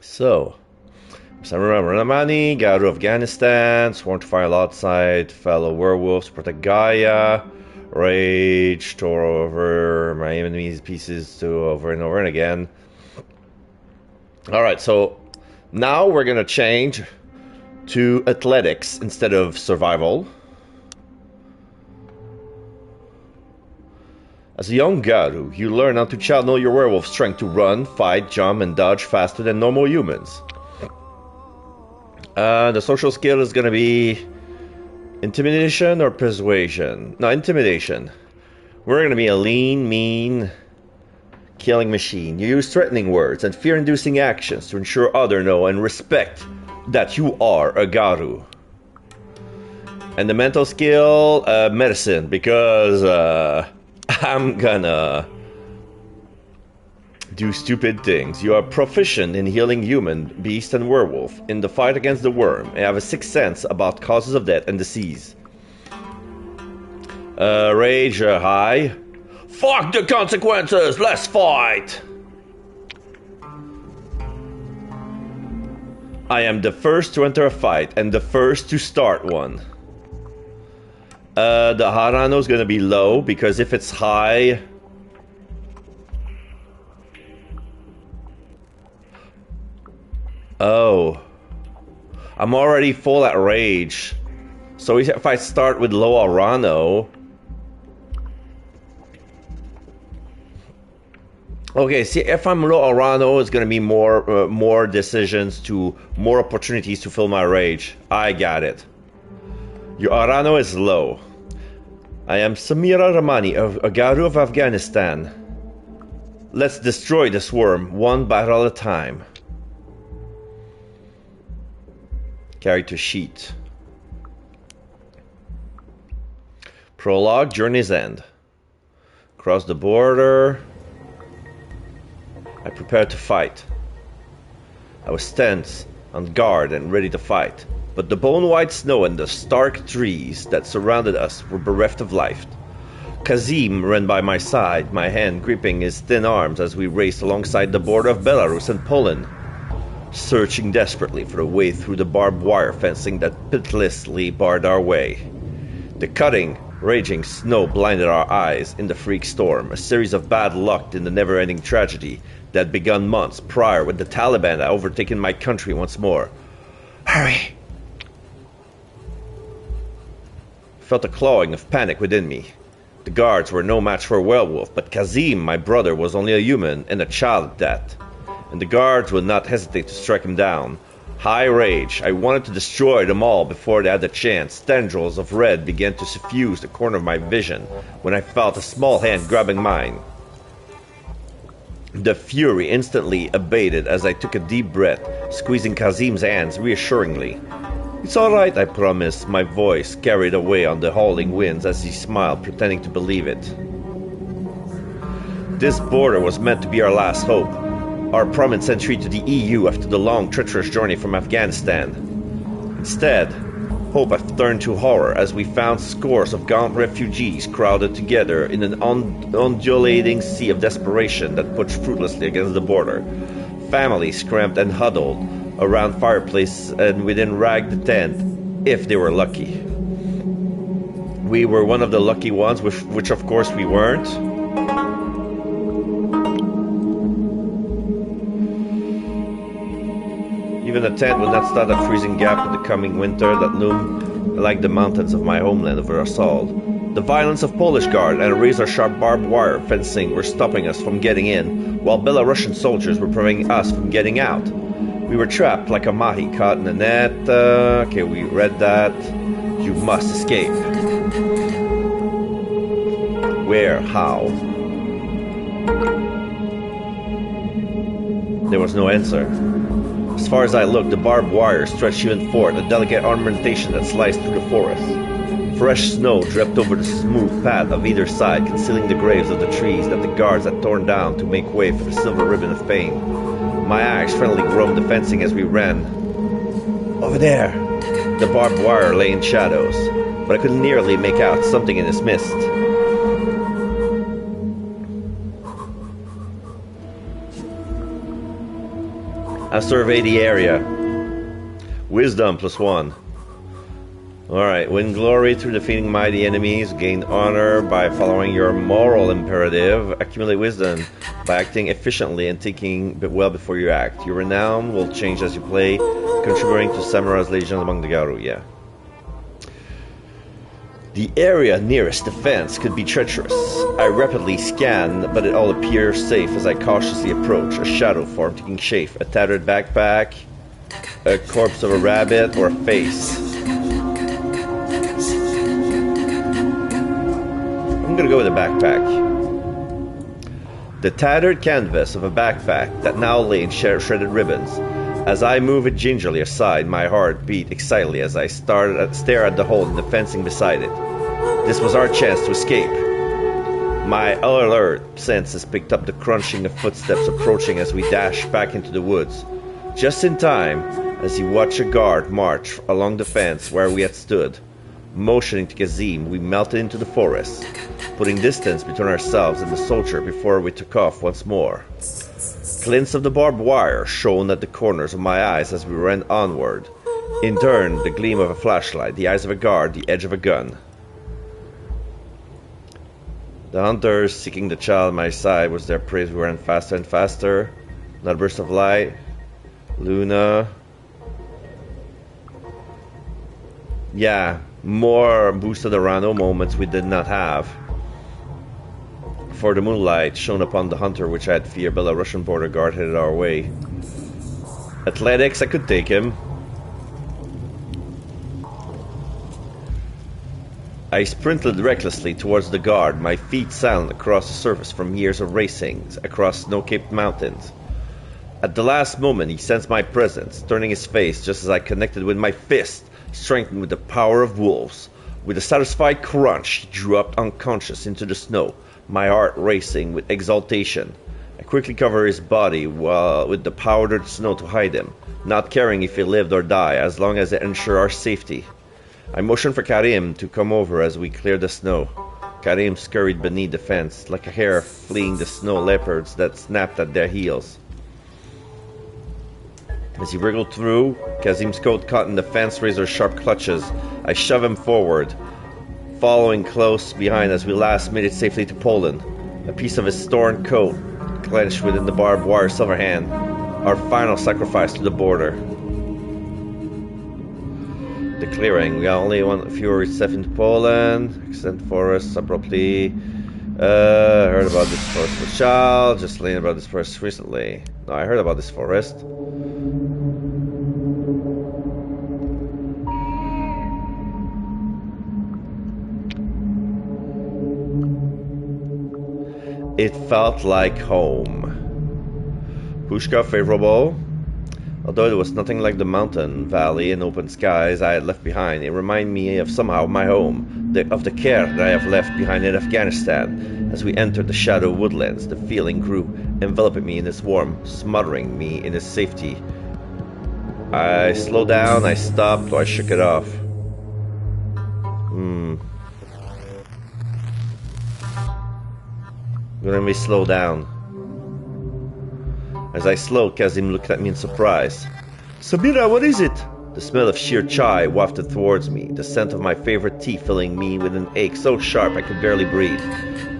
So, Ramani, got out of Afghanistan, sworn to fire alongside fellow werewolves, protect Gaia, rage, tore over my enemy's pieces to over and over and again. Alright, so now we're gonna change to athletics instead of survival. As a young Garu, you learn how to channel your werewolf strength to run, fight, jump, and dodge faster than normal humans. The social skill is gonna be intimidation or persuasion. No, intimidation. We're gonna be a lean, mean, killing machine. You use threatening words and fear-inducing actions to ensure others know and respect that you are a Garu. And the mental skill, medicine, because I'm gonna do stupid things. You are proficient in healing human, beast, and werewolf in the fight against the worm, and have a sixth sense about causes of death and disease. Rage high. Fuck the consequences, let's fight! I am the first to enter a fight and the first to start one. The Harano is gonna be low because if it's high, oh, I'm already full at rage. So if I start with low Harano, okay. See, if I'm low Harano, it's gonna be more decisions to more opportunities to fill my rage. I got it. Your Arano is low. I am Samira Ramani, a Garu of Afghanistan. Let's destroy this worm, one battle at a time. Character sheet. Prologue, Journey's End. Cross the border. I prepared to fight. I was tense, on guard, and ready to fight. But the bone-white snow and the stark trees that surrounded us were bereft of life. Kazim ran by my side, my hand gripping his thin arms as we raced alongside the border of Belarus and Poland, searching desperately for a way through the barbed wire fencing that pitilessly barred our way. The cutting, raging snow blinded our eyes in the freak storm, a series of bad luck in the never-ending tragedy that had begun months prior when the Taliban had overtaken my country once more. Hurry! I felt a clawing of panic within me. The guards were no match for a werewolf, but Kazim, my brother, was only a human and a child at that. And the guards would not hesitate to strike him down. High rage, I wanted to destroy them all before they had the chance. Tendrils of red began to suffuse the corner of my vision when I felt a small hand grabbing mine. The fury instantly abated as I took a deep breath, squeezing Kazim's hands reassuringly. It's all right, I promise, my voice carried away on the howling winds as he smiled, pretending to believe it. This border was meant to be our last hope, our promised entry to the EU after the long, treacherous journey from Afghanistan. Instead, hope had turned to horror as we found scores of gaunt refugees crowded together in an undulating sea of desperation that pushed fruitlessly against the border. Families cramped and huddled around fireplaces and within ragged tent, if they were lucky. We were one of the lucky ones, which of course we weren't. Even the tent would not start a freezing gap in the coming winter that loomed like the mountains of my homeland over us all. The violence of Polish guard and razor-sharp barbed wire fencing were stopping us from getting in, while Belarusian soldiers were preventing us from getting out. We were trapped like a mahi caught in a net. Okay, we read that. You must escape. Where? How? There was no answer. As far as I looked, the barbed wire stretched even forth, a delicate ornamentation that sliced through the forest. Fresh snow dripped over the smooth path of either side, concealing the graves of the trees that the guards had torn down to make way for the silver ribbon of pain. My eyes friendly roamed the fencing as we ran. Over there! The barbed wire lay in shadows, but I could nearly make out something in its mist. I survey the area. Wisdom +1. Alright, win glory through defeating mighty enemies, gain honor by following your moral imperative, accumulate wisdom by acting efficiently and thinking well before you act. Your renown will change as you play, contributing to Samura's legend among the Garu, yeah. The area nearest the fence could be treacherous. I rapidly scan, but it all appears safe as I cautiously approach. A shadow form taking shape, a tattered backpack, a corpse of a rabbit, or a face. I'm gonna go with a backpack. The tattered canvas of a backpack that now lay in shredded ribbons. As I move it gingerly aside, my heart beat excitedly as I stare at the hole in the fencing beside it. This was our chance to escape. My alert senses picked up the crunching of footsteps approaching as we dashed back into the woods. Just in time, as you watch a guard march along the fence where we had stood. Motioning to Kazim, we melted into the forest, putting distance between ourselves and the soldier before we took off once more. Glints of the barbed wire shone at the corners of my eyes as we ran onward. In turn, the gleam of a flashlight, the eyes of a guard, the edge of a gun. The hunters seeking the child at my side was their prey. We ran faster and faster. Another burst of light. Luna. Yeah, more boosted Arano moments we did not have. For the moonlight shone upon the hunter which I had feared, but a Russian border guard headed our way. Athletics, I could take him. I sprinted recklessly towards the guard, my feet silent across the surface from years of racing across snow-capped mountains. At the last moment he sensed my presence, turning his face just as I connected with my fist, strengthened with the power of wolves. With a satisfied crunch, he dropped unconscious into the snow, my heart racing with exultation. I quickly covered his body with the powdered snow to hide him, not caring if he lived or died, as long as it ensured our safety. I motioned for Karim to come over as we cleared the snow. Karim scurried beneath the fence, like a hare fleeing the snow leopards that snapped at their heels. As he wriggled through, Kazim's coat caught in the fence razor-sharp clutches. I shoved him forward, following close behind as we last made it safely to Poland. A piece of his torn coat clenched within the barbed wire silver hand, our final sacrifice to the border. The clearing. We only want a few steps into Poland. Extend forests abruptly. Heard about this forest as a child. Just learned about this forest recently. No, I heard about this forest. It felt like home. Pushka favorable. Although it was nothing like the mountain, valley, and open skies I had left behind, it reminded me of somehow my home, of the care that I have left behind in Afghanistan. As we entered the shadow woodlands, the feeling grew, enveloping me in its warmth, smothering me in its safety. I slowed down, I stopped, or I shook it off. Let me slow down. As I slowed, Kazim looked at me in surprise. Sabira, what is it? The smell of sheer chai wafted towards me, the scent of my favorite tea filling me with an ache so sharp I could barely breathe.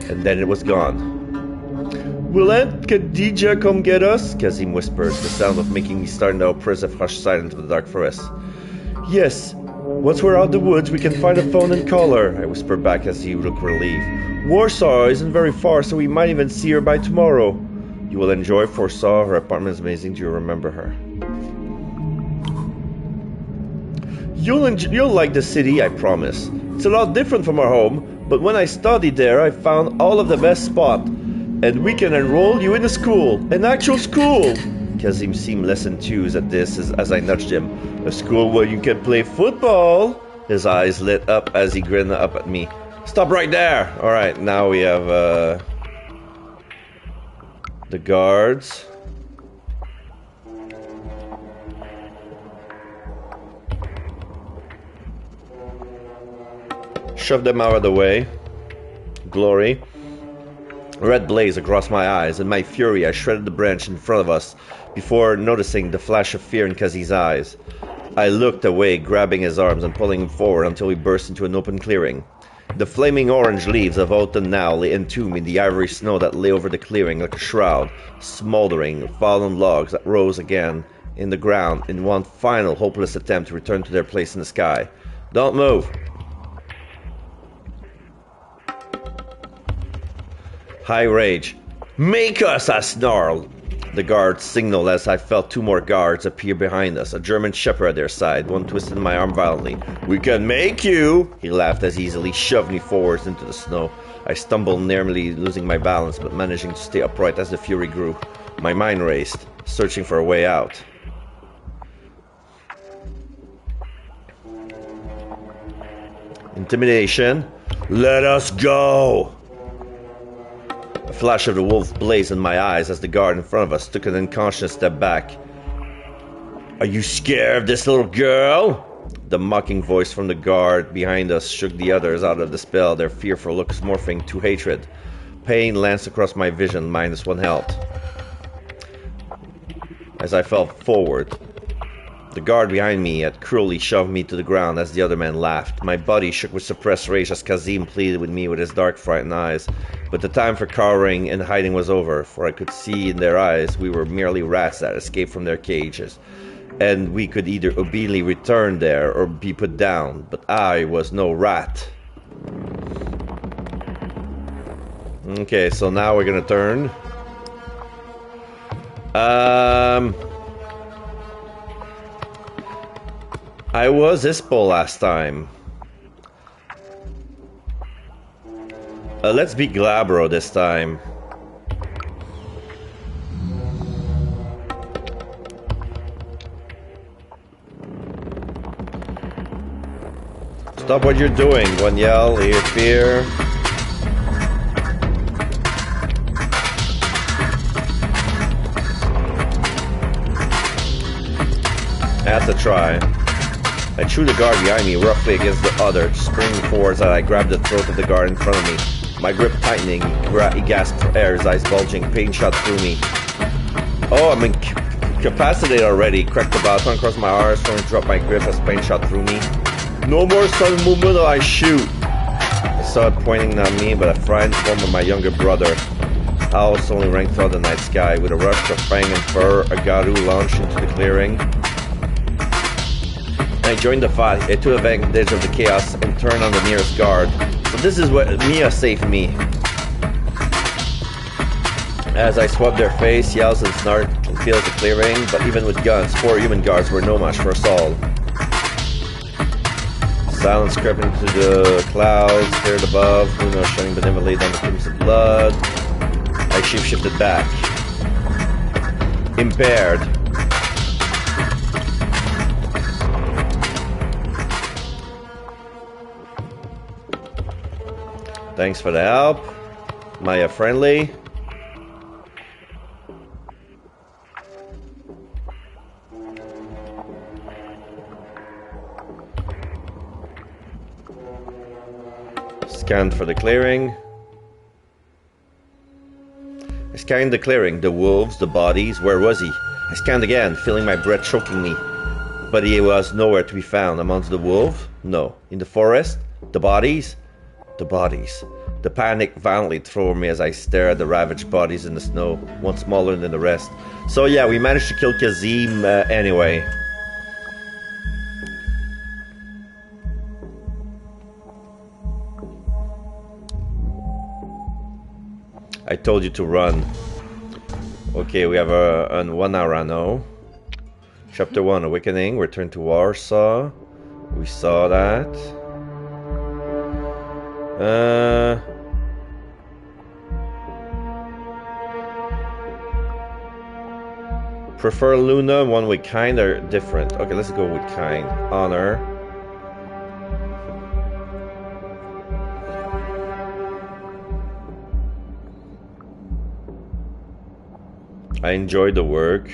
And then it was gone. Will Aunt Khadija come get us? Kazim whispered, the sound of making me start in the oppressive hush silence of the dark forest. Yes. Once we're out the woods, we can find a phone and call her, I whispered back as he looked relieved. Warsaw isn't very far, so we might even see her by tomorrow. You will enjoy Warsaw. Her apartment is amazing. Do you remember her? You'll like the city, I promise. It's a lot different from our home, but when I studied there, I found all of the best spots. And we can enroll you in a school, an actual school. Kazim seemed less enthused at this as I nudged him. A school where you can play football. His eyes lit up as he grinned up at me. Stop right there! Alright, now we have the guards. Shove them out of the way. Glory. A red blaze across my eyes. In my fury, I shredded the branch in front of us before noticing the flash of fear in Kazi's eyes. I looked away, grabbing his arms and pulling him forward until we burst into an open clearing. The flaming orange leaves of autumn now lay entombed in the ivory snow that lay over the clearing like a shroud, smoldering fallen logs that rose again in the ground in one final hopeless attempt to return to their place in the sky. Don't move! High rage. Make us! I snarled. The guards signaled as I felt two more guards appear behind us, a German shepherd at their side. One twisted my arm violently. We can make you! He laughed as he easily shoved me forwards into the snow. I stumbled, nearly losing my balance, but managing to stay upright as the fury grew. My mind raced, searching for a way out. Intimidation. Let us go! A flash of the wolf blazed in my eyes as the guard in front of us took an unconscious step back. Are you scared of this little girl? The mocking voice from the guard behind us shook the others out of the spell, their fearful looks morphing to hatred. Pain lanced across my vision, -1 health. As I fell forward, the guard behind me had cruelly shoved me to the ground as the other men laughed. My body shook with suppressed rage as Kazim pleaded with me with his dark, frightened eyes. But the time for cowering and hiding was over, for I could see in their eyes we were merely rats that escaped from their cages. And we could either obediently return there or be put down. But I was no rat. Okay, so now we're gonna turn. I was Ispo last time. Let's be Glabro this time. Stop what you're doing, one yell, hear fear. That's a try. I threw the guard behind me roughly against the other, springing forwards as I grabbed the throat of the guard in front of me. My grip tightening, he gasped for air, his eyes bulging, pain shot through me. Oh, I'm incapacitated already. Cracked the baton across my arms, trying to drop my grip as pain shot through me. No more sudden movement or I shoot. I saw it pointing at me, but a frightened form of my younger brother. Owls suddenly rang throughout the night sky. With a rush of fang and fur, a Garu launched into the clearing. I joined the fight. I took advantage of the chaos and turned on the nearest guard. So this is what Mia saved me. As I swabbed their face, yells and snark filled the clearing, but even with guns, 4 human guards were no match for us all. Silence crept into the clouds, stared above, Luna shining benevolently down the crimson blood. I shifted back. Impaired. Thanks for the help. Maya friendly. Scanned for the clearing. I scanned the clearing, the wolves, the bodies. Where was he? I scanned again, feeling my breath choking me. But he was nowhere to be found. Amongst the wolves? No. In the forest? The bodies? The bodies. The panic violently tore me as I stared at the ravaged bodies in the snow, one smaller than the rest. So yeah, we managed to kill Kazim anyway. I told you to run. Okay, we have a 1 hour now. Chapter 1, Awakening, Return to Warsaw. We saw that. Prefer Luna, one with kind or different? Okay, let's go with kind. Honor. I enjoyed the work.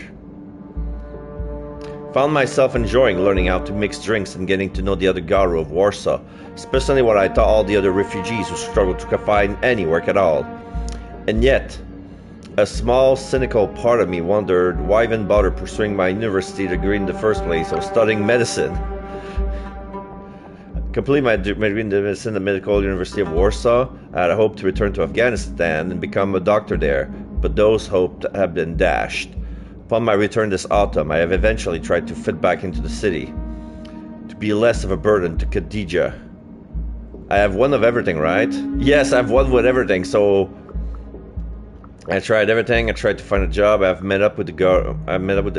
Found myself enjoying learning how to mix drinks and getting to know the other Garu of Warsaw, especially what I thought all the other refugees who struggled to find any work at all. And yet, a small, cynical part of me wondered why even bother pursuing my university degree in the first place. I was studying medicine. Complete my degree in medicine at the Medical University of Warsaw. I had a hope to return to Afghanistan and become a doctor there, but those hopes have been dashed. Upon my return this autumn, I have eventually tried to fit back into the city, to be less of a burden to Khadija. I have one of everything, right? Yes, I have one with everything, so I tried everything. I tried to find a job. I've met up with the other Garu. I met up with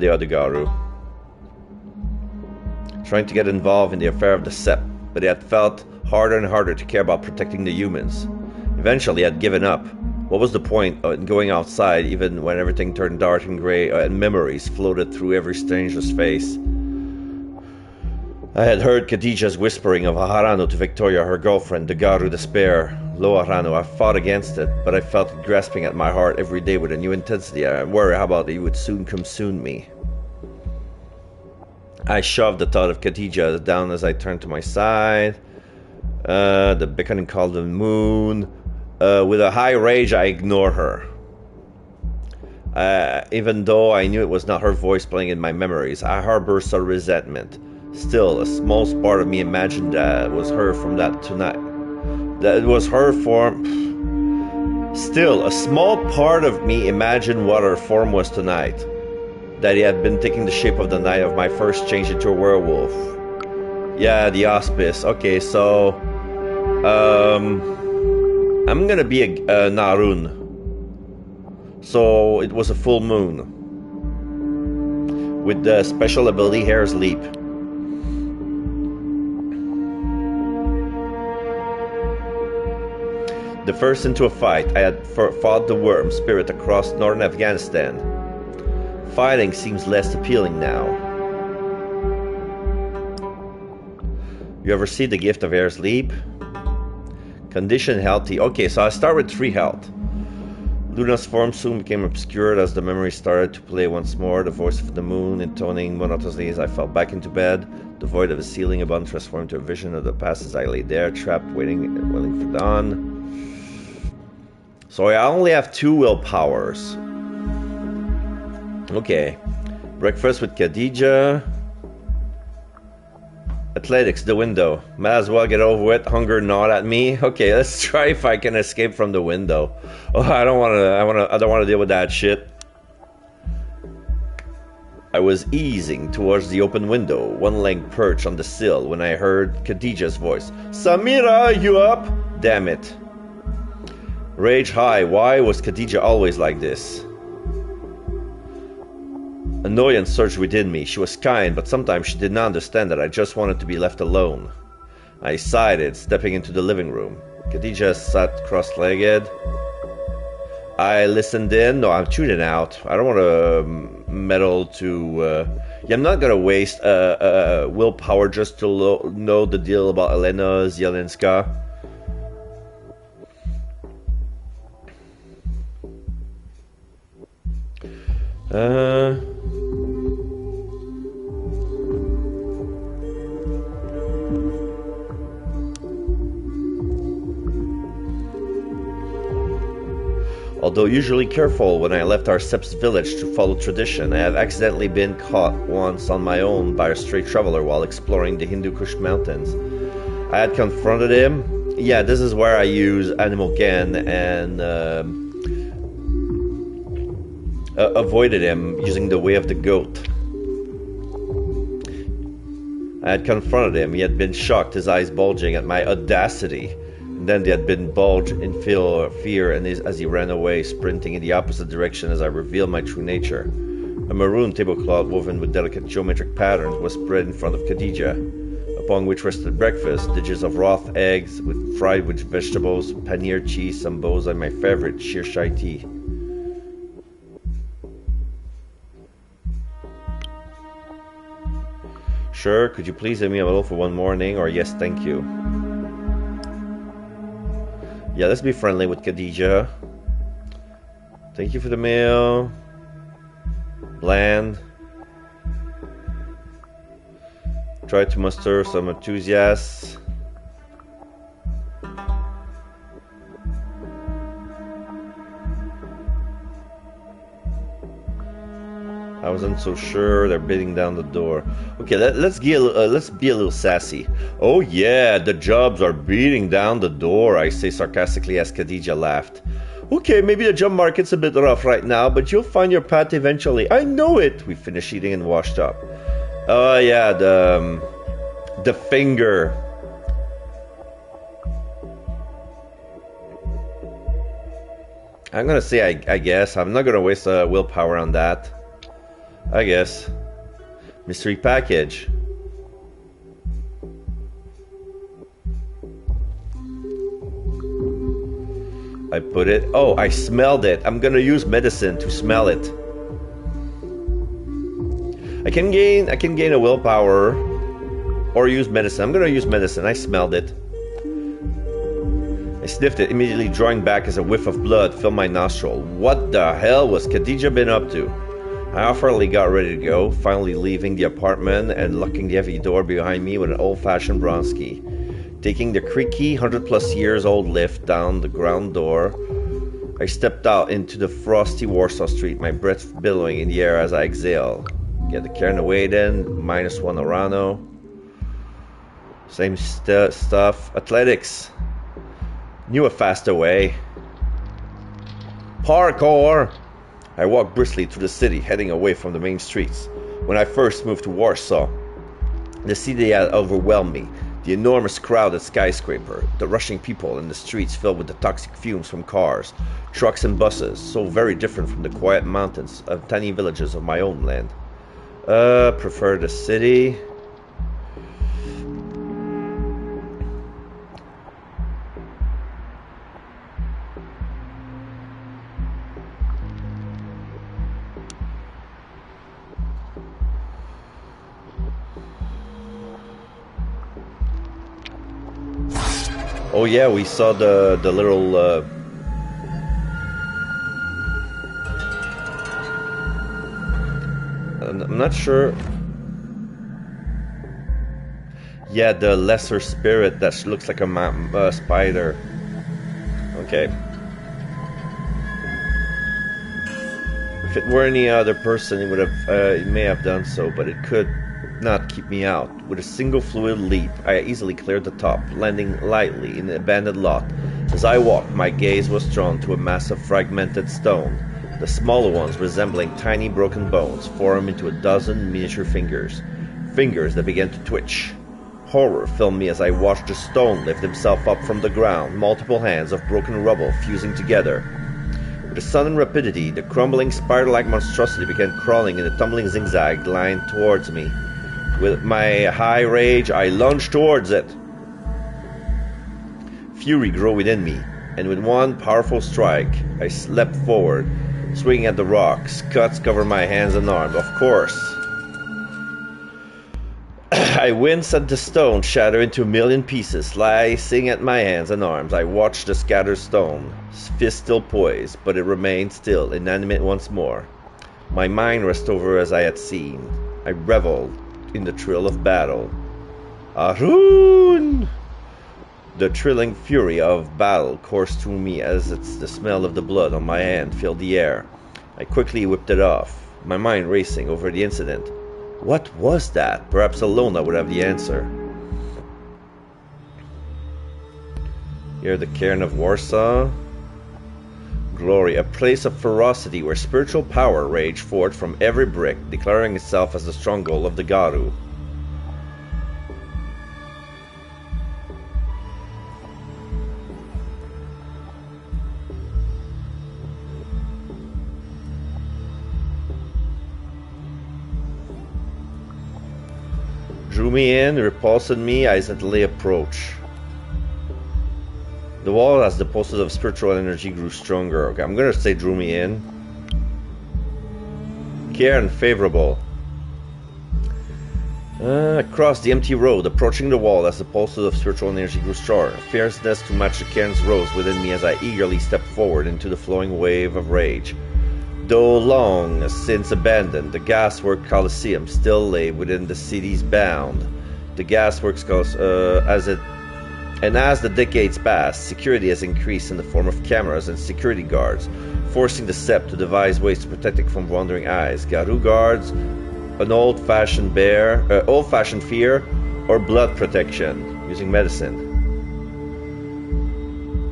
the other Garu, trying to get involved in the affair of the Sept, but it had felt harder and harder to care about protecting the humans. Eventually, I had given up. What was the point in going outside, even when everything turned dark and grey and memories floated through every stranger's face? I had heard Khadija's whispering of Harano to Victoria, her girlfriend, the Garu Despair. Lo Harano, I fought against it, but I felt it grasping at my heart every day with a new intensity. I worry how about it would soon consume me. I shoved the thought of Khadija down as I turned to my side. The beckoning call of the moon. With a high rage, I ignore her. Even though I knew it was not her voice playing in my memories, I harbor some resentment. Still, a small part of me imagined that it was her from that tonight. That it was her form. Still, a small part of me imagined what her form was tonight. That he had been taking the shape of the night of my first change into a werewolf. Yeah, the auspice. Okay, so I'm gonna be a Narun. So it was a full moon with the special ability Hair's Leap. The first into a fight, I had fought the worm spirit across northern Afghanistan. Fighting seems less appealing now. You ever see the gift of Hair's Leap? Condition healthy. Okay, so I start with 3 health. Luna's form soon became obscured as the memory started to play once more. The voice of the moon intoning monotonously as I fell back into bed. The void of the ceiling above transformed to a vision of the past as I lay there, trapped, waiting for dawn. So I only have 2 willpowers. Okay. Breakfast with Khadija. Athletics, the window. Might as well get over with. Hunger gnawed at me. Okay, let's try if I can escape from the window. Oh, I don't want to deal with that shit. I was easing towards the open window, one leg perched on the sill, when I heard Khadija's voice. Samira, you up? Damn it. Rage high. Why was Khadija always like this? Annoyance surged within me. She was kind, but sometimes she did not understand that I just wanted to be left alone. I sighed, stepping into the living room. Khadija sat cross-legged. I listened in. No, I'm tuning out. I don't want to meddle to... Yeah, I'm not going to waste willpower just to know the deal about Elena Zielinska. Although usually careful when I left our Sep's village to follow tradition, I have accidentally been caught once on my own by a stray traveler while exploring the Hindu Kush mountains. I had confronted him. Yeah, this is where I use Animal Ken and avoided him using the way of the goat. I had confronted him. He had been shocked, his eyes bulging at my audacity. And then they had been bulged in fear and as he ran away, sprinting in the opposite direction as I revealed my true nature. A maroon tablecloth woven with delicate geometric patterns was spread in front of Khadija, upon which rested breakfast, dishes of raw eggs with fried with vegetables, paneer cheese, sambosa, and my favorite, shirshai tea. Sure, could you please leave me alone for one morning? Or yes, thank you. Yeah, let's be friendly with Khadija. Thank you for the meal. Bland. Try to muster some enthusiasts. I wasn't so sure. They're beating down the door. Okay, let's be a little sassy. Oh yeah, the jobs are beating down the door, I say sarcastically as Khadija laughed. Okay, maybe the job market's a bit rough right now, but you'll find your path eventually. I know it. We finished eating and washed up. Oh yeah, the finger. I'm gonna say I guess. I'm not gonna waste willpower on that. I guess. Mystery package. I put it. Oh, I smelled it. I'm gonna use medicine to smell it. I can gain a willpower or use medicine. I'm gonna use medicine. I smelled it. I sniffed it, immediately drawing back as a whiff of blood filled my nostril. What the hell was Khadija been up to? I awkwardly got ready to go, finally leaving the apartment and locking the heavy door behind me with an old-fashioned bronski. Taking the creaky, 100-plus years old lift down the ground door, I stepped out into the frosty Warsaw street, my breath billowing in the air as I exhale. Get the Cairn away then, -1 Orano. Same stuff. Athletics. Knew a faster way. Parkour! I walked briskly through the city, heading away from the main streets. When I first moved to Warsaw, the city had overwhelmed me. The enormous crowded skyscraper, the rushing people in the streets filled with the toxic fumes from cars, trucks and buses, so very different from the quiet mountains of tiny villages of my own land. Prefer the city. Oh yeah, we saw the little I'm not sure. Yeah, the lesser spirit that looks like a spider. Okay. If it were any other person, it would have it may have done so, but it could not keep me out. With a single fluid leap, I easily cleared the top, landing lightly in an abandoned lot. As I walked, my gaze was drawn to a mass of fragmented stone. The smaller ones, resembling tiny broken bones, formed into a dozen miniature fingers. Fingers that began to twitch. Horror filled me as I watched the stone lift himself up from the ground, multiple hands of broken rubble fusing together. With a sudden rapidity, the crumbling spider-like monstrosity began crawling in a tumbling zigzag line towards me. With my high rage, I lunged towards it. Fury grew within me, and with one powerful strike, I leapt forward, swinging at the rocks. Cuts covered my hands and arms, of course. I winced at the stone shatter into a million pieces, slicing at my hands and arms. I watched the scattered stone, fist still poised, but it remained still, inanimate once more. My mind rested over as I had seen. I reveled in the thrill of battle. Arun! The thrilling fury of battle coursed through me as the smell of the blood on my hand filled the air. I quickly whipped it off, my mind racing over the incident. What was that? Perhaps Alona would have the answer. Here, the Cairn of Warsaw. Glory, a place of ferocity where spiritual power raged forth from every brick, declaring itself as the stronghold of the Garu. Drew me in, repulsed me, I hesitantly approached. The wall as the pulses of spiritual energy grew stronger. Okay, I'm gonna say drew me in. Cairn favorable. Across the empty road, approaching the wall as the pulses of spiritual energy grew stronger. Fierceness to match the cairns rose within me as I eagerly stepped forward into the flowing wave of rage. Though long since abandoned, the gaswork Colosseum still lay within the city's bound. The gas works as the decades pass, security has increased in the form of cameras and security guards, forcing the SEP to devise ways to protect it from wandering eyes. Garou guards, an old-fashioned fear, or blood protection, using medicine.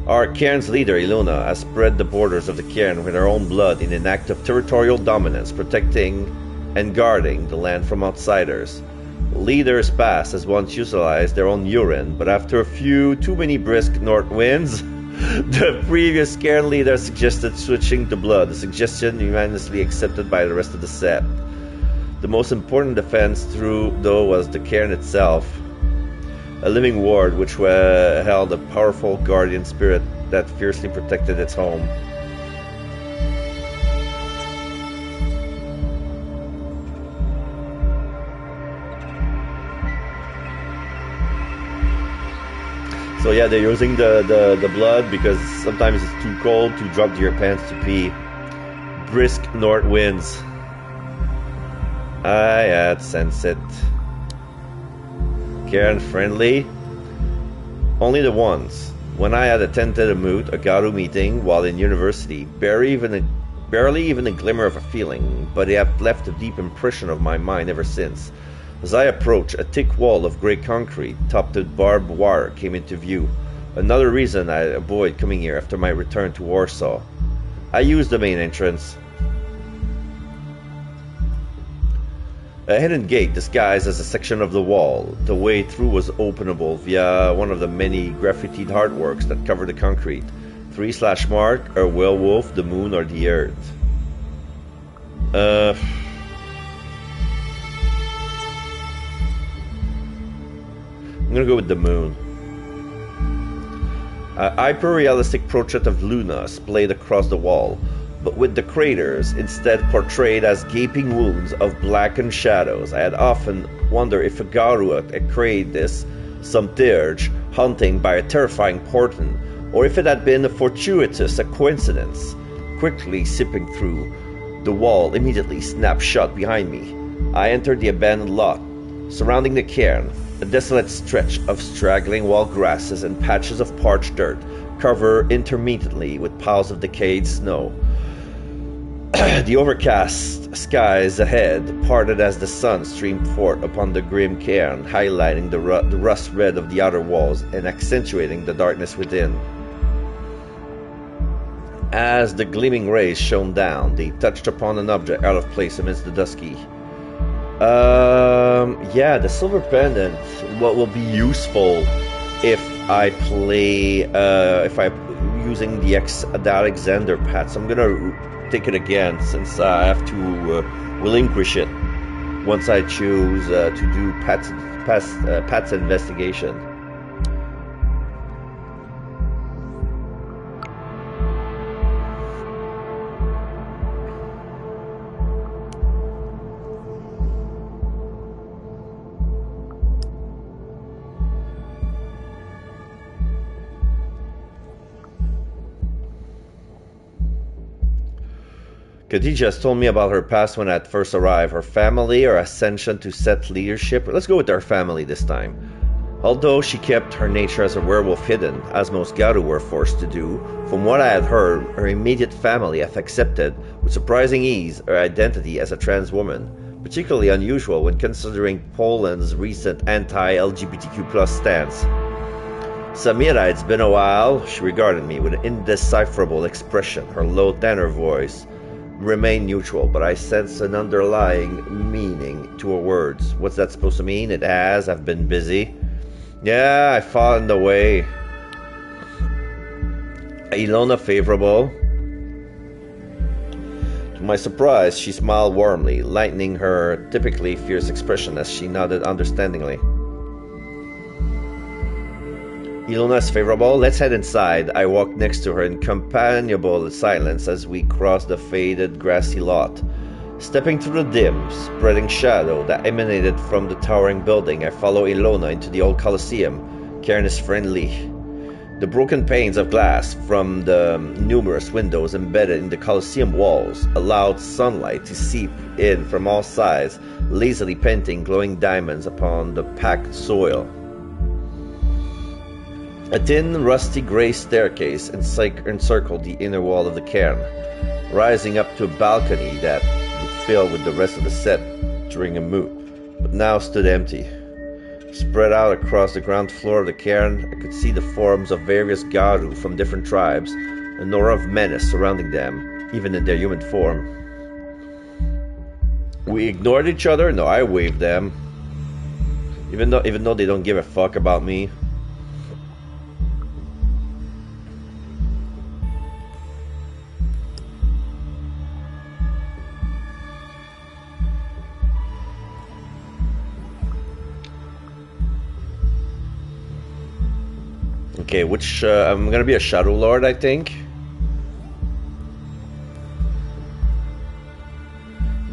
Our cairn's leader, Ilona, has spread the borders of the cairn with her own blood in an act of territorial dominance, protecting and guarding the land from outsiders. Leaders past has once utilized their own urine, but after a few too many brisk north winds, the previous cairn leader suggested switching to blood, a suggestion unanimously accepted by the rest of the set. The most important defense though was the cairn itself, a living ward which held a powerful guardian spirit that fiercely protected its home. So yeah, they're using the blood because sometimes it's too cold to drop to your pants to pee. Brisk north winds. I had sensed it. Cairn friendly? Only the ones. When I had attended a Garou meeting while in university, barely even a glimmer of a feeling, but it had left a deep impression of my mind ever since. As I approached, a thick wall of grey concrete topped with barbed wire came into view. Another reason I avoid coming here after my return to Warsaw. I used the main entrance. A hidden gate disguised as a section of the wall. The way through was openable via one of the many graffitied artworks that covered the concrete. 3/ mark, a werewolf, the moon, or the earth. I'm gonna go with the moon. A hyper-realistic portrait of Luna splayed across the wall, but with the craters instead portrayed as gaping wounds of blackened shadows. I had often wondered if a Garou had created this, some dirge, hunting by a terrifying portent, or if it had been a fortuitous coincidence. Quickly sipping through, the wall immediately snapped shut behind me. I entered the abandoned lot. Surrounding the cairn, a desolate stretch of straggling wild grasses and patches of parched dirt, covered intermittently with piles of decayed snow. The overcast skies ahead parted as the sun streamed forth upon the grim cairn, highlighting the rust red of the outer walls and accentuating the darkness within. As the gleaming rays shone down, they touched upon an object out of place amidst the dusky. Yeah, the silver pendant. What will be useful if I play, if I'm using the Alexander pad. So I'm gonna take it again since I have to relinquish it once I choose to do Pat's investigation. Khadija has told me about her past when I first arrived, her family, her ascension to set leadership. Let's go with her family this time. Although she kept her nature as a werewolf hidden, as most Garou were forced to do, from what I had heard, her immediate family have accepted, with surprising ease, her identity as a trans woman, particularly unusual when considering Poland's recent anti-LGBTQ+ stance. Samira, it's been a while. She regarded me with an indecipherable expression, her low tenor voice remain neutral, but I sense an underlying meaning to her words. What's that supposed to mean? It has. I've been busy. Yeah, I fought in the way. Ilona favorable. To my surprise, she smiled warmly, lightening her typically fierce expression as she nodded understandingly. Ilona's favorable. Let's head inside. I walked next to her in companionable silence as we crossed the faded grassy lot. Stepping through the dim, spreading shadow that emanated from the towering building, I follow Ilona into the old Colosseum. Cairn is friendly. The broken panes of glass from the numerous windows embedded in the Colosseum walls allowed sunlight to seep in from all sides, lazily painting glowing diamonds upon the packed soil. A thin, rusty gray staircase encircled the inner wall of the cairn, rising up to a balcony that would fill with the rest of the set during a moot, but now stood empty. Spread out across the ground floor of the cairn, I could see the forms of various Garu from different tribes, an aura of menace surrounding them, even in their human form. We ignored each other? No, I waved them. Even though they don't give a fuck about me. Okay, which, I'm gonna be a Shadow Lord, I think.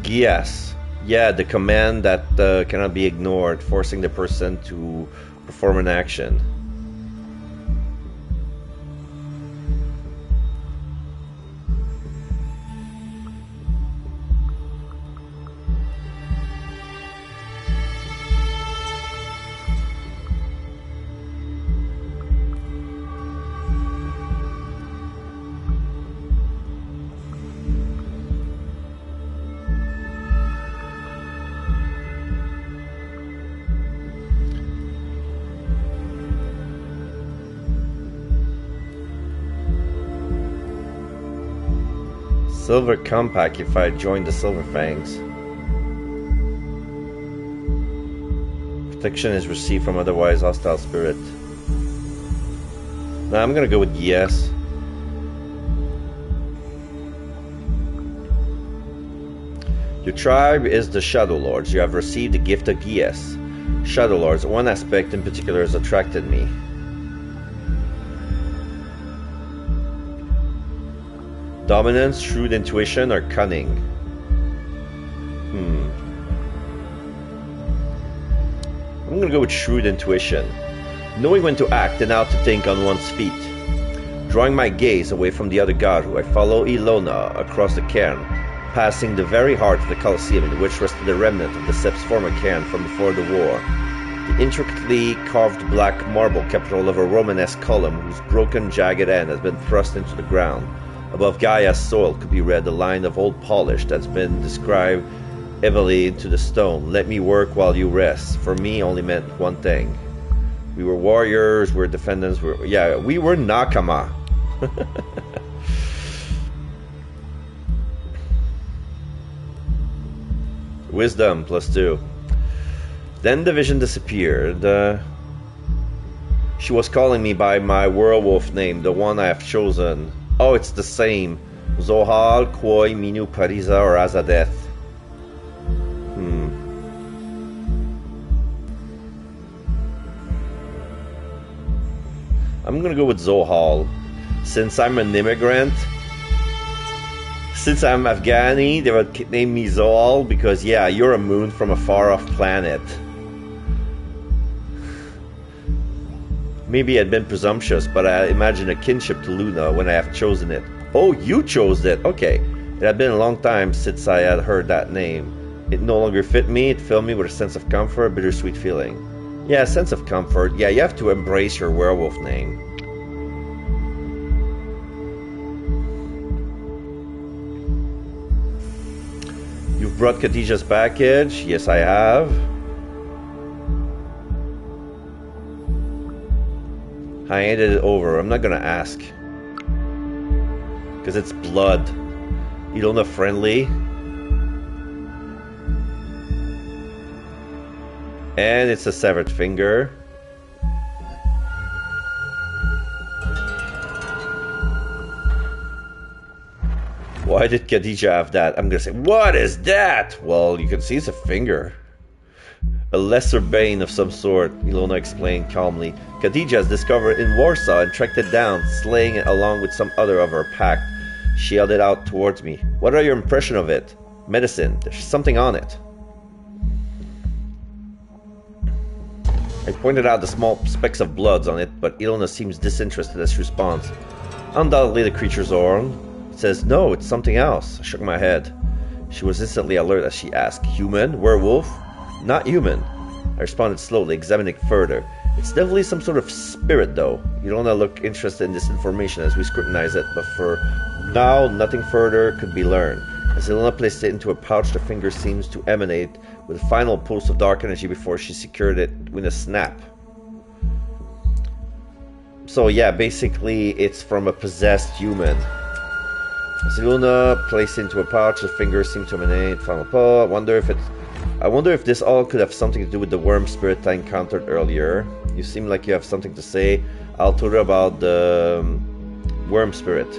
Yes. Yeah, the command that cannot be ignored, forcing the person to perform an action. Silver Compact if I join the Silver Fangs. Protection is received from otherwise hostile spirit. Now I'm gonna go with yes. Your tribe is the Shadow Lords. You have received the gift of Gies. Shadow Lords, one aspect in particular has attracted me. Dominance, shrewd intuition, or cunning? I'm gonna go with shrewd intuition. Knowing when to act and how to think on one's feet. Drawing my gaze away from the other Garu, I follow Ilona across the cairn, passing the very heart of the Colosseum in which rested the remnant of the Sep's former cairn from before the war. The intricately carved black marble capital of a Romanesque column whose broken, jagged end has been thrust into the ground. Above Gaia's soil could be read a line of old polish that's been described heavily into the stone. Let me work while you rest. For me only meant one thing. We were warriors, we were defendants, we were Nakama. Wisdom +2. Then the vision disappeared. She was calling me by my werewolf name, the one I have chosen. Oh, it's the same. Zohal, Koi, Minu, Pariza, or Azadeth. I'm gonna go with Zohal. Since I'm an immigrant, since I'm Afghani, they would name me Zohal because, yeah, you're a moon from a far-off planet. Maybe I'd been presumptuous, but I imagine a kinship to Luna when I have chosen it. Oh, you chose it! Okay. It had been a long time since I had heard that name. It no longer fit me, it filled me with a sense of comfort, a bittersweet feeling. Yeah, a sense of comfort. Yeah, you have to embrace your werewolf name. You've brought Khadijah's package? Yes, I have. I handed it over. I'm not gonna ask. Because it's blood. You don't know friendly. And it's a severed finger. Why did Khadijah have that? I'm gonna say, what is that? Well, you can see it's a finger. A lesser bane of some sort, Ilona explained calmly. Khadijah has discovered in Warsaw and tracked it down, slaying it along with some other of her pack. She held it out towards me. What are your impression of it? Medicine. There's something on it. I pointed out the small specks of blood on it, but Ilona seems disinterested as she responds. Undoubtedly the creature's own. It says, no, it's something else. I shook my head. She was instantly alert as she asked, human? Werewolf? Not human. I responded slowly, examining it further. It's definitely some sort of spirit, though. Ilona looked interested in this information as we scrutinized it, but for now, nothing further could be learned. As Ilona placed it into a pouch, the finger seems to emanate with a final pulse of dark energy before she secured it with a snap. So yeah, basically it's from a possessed human. As Ilona placed it into a pouch, the finger seemed to emanate final pull. I wonder if this all could have something to do with the worm spirit I encountered earlier. You seem like you have something to say. I'll tell her about the worm spirit.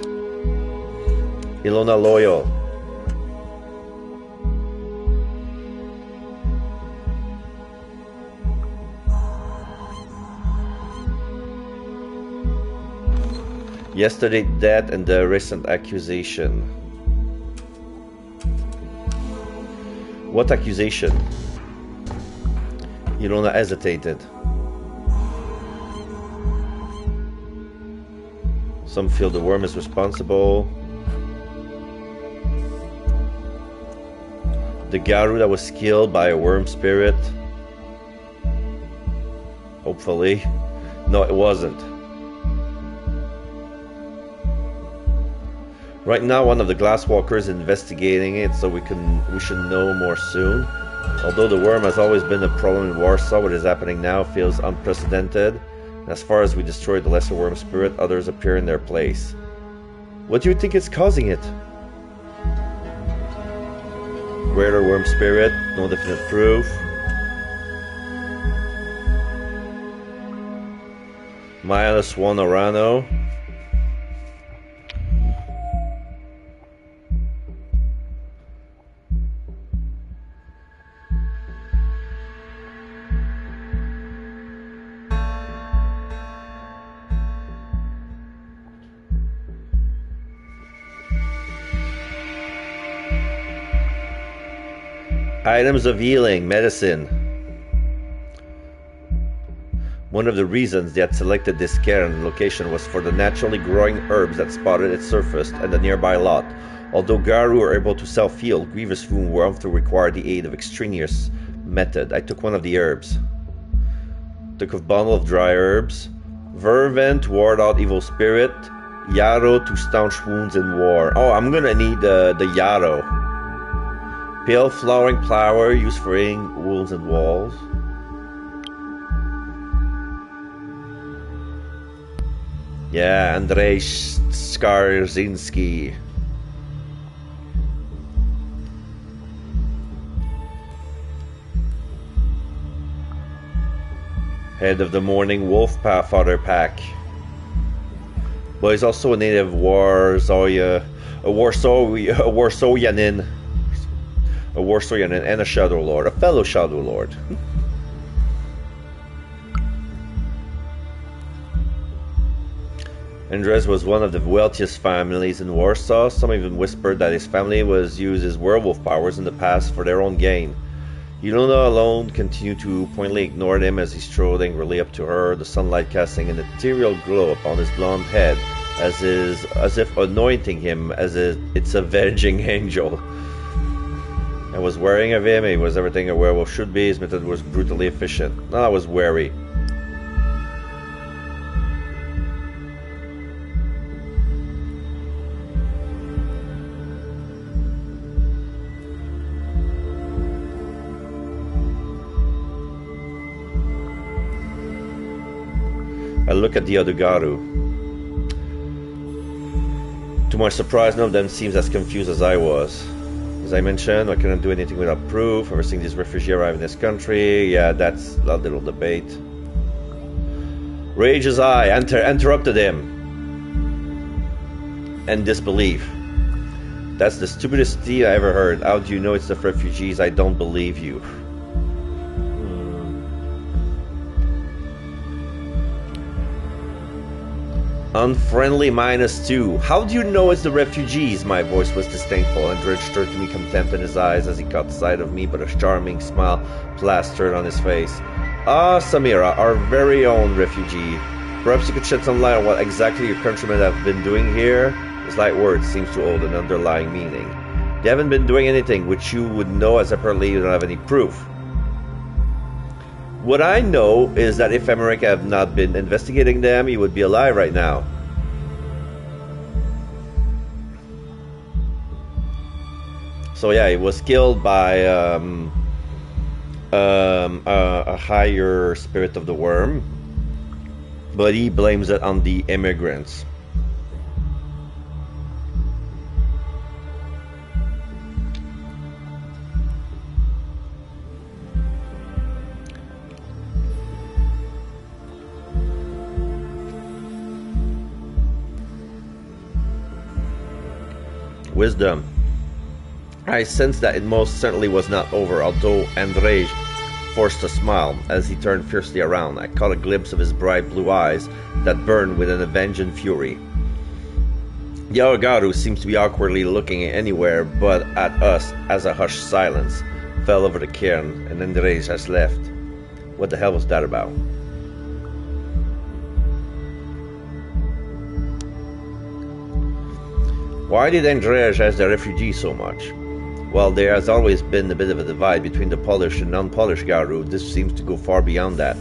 Ilona Loyal. Yesterday's death and the recent accusation. What accusation? Ilona hesitated. Some feel the worm is responsible. The Garu that was killed by a worm spirit. Hopefully. No, it wasn't. Right now, one of the Glasswalkers is investigating it, so we should know more soon. Although the worm has always been a problem in Warsaw, what is happening now feels unprecedented. And as far as we destroy the lesser worm spirit, others appear in their place. What do you think is causing it? Greater worm spirit, no definite proof. -1 Arano. Items of healing, medicine. One of the reasons they had selected this cairn location was for the naturally growing herbs that spotted its surface and the nearby lot. Although Garu are able to self-heal, grievous wounds were often require the aid of extraneous method. I took one of the herbs. Took a bundle of dry herbs. Verven to ward out evil spirit. Yarrow to staunch wounds in war. Oh, I'm gonna need the yarrow. Pale flowering flower used for healing wounds and walls. Yeah, Andrzej Skarzinski. Head of the Morning Wolf Father Pack. But he's also a native Warsawianin. A Warsawianin and a Shadow Lord, a fellow Shadow Lord. Andrzej was one of the wealthiest families in Warsaw. Some even whispered that his family was used his werewolf powers in the past for their own gain. Ilona alone continued to pointedly ignore him as he strode angrily up to her, the sunlight casting an ethereal glow upon his blonde head, as if anointing him as it's a avenging angel. I was wary of him. He was everything a werewolf should be. His method was brutally efficient. I was wary. I look at the other Garu. To my surprise, none of them seems as confused as I was. As I mentioned, I couldn't do anything without proof. Ever seeing these refugees arrive in this country? Yeah, that's a little debate. Rage as I interrupted him. And disbelief. That's the stupidest thing I ever heard. How do you know it's the refugees? I don't believe you. Unfriendly -2. How do you know it's the refugees? My voice was disdainful. Andrzej stirred to me contempt in his eyes as he caught sight of me, but a charming smile plastered on his face. Ah, Samira, our very own refugee. Perhaps you could shed some light on what exactly your countrymen have been doing here? This light word seems to hold an underlying meaning. They haven't been doing anything which you would know, as apparently you don't have any proof. What I know is that if America had not been investigating them, he would be alive right now. So yeah, he was killed by a higher spirit of the worm, but he blames it on the immigrants. Wisdom. I sensed that it most certainly was not over, although Andrzej forced a smile as he turned fiercely around. I caught a glimpse of his bright blue eyes that burned with an avenging fury. The other god, who seems to be awkwardly looking anywhere but at us as a hushed silence, fell over the cairn, and Andrzej has left. What the hell was that about? Why did Andrzej ask the refugee so much? Well, there has always been a bit of a divide between the Polish and non-Polish Garu. This seems to go far beyond that.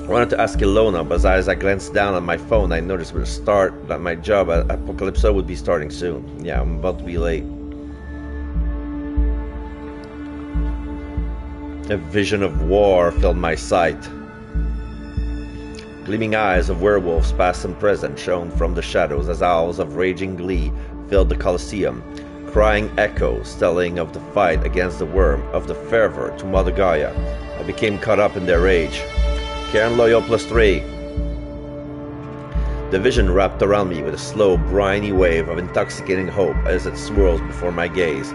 I wanted to ask Ilona, but as I glanced down at my phone, I noticed with a start that my job at Apocalypse would be starting soon. Yeah, I'm about to be late. A vision of war filled my sight. Gleaming eyes of werewolves past and present shone from the shadows as owls of raging glee filled the Colosseum, crying echoes telling of the fight against the worm, of the fervor to Mother Gaia. I became caught up in their rage. Cairn Loyal +3. The vision wrapped around me with a slow, briny wave of intoxicating hope as it swirls before my gaze.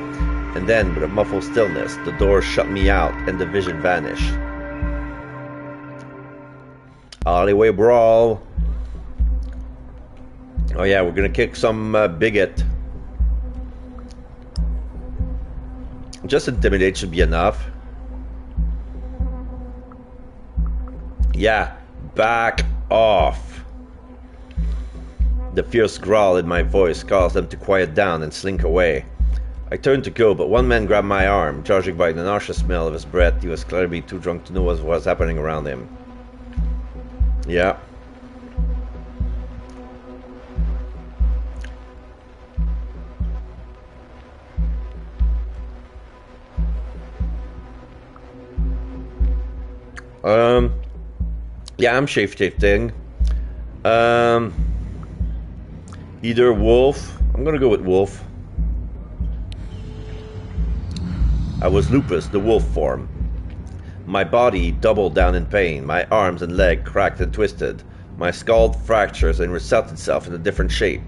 And then, with a muffled stillness, the door shut me out and the vision vanished. Alleyway brawl. Oh yeah, we're gonna kick some bigot. Just intimidate should be enough. Yeah, back off. The fierce growl in my voice caused them to quiet down and slink away. I turned to go, but one man grabbed my arm. Judging by the nauseous smell of his breath, he was clearly too drunk to know what was happening around him. Yeah. Yeah, I'm shape-shifting. Either wolf. I'm gonna go with wolf. I was Lupus, the wolf form. My body doubled down in pain. My arms and leg cracked and twisted. My skull fractures and reset itself in a different shape.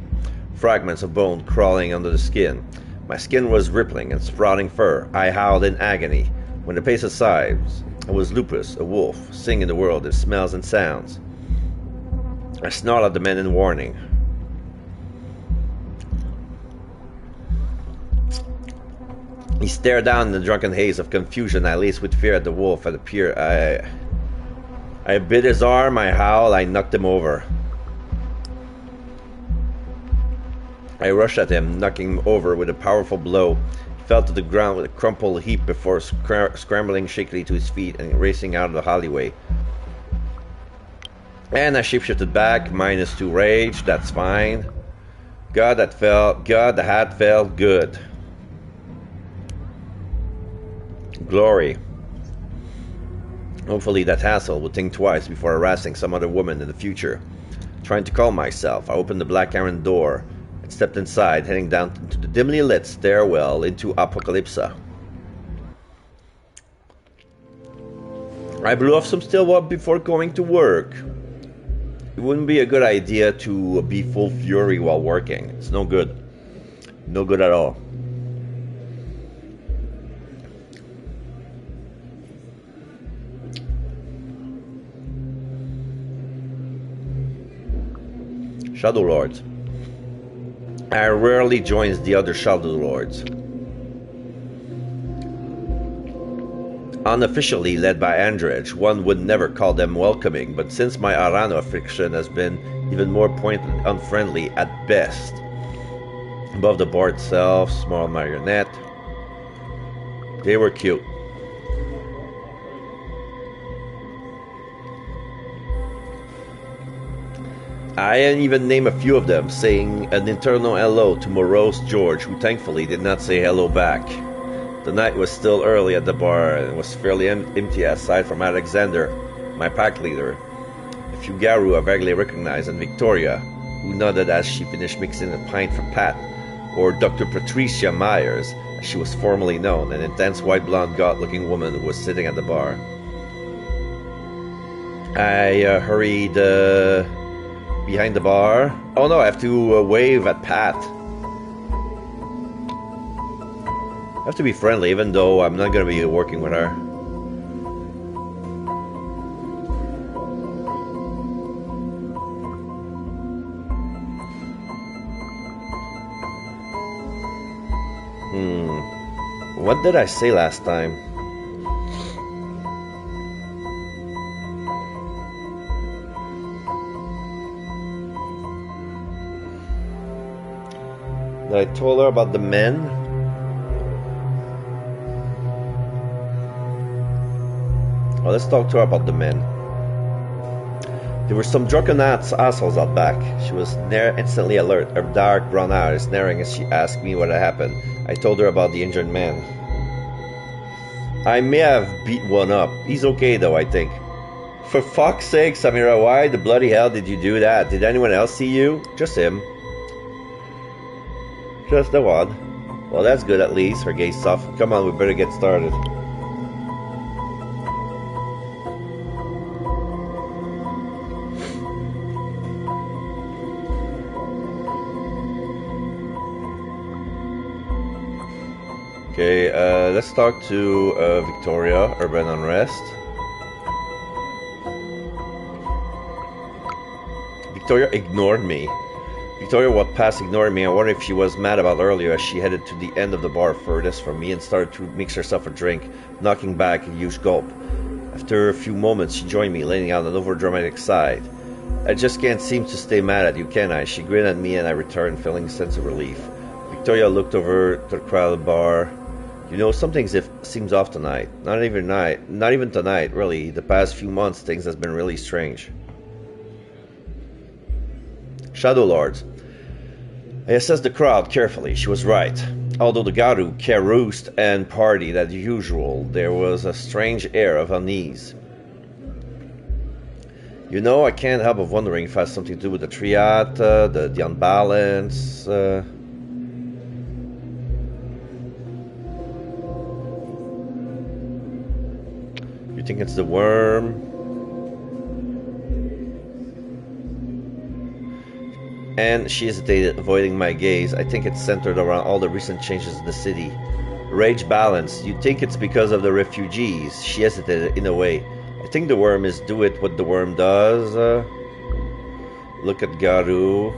Fragments of bone crawling under the skin. My skin was rippling and sprouting fur. I howled in agony. When the pace subsides, I was Lupus, a wolf, singing the world in smells and sounds. I snarled at the men in warning. He stared down in the drunken haze of confusion. I laced with fear at the wolf at appeared. I bit his arm, I howled, I knocked him over. I rushed at him, knocking him over with a powerful blow. He fell to the ground with a crumpled heap before scrambling shakily to his feet and racing out of the alleyway. And I shapeshifted back, -2 rage, that's fine. God, the hat felt good. Glory. Hopefully that hassle would think twice before harassing some other woman in the future. Trying to calm myself, I opened the black iron door and stepped inside, heading down into the dimly lit stairwell into Apocalypsa. I blew off some still water before going to work. It wouldn't be a good idea to be full fury while working. It's no good. No good at all. Shadow Lords. I rarely joins the other Shadow Lords. Unofficially led by Andrej, one would never call them welcoming, but since my Arano affliction has been even more pointed and unfriendly at best. Above the bar itself, small marionette. They were cute. I even named a few of them, saying an internal hello to morose George, who thankfully did not say hello back. The night was still early at the bar, and it was fairly empty aside from Alexander, my pack leader, a few Garu I vaguely recognized, and Victoria, who nodded as she finished mixing a pint for Pat, or Dr. Patricia Myers, as she was formerly known, an intense white blonde god-looking woman who was sitting at the bar. I hurried behind the bar. Oh no, I have to wave at Pat. I have to be friendly, even though I'm not going to be working with her. What did I say last time? Did I told her about the men? Well, let's talk to her about the men. There were some drunken assholes out back. She was instantly alert, her dark brown eyes narrowing as she asked me what had happened. I told her about the injured man. I may have beat one up. He's okay though, I think. For fuck's sake, Samira, why the bloody hell did you do that? Did anyone else see you? Just him. Just the one. Well, that's good at least. Her gaze softened. Come on, we better get started. Okay, let's talk to Victoria, Urban Unrest. Victoria ignored me. Victoria walked past ignoring me. I wondered if she was mad about earlier as she headed to the end of the bar furthest from me and started to mix herself a drink, knocking back a huge gulp. After a few moments, she joined me, letting out an overdramatic sigh. I just can't seem to stay mad at you, can I? She grinned at me and I returned, feeling a sense of relief. Victoria looked over to the crowded bar. You know, something seems off tonight. Not even tonight, really. The past few months, things has been really strange. Shadow Lords. I assessed the crowd carefully. She was right. Although the Garu caroused and partied as usual, there was a strange air of unease. You know, I can't help but wondering if it has something to do with the triad, the unbalance. You think it's the worm? And she hesitated, avoiding my gaze. I think it's centered around all the recent changes in the city. Rage balance. You'd think it's because of the refugees. She hesitated in a way. I think the worm is do it what the worm does. Look at Garu.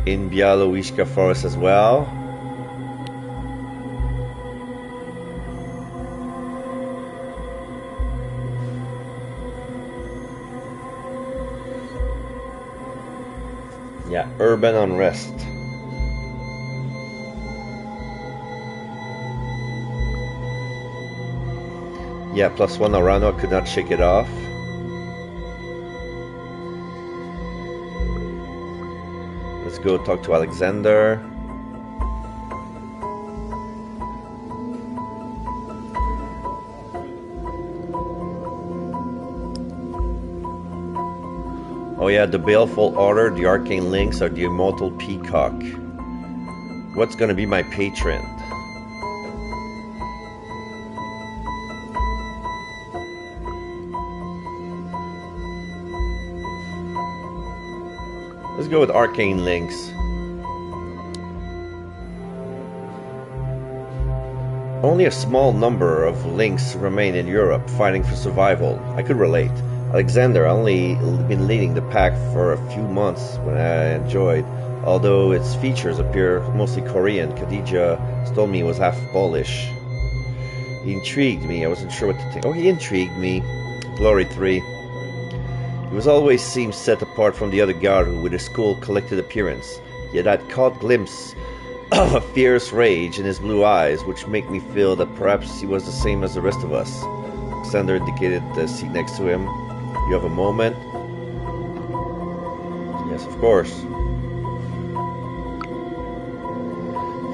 In Białowieża Forest as well. Yeah, urban unrest. Yeah, +1 Arano, I could not shake it off. Let's go talk to Alexander. Oh yeah, the baleful order, the arcane links, or the immortal peacock. What's gonna be my patron? Let's go with arcane links. Only a small number of links remain in Europe, fighting for survival. I could relate. Alexander only been leading the pack for a few months when I enjoyed, although its features appear mostly Korean. Khadija told me it was half Polish. He intrigued me. I wasn't sure what to think. Oh, he intrigued me. Glory 3. He was always seemed set apart from the other Garu with his cool, collected appearance. Yet I'd caught glimpse of a fierce rage in his blue eyes, which made me feel that perhaps he was the same as the rest of us. Alexander indicated the seat next to him. You have a moment? Yes, of course.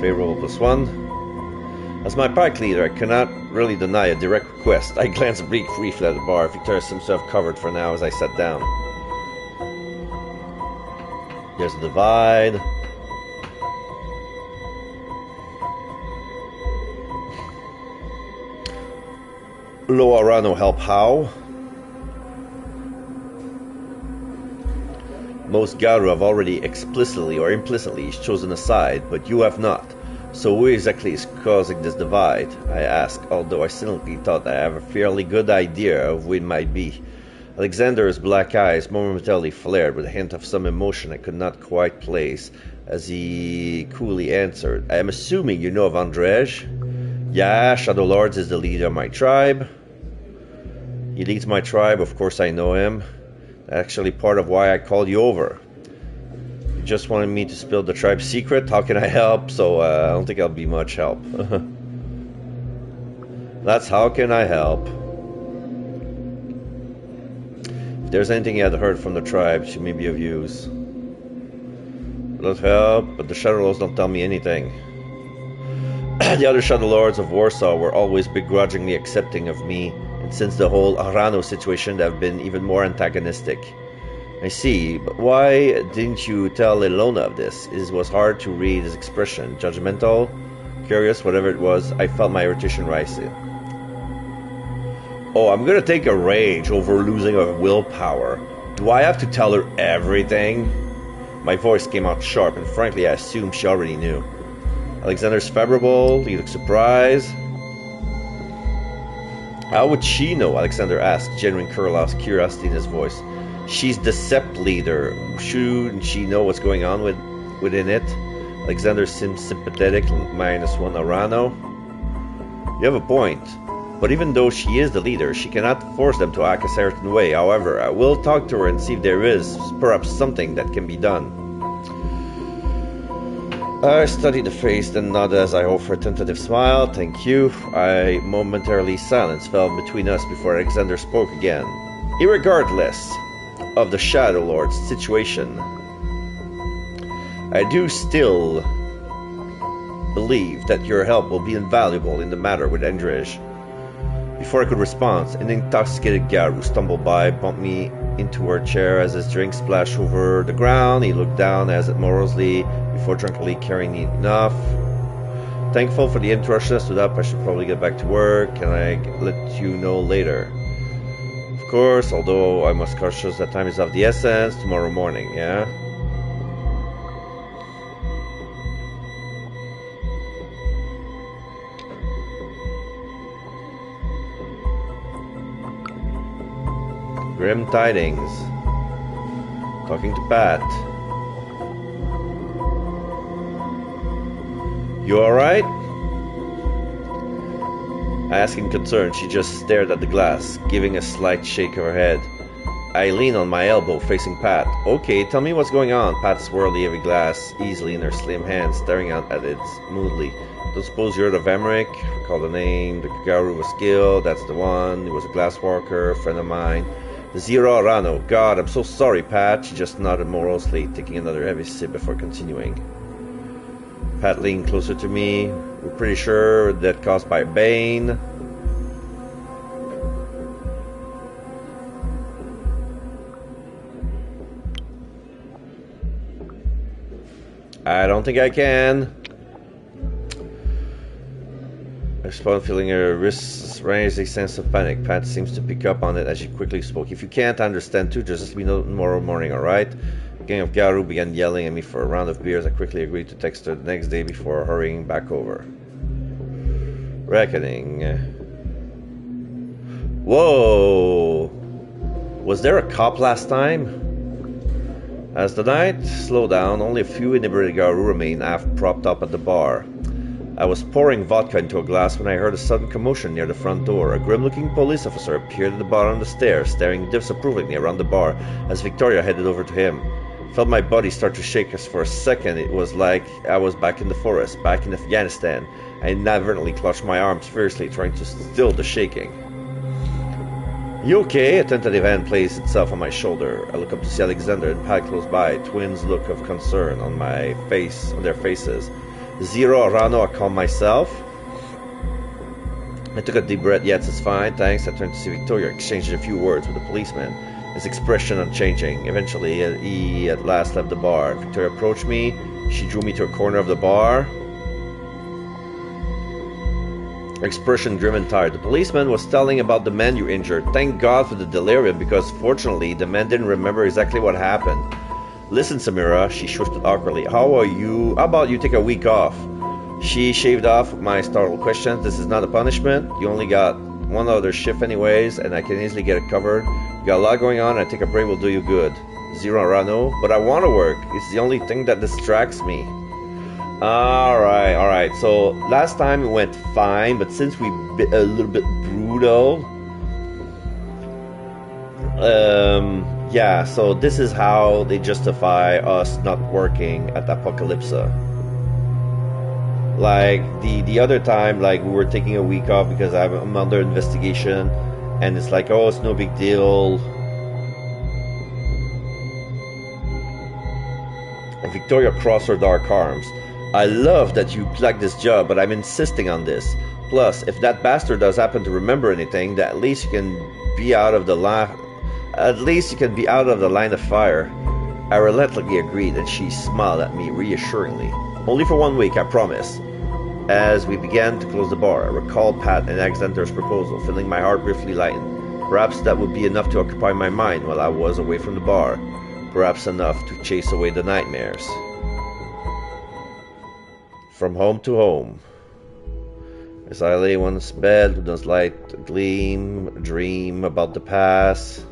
Favorable +1. As my pack leader, I cannot really deny a direct request. I glanced briefly at the bar. Victoria seems to have covered for now as I sat down. There's a divide. Lo Arano help how? Most Garu have already explicitly or implicitly chosen a side, but you have not. So who exactly is causing this divide? I asked, although I cynically thought I have a fairly good idea of who it might be. Alexander's black eyes momentarily flared with a hint of some emotion I could not quite place, as he coolly answered, I am assuming you know of Andrej? Yeah, Shadow Lords is the leader of my tribe. He leads my tribe, of course I know him. Actually part of why I called you over. You just wanted me to spill the tribe's secret? How can I help? So I don't think I'll be much help. That's how can I help. If there's anything you had heard from the tribe, she may be of use. I'd help, but the Shadow Lords don't tell me anything. The other Shadow Lords of Warsaw were always begrudgingly accepting of me, and since the whole Arano situation, they have been even more antagonistic. I see, but why didn't you tell Ilona of this? It was hard to read his expression. Judgmental? Curious, whatever it was, I felt my irritation rising. Oh, I'm gonna take a rage over losing of willpower. Do I have to tell her everything? My voice came out sharp, and frankly I assumed she already knew. Alexander's favorable, he looked surprised. How would she know? Alexander asked, genuine curiosity in his voice. She's the Sept leader. Shouldn't she know what's going on within it? Alexander seems sympathetic, -1 Arano. You have a point. But even though she is the leader, she cannot force them to act a certain way. However, I will talk to her and see if there is perhaps something that can be done. I studied the face, then nodded as I offered a tentative smile. Thank you. Momentarily silence fell between us before Alexander spoke again. Irregardless of the Shadow Lord's situation, I do still believe that your help will be invaluable in the matter with Andrej. Before I could respond, an intoxicated Garu stumbled by, bumped me into her chair as his drink splashed over the ground. He looked down as it morosely before drunkenly carrying enough. Thankful for the interruption, I stood up. I should probably get back to work. Can I let you know later? Of course, although I must cautious that time is of the essence. Tomorrow morning, yeah? Grim tidings. Talking to Pat. You alright? I asked in concern. She just stared at the glass, giving a slight shake of her head. I leaned on my elbow, facing Pat. Okay, tell me what's going on. Pat swirled the heavy glass easily in her slim hand, staring out at it moodily. Don't suppose you heard of Emmerich? Recall the name. The Garu was skilled. That's the one. He was a glasswalker, a friend of mine. The Zero Arano. God, I'm so sorry, Pat. She just nodded morosely, taking another heavy sip before continuing. Pat leaned closer to me. We're pretty sure that caused by Bane. I don't think I can. I responded, feeling her wrists raise a sense of panic. Pat seems to pick up on it as she quickly spoke. If you can't understand too, just let me know tomorrow morning, alright? The gang of Garu began yelling at me for a round of beers. I quickly agreed to text her the next day before hurrying back over. Reckoning. Whoa! Was there a cop last time? As the night slowed down, only a few inebriated Garu remained half propped up at the bar. I was pouring vodka into a glass when I heard a sudden commotion near the front door. A grim-looking police officer appeared at the bottom of the stairs, staring disapprovingly around the bar as Victoria headed over to him. I felt my body start to shake as for a second it was like I was back in the forest, back in Afghanistan. I inadvertently clutched my arms fiercely, trying to still the shaking. "You okay?" A tentative hand placed itself on my shoulder. I look up to see Alexander and Pat close by, twins' look of concern on their faces. "Zero Arano," I called myself. I took a deep breath. "Yes, it's fine, thanks." I turned to see Victoria, exchanged a few words with the policeman, his expression unchanging. Eventually, he at last left the bar. Victoria approached me. She drew me to a corner of the bar. Her expression grim and tired. The policeman was telling about the man you injured. Thank God for the delirium, because fortunately, the man didn't remember exactly what happened. "Listen, Samira," she shifted awkwardly. How about you take a week off?" She shaved off my startled questions. "This is not a punishment. You only got one other shift anyways, and I can easily get it covered. You got a lot going on, and I think a break will do you good." "Zero Rano." "But I want to work. It's the only thing that distracts me." Alright. So last time it went fine, but since we bit a little bit brutal, yeah, so this is how they justify us not working at Apocalypsa. Like the other time, like we were taking a week off because I'm under investigation, and it's like, oh, it's no big deal. And Victoria crossed her dark arms. "I love that you like this job, but I'm insisting on this. Plus, if that bastard does happen to remember anything, that at least you can be out of the line of fire." I reluctantly agreed, and she smiled at me reassuringly. "Only for 1 week, I promise." As we began to close the bar, I recalled Pat and Alexander's proposal, feeling my heart briefly lighten. Perhaps that would be enough to occupy my mind while I was away from the bar. Perhaps enough to chase away the nightmares. From home to home. As I lay on his bed with those light gleam, dream about the past.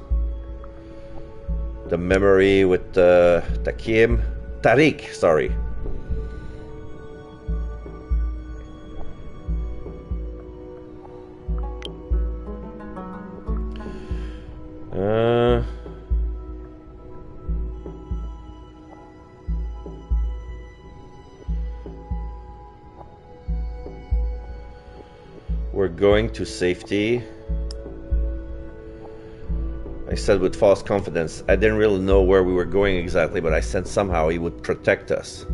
The memory with Tariq, sorry. We're going to safety, I said with false confidence. I didn't really know where we were going exactly, but I sensed somehow he would protect us.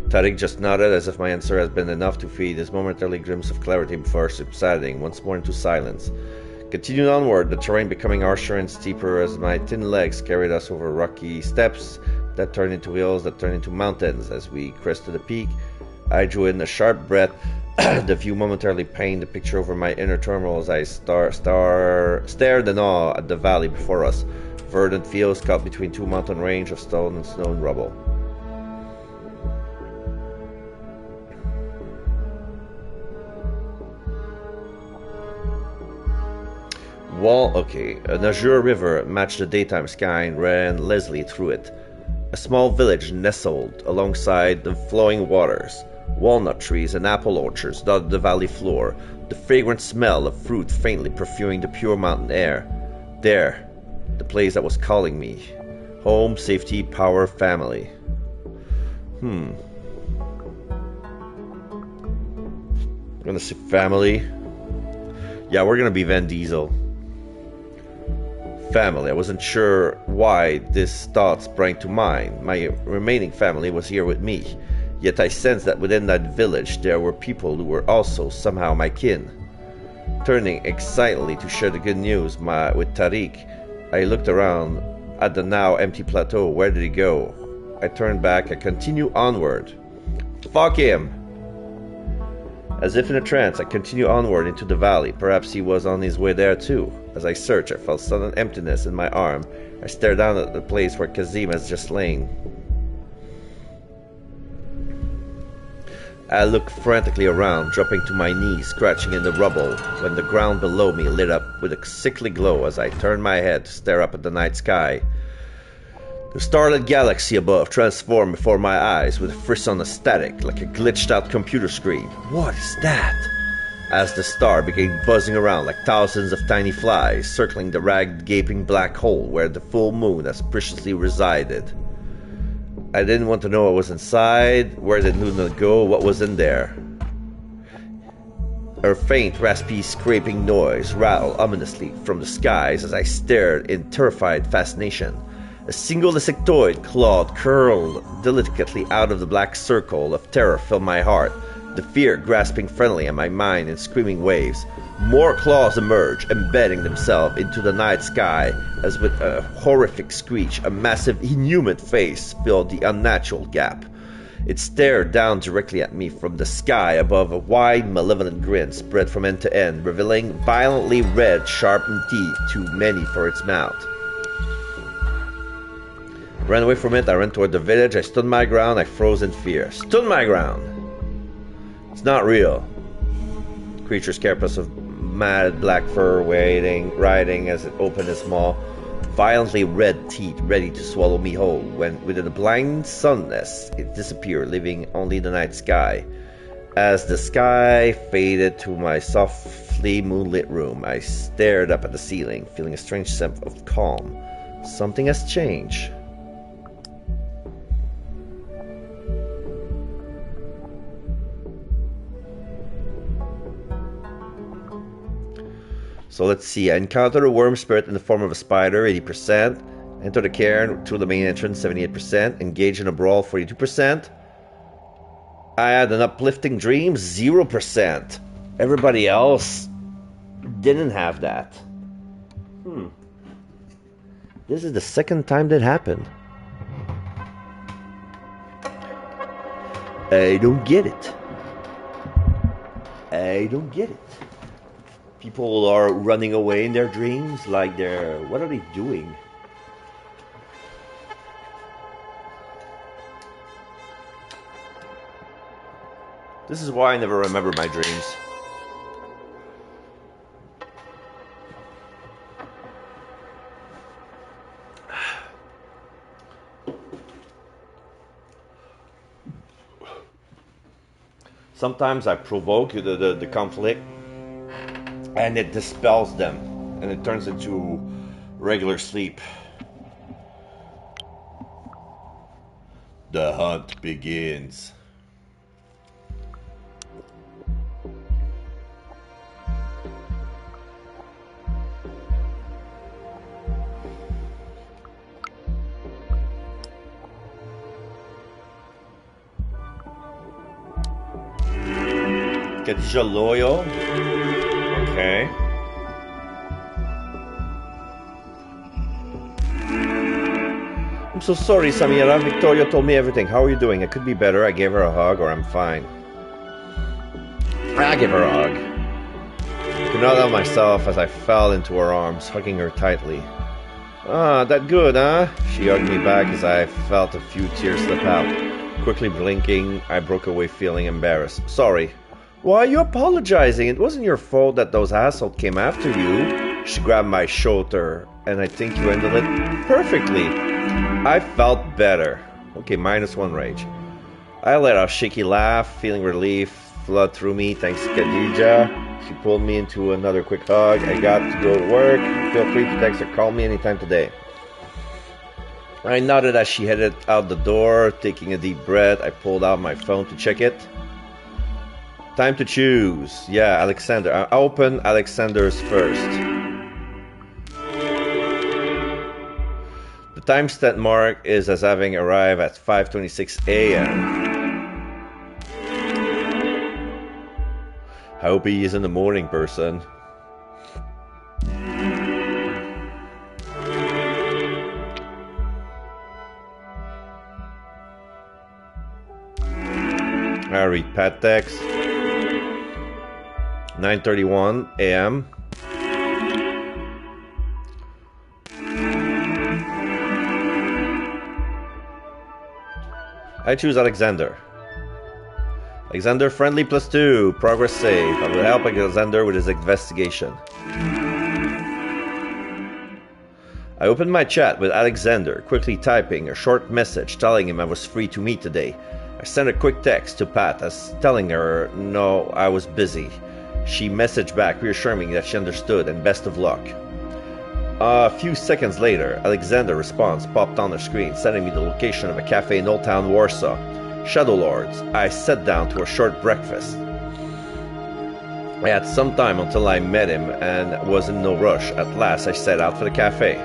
Tariq just nodded, as if my answer had been enough to feed his momentary glimpse of clarity before subsiding once more into silence. Continued onward, the terrain becoming harsher and steeper as my thin legs carried us over rocky steps that turned into hills, that turned into mountains. As we crested the peak, I drew in a sharp breath. The view momentarily painted the picture over my inner turmoil as I stared in awe at the valley before us. Verdant fields caught between two mountain ranges of stone and snow and rubble. An azure river matched the daytime sky and ran lazily through it. A small village nestled alongside the flowing waters. Walnut trees and apple orchards dotted the valley floor, the fragrant smell of fruit faintly perfuming the pure mountain air. There, the place that was calling me. Home, safety, power, family. I'm gonna say family. Yeah, we're gonna be Vin Diesel. Family. I wasn't sure why this thought sprang to mind. My remaining family was here with me. Yet I sensed that within that village there were people who were also somehow my kin. Turning excitedly to share the good news with Tariq, I looked around at the now empty plateau. Where did he go? I turned back and continued onward. Fuck him! As if in a trance, I continued onward into the valley. Perhaps he was on his way there too. As I searched, I felt sudden emptiness in my arm. I stared down at the place where Kazim has just lain. I looked frantically around, dropping to my knees, scratching in the rubble, when the ground below me lit up with a sickly glow as I turned my head to stare up at the night sky. The starlit galaxy above transformed before my eyes with a frisson of static like a glitched out computer screen. What is that? As the star began buzzing around like thousands of tiny flies circling the ragged gaping black hole where the full moon has preciously resided. I didn't want to know what was inside, where did Luna go, what was in there. Her faint, raspy, scraping noise rattled ominously from the skies as I stared in terrified fascination. A single insectoid clawed curled delicately out of the black circle of terror filled my heart, the fear grasping friendly at my mind in screaming waves. More claws emerged, embedding themselves into the night sky, as with a horrific screech, a massive, inhuman face filled the unnatural gap. It stared down directly at me from the sky above, a wide, malevolent grin spread from end to end, revealing violently red, sharpened teeth, too many for its mouth. I ran away from it, I ran toward the village, I stood my ground, I froze in fear. Stood my ground! It's not real. The creature's carapace of mad black fur riding as it opened its maw, violently red teeth ready to swallow me whole, when within the blind sunness it disappeared, leaving only the night sky. As the sky faded to my softly moonlit room, I stared up at the ceiling, feeling a strange sense of calm. Something has changed. So let's see, I encountered a worm spirit in the form of a spider, 80%. Enter the cairn through the main entrance, 78%. Engage in a brawl, 42%. I had an uplifting dream, 0%. Everybody else didn't have that. This is the second time that happened. I don't get it. I don't get it. People are running away in their dreams like they're... What are they doing? This is why I never remember my dreams. Sometimes I provoke the conflict, and it dispels them, and it turns into regular sleep. The hunt begins. Khadija Loyal. Okay. I'm so sorry, Samira. Victoria told me everything. How are you doing? I could be better. I gave her a hug, or I'm fine. I gave her a hug. I could not help myself as I fell into her arms, hugging her tightly. Ah, that good, huh? She hugged me back as I felt a few tears slip out. Quickly blinking, I broke away feeling embarrassed. Sorry. Why are you apologizing? It wasn't your fault that those assholes came after you. She grabbed my shoulder, and I think you handled it perfectly. I felt better. Okay, -1 rage. I let out a shaky laugh, feeling relief flood through me thanks to Khadija. She pulled me into another quick hug. I got to go to work. Feel free to text or call me anytime today. I nodded as she headed out the door. Taking a deep breath, I pulled out my phone to check it. Time to choose. Yeah, Alexander. I open Alexander's first. The timestamp mark is as having arrived at 5:26 a.m. I hope he is in the morning person. I read pad text. 9:31 a.m. I choose Alexander. Alexander friendly +2. Progress save. I will help Alexander with his investigation. I opened my chat with Alexander, quickly typing a short message telling him I was free to meet today. I sent a quick text to Pat as telling her no, I was busy. She messaged back reassuring me that she understood and best of luck. A few seconds later, Alexander's response popped on the screen, sending me the location of a cafe in Old Town Warsaw. Shadow Lords. I sat down to a short breakfast. I had some time until I met him and was in no rush. At last, I set out for the cafe.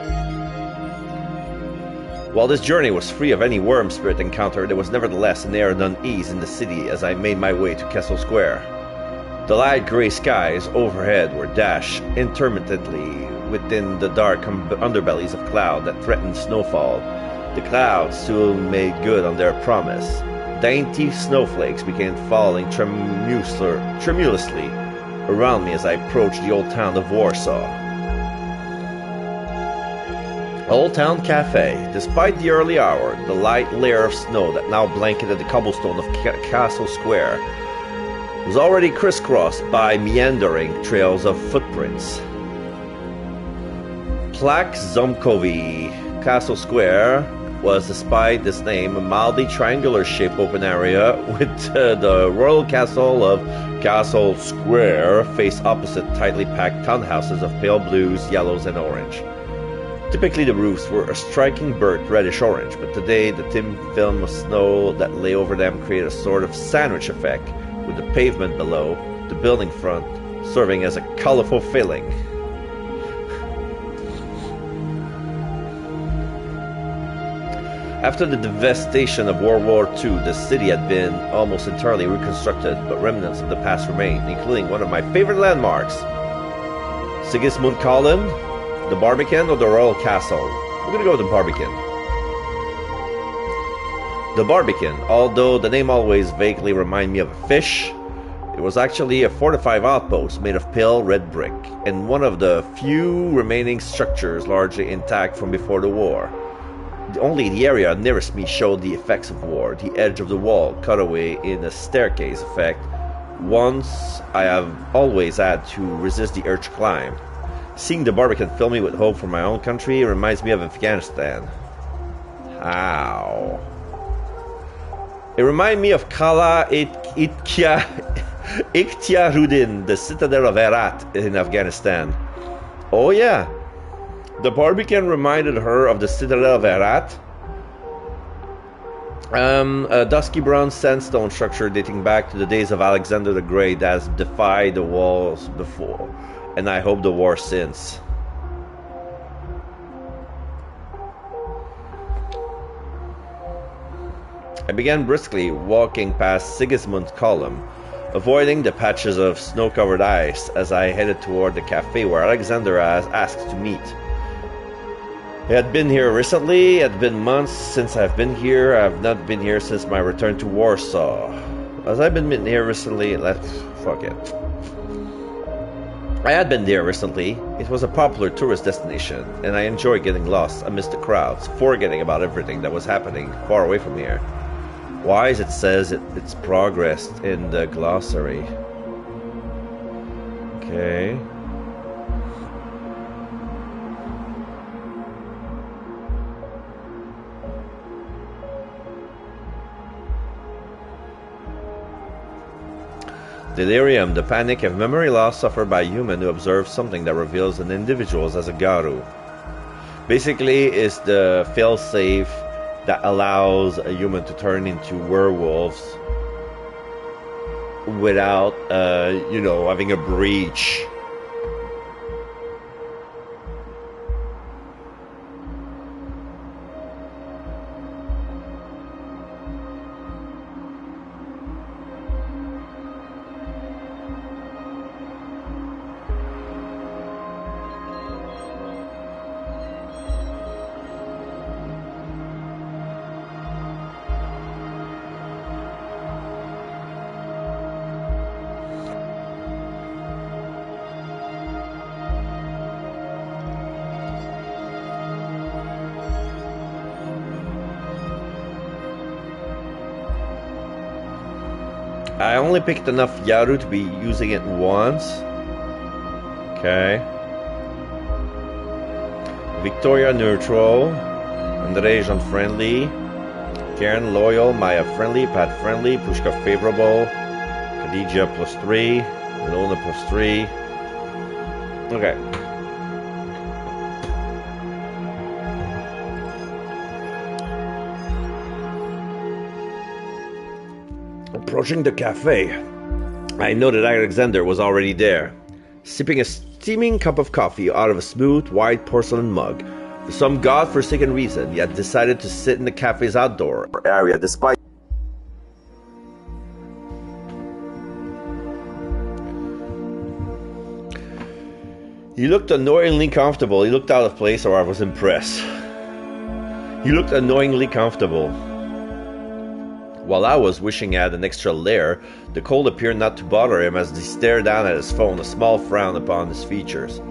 While this journey was free of any worm spirit encounter, there was nevertheless an air of unease in the city as I made my way to Castle Square. The light gray skies overhead were dashed intermittently within the dark underbellies of cloud that threatened snowfall. The clouds soon made good on their promise. Dainty snowflakes began falling tremulously around me as I approached the old town of Warsaw. Old Town Cafe. Despite the early hour, the light layer of snow that now blanketed the cobblestone of Castle Square was already crisscrossed by meandering trails of footprints. Plak Zomkovi Castle Square was, despite this name, a mildly triangular-shaped open area with the royal castle of Castle Square faced opposite tightly packed townhouses of pale blues, yellows, and orange. Typically the roofs were a striking burnt reddish-orange, but today the thin film of snow that lay over them created a sort of sandwich effect, with the pavement below, the building front, serving as a colorful filling. After the devastation of World War II, the city had been almost entirely reconstructed, but remnants of the past remained, including one of my favorite landmarks, Sigismund Column, the Barbican, or the Royal Castle. We're gonna go with the Barbican. The Barbican, although the name always vaguely reminded me of a fish, it was actually a fortified outpost made of pale red brick, and one of the few remaining structures largely intact from before the war. Only the area nearest me showed the effects of war, the edge of the wall cut away in a staircase effect. Once I have always had to resist the urge to climb. Seeing the Barbican fill me with hope for my own country reminds me of Afghanistan. How? It reminded me of Kala Ikhtiaruddin, the citadel of Herat in Afghanistan. Oh yeah, the Barbican reminded her of the citadel of Herat. A dusky brown sandstone structure dating back to the days of Alexander the Great that has defied the walls before, and I hope the war since. I began briskly walking past Sigismund's Column, avoiding the patches of snow-covered ice as I headed toward the cafe where Alexander asked to meet. He had been here recently. It had been months since I've been here. I've not been here since my return to Warsaw. As I've been here recently, fuck it. I had been there recently. It was a popular tourist destination, and I enjoyed getting lost amidst the crowds, forgetting about everything that was happening far away from here. Why it says it's progressed in the glossary. Okay. Delirium, the panic of memory loss suffered by a human who observes something that reveals an individual as a garu. Basically, it's the failsafe that allows a human to turn into werewolves without, having a breach. I only picked enough Yaru to be using it once. Okay. Victoria neutral. Andrej unfriendly. Karen loyal. Maya friendly. Pat friendly. Pushka favorable. Khadija +3. Ilona +3. Okay. Approaching the cafe, I noted Alexander was already there, sipping a steaming cup of coffee out of a smooth, white porcelain mug. For some god-forsaken reason, he had decided to sit in the cafe's outdoor area despite... He looked annoyingly comfortable. He looked out of place, or I was impressed. He looked annoyingly comfortable. While I was wishing I had an extra layer, the cold appeared not to bother him as he stared down at his phone, a small frown upon his features.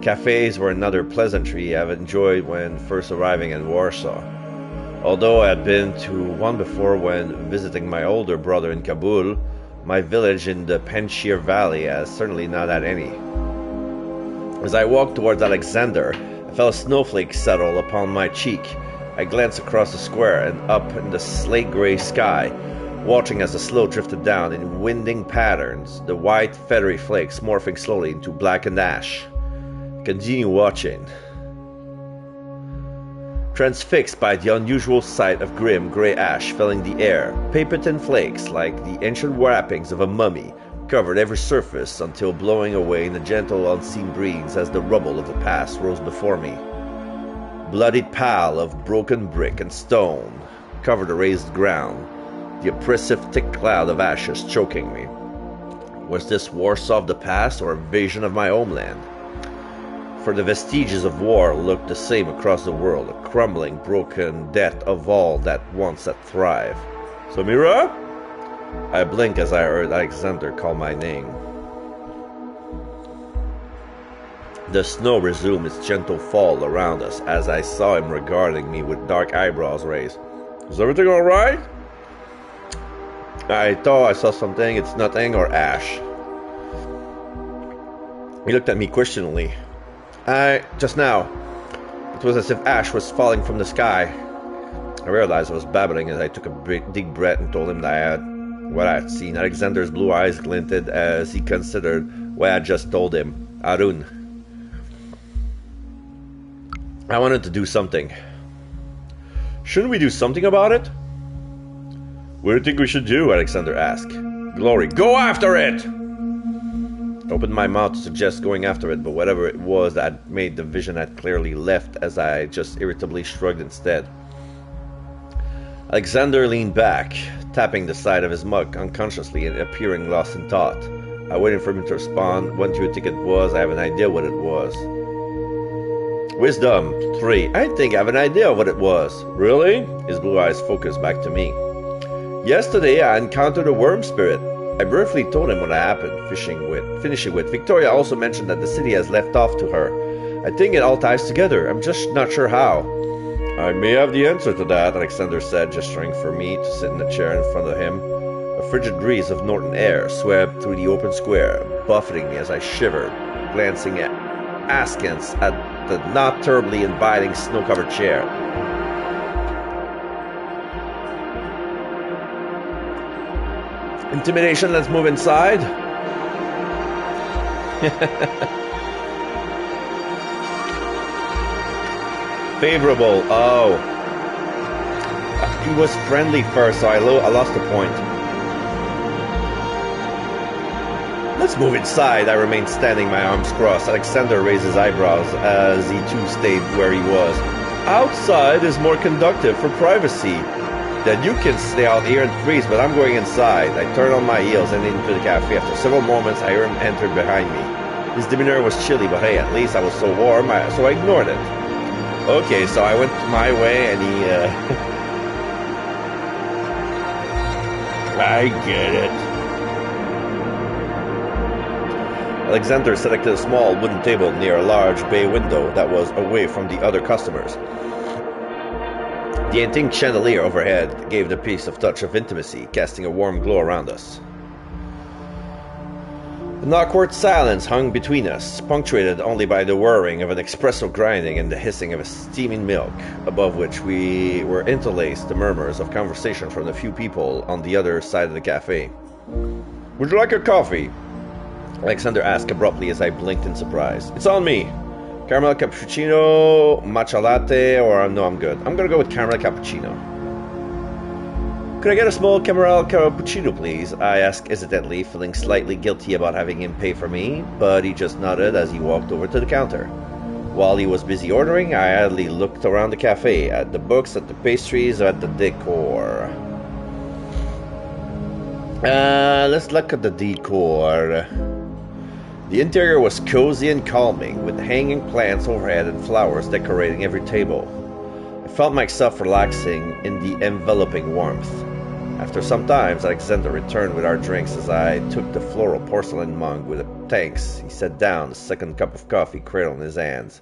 Cafes were another pleasantry I've enjoyed when first arriving in Warsaw. Although I had been to one before when visiting my older brother in Kabul, my village in the Panjshir Valley has certainly not had any. As I walked towards Alexander, I felt a snowflake settle upon my cheek. I glanced across the square and up in the slate-gray sky, watching as the snow drifted down in winding patterns, the white, feathery flakes morphing slowly into black and ash. Continue watching. Transfixed by the unusual sight of grim, gray ash filling the air, paper-thin flakes, like the ancient wrappings of a mummy, covered every surface until blowing away in a gentle, unseen breeze as the rubble of the past rose before me. Bloodied pile of broken brick and stone covered the raised ground, the oppressive thick cloud of ashes choking me. Was this Warsaw of the past or a vision of my homeland? For the vestiges of war looked the same across the world, a crumbling, broken death of all that once had thrived. Samira? I blinked as I heard Alexander call my name. The snow resumed its gentle fall around us as I saw him regarding me with dark eyebrows raised. Is everything alright? I thought I saw something. It's nothing, or ash. He looked at me questioningly. Just now. It was as if ash was falling from the sky. I realized I was babbling as I took a deep breath and told him that I had what I had seen. Alexander's blue eyes glinted as he considered what I had just told him. Arun. I wanted to do something. Shouldn't we do something about it? What do you think we should do? Alexander asked. Glory, go after it! I opened my mouth to suggest going after it, but whatever it was that made the vision had clearly left as I just irritably shrugged instead. Alexander leaned back, tapping the side of his mug unconsciously and appearing lost in thought. I waited for him to respond. What do you think it was? I have an idea what it was. Wisdom 3. I think I have an idea what it was. Really? His blue eyes focused back to me. Yesterday I encountered a worm spirit. I briefly told him what happened, finishing with Victoria also mentioned that the city has left off to her. I think it all ties together. I'm just not sure how. I may have the answer to that, Alexander said, gesturing for me to sit in the chair in front of him. A frigid breeze of northern air swept through the open square, buffeting me as I shivered, glancing askance at the not terribly inviting snow-covered chair. Intimidation, let's move inside. Favorable, oh. He was friendly first, so I lost the point. Let's move inside. I remained standing, my arms crossed. Alexander raised his eyebrows as he too stayed where he was. Outside is more conducive for privacy. Then you can stay out here and freeze, but I'm going inside. I turned on my heels and into the cafe. After several moments, I heard him enter behind me. His demeanor was chilly, but hey, at least I was so warm, so I ignored it. Okay, so I went my way and he, I get it. Alexander selected a small wooden table near a large bay window that was away from the other customers. The antique chandelier overhead gave the piece a touch of intimacy, casting a warm glow around us. An awkward silence hung between us, punctuated only by the whirring of an espresso grinding and the hissing of a steaming milk, above which we were interlaced the murmurs of conversation from the few people on the other side of the cafe. "Would you like a coffee?" Alexander asked abruptly as I blinked in surprise. "It's on me. Caramel cappuccino, matcha latte, or no, I'm good. I'm gonna go with caramel cappuccino." "Could I get a small caramel cappuccino, please?" I asked hesitantly, feeling slightly guilty about having him pay for me, but he just nodded as he walked over to the counter. While he was busy ordering, I idly looked around the cafe, at the books, at the pastries, at the decor. Let's look at the decor. The interior was cozy and calming, with hanging plants overhead and flowers decorating every table. I felt myself relaxing in the enveloping warmth. After some time, Alexander returned with our drinks as I took the floral porcelain mug with a thanks. He sat down, a second cup of coffee cradled in his hands.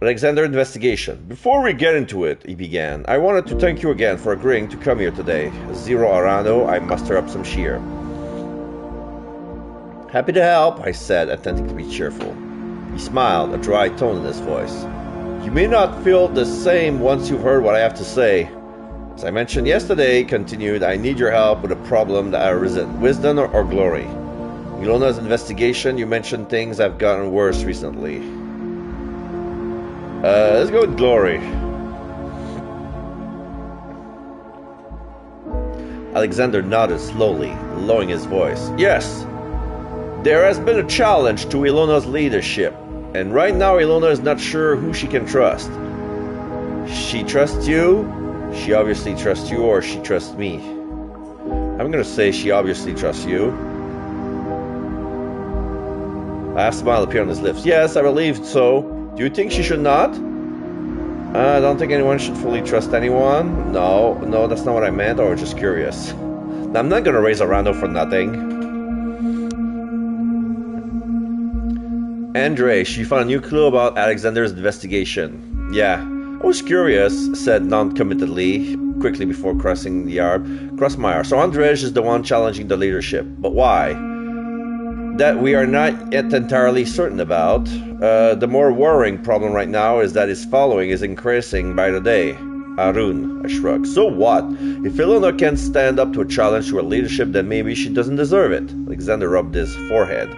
"Alexander, investigation. Before we get into it," he began, "I wanted to thank you again for agreeing to come here today. Zero Arano, I muster up some cheer." "Happy to help," I said, attempting to be cheerful. He smiled, a dry tone in his voice. "You may not feel the same once you've heard what I have to say. As I mentioned yesterday," continued, "I need your help with a problem that has arisen. Wisdom or glory? Ilona's investigation, you mentioned things have gotten worse recently." Let's go with glory." Alexander nodded slowly, lowering his voice. "Yes. There has been a challenge to Ilona's leadership, and right now Ilona is not sure who she can trust. She trusts you, she obviously trusts you, or she trusts me. I'm gonna say she obviously trusts you." A half smile appeared on his lips. "Yes, I believe so. Do you think she should not?" "I don't think anyone should fully trust anyone. No, that's not what I meant. I was just curious. Now, I'm not gonna raise a rando for nothing." "Andre, she found a new clue about Alexander's investigation." "Yeah, I was curious," said non-committedly, quickly before crossing my arm. "So Andrej is the one challenging the leadership. But why? That we are not yet entirely certain about. The more worrying problem right now is that his following is increasing by the day." "Arun," I shrugged. "So what? If Ilona can't stand up to a challenge to her leadership, then maybe she doesn't deserve it." Alexander rubbed his forehead.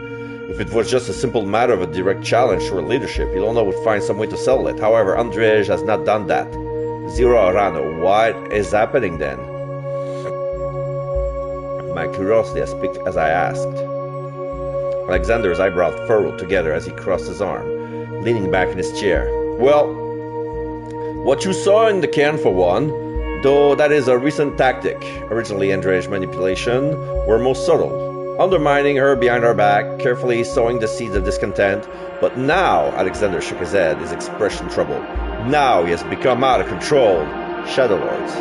"If it was just a simple matter of a direct challenge to her leadership, Ilona would find some way to settle it. However, Andrej has not done that." "Zero Arano, what is happening then?" My curiosity as I asked. Alexander's eyebrows furrowed together as he crossed his arm, leaning back in his chair. "Well, what you saw in the can for one, though that is a recent tactic. Originally, Andrej's manipulation were most subtle, undermining her behind her back, carefully sowing the seeds of discontent. But now," Alexander shook his head, his expression troubled, "now he has become out of control. Shadow Lords.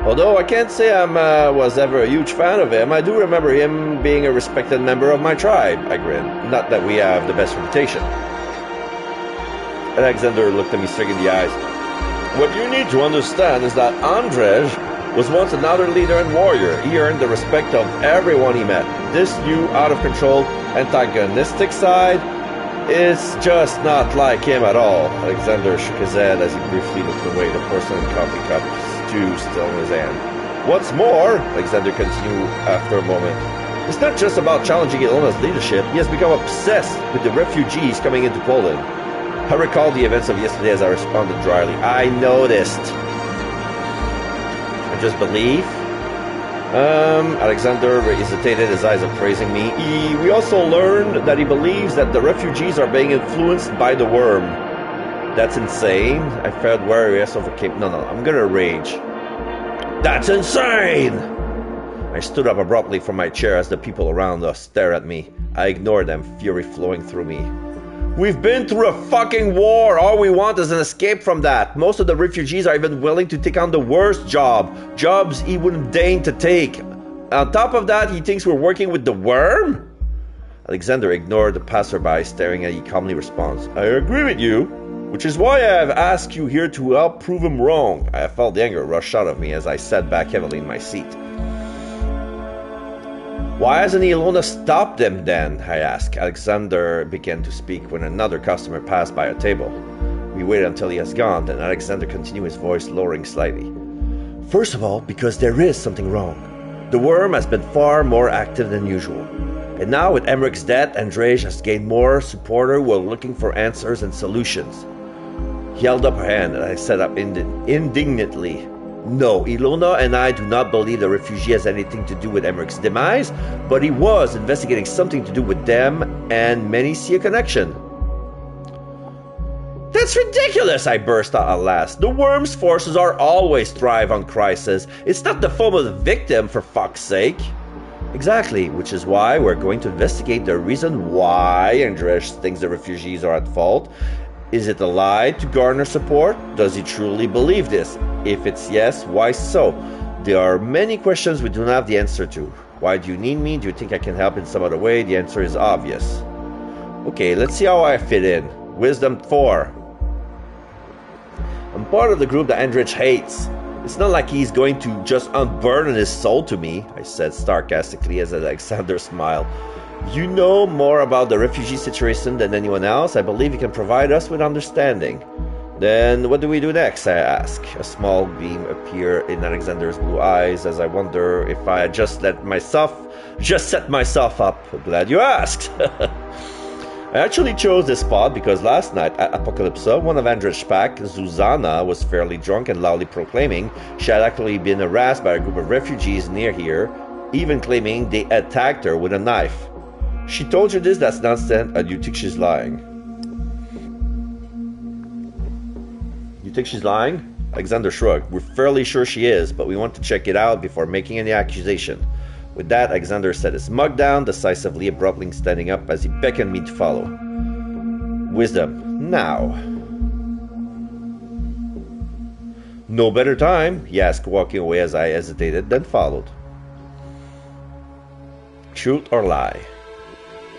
Although I can't say I was ever a huge fan of him, I do remember him being a respected member of my tribe." I grinned. "Not that we have the best reputation." Alexander looked at me straight in the eyes. "What you need to understand is that Andrej was once another leader and warrior. He earned the respect of everyone he met. This new, out-of-control, antagonistic side is just not like him at all." Alexander shook his head as he briefly looked away, the porcelain coffee cup still in his hand. "What's more," Alexander continued after a moment, "it's not just about challenging Ilona's leadership. He has become obsessed with the refugees coming into Poland." I recalled the events of yesterday as I responded dryly. "I noticed." "I just believe?" Alexander hesitated, his eyes appraising me. We also learned that he believes that the refugees are being influenced by the worm." "That's insane." I felt wary as overcame. No, I'm gonna rage. "That's insane!" I stood up abruptly from my chair as the people around us stared at me. I ignored them, fury flowing through me. "We've been through a fucking war. All we want is an escape from that. Most of the refugees are even willing to take on the worst jobs he wouldn't deign to take. On top of that, he thinks we're working with the worm?" Alexander ignored the passerby, staring at he calmly responds. "I agree with you, which is why I have asked you here to help prove him wrong." I felt the anger rush out of me as I sat back heavily in my seat. Why hasn't Ilona stopped them then? I asked. Alexander began to speak when another customer passed by our table. We waited until he has gone, then Alexander continued, his voice lowering slightly. First of all, because there is something wrong. The worm has been far more active than usual. And now with Emmerich's death, Andrzej has gained more supporters who are looking for answers and solutions. He held up her hand and I sat up indignantly. No, Ilona and I do not believe the refugee has anything to do with Emmerich's demise, but he was investigating something to do with them, and many see a connection. That's ridiculous, I burst out at last. The worm's forces are always thrive on crisis. It's not the fault of the victim, for fuck's sake. Exactly, which is why we're going to investigate the reason why Andrzej thinks the refugees are at fault. Is it a lie to garner support? Does he truly believe this? If it's yes, why so? There are many questions we do not have the answer to. Why do you need me? Do you think I can help in some other way? The answer is obvious. Okay, let's see how I fit in. Wisdom 4. I'm part of the group that Andrzej hates. It's not like he's going to just unburden his soul to me, I said sarcastically as Alexander smiled. You know more about the refugee situation than anyone else. I believe you can provide us with understanding. Then what do we do next? I asked. A small gleam appeared in Alexander's blue eyes as I wonder if I had just set myself up. Glad you asked. I actually chose this spot because last night at Apocalypsa, one of Andrzej's pack, Zuzana, was fairly drunk and loudly proclaiming she had actually been harassed by a group of refugees near here, even claiming they attacked her with a knife. She told you this? That's nonsense, and you think she's lying. You think she's lying? Alexander shrugged. We're fairly sure she is, but we want to check it out before making any accusation. With that, Alexander set his mug down, decisively, abruptly standing up as he beckoned me to follow. Wisdom, now. No better time, he asked, walking away as I hesitated, then followed. Truth or lie?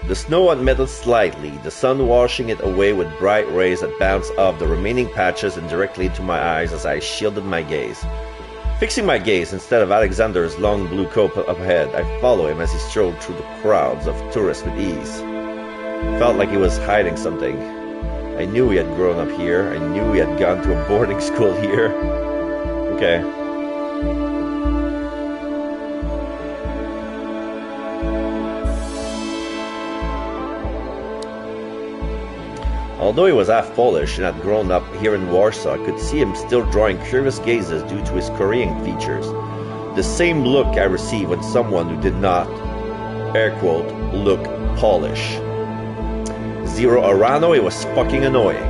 The snow had melted slightly, the sun washing it away with bright rays that bounced off the remaining patches and directly into my eyes as I shielded my gaze. Fixing my gaze instead of Alexander's long blue coat up ahead, I followed him as he strode through the crowds of tourists with ease. Felt like he was hiding something. I knew he had grown up here. I knew he had gone to a boarding school here. Okay. Although he was half Polish and had grown up here in Warsaw, I could see him still drawing curious gazes due to his Korean features. The same look I received when someone who did not, air quote, look Polish. Zero Arano, it was fucking annoying.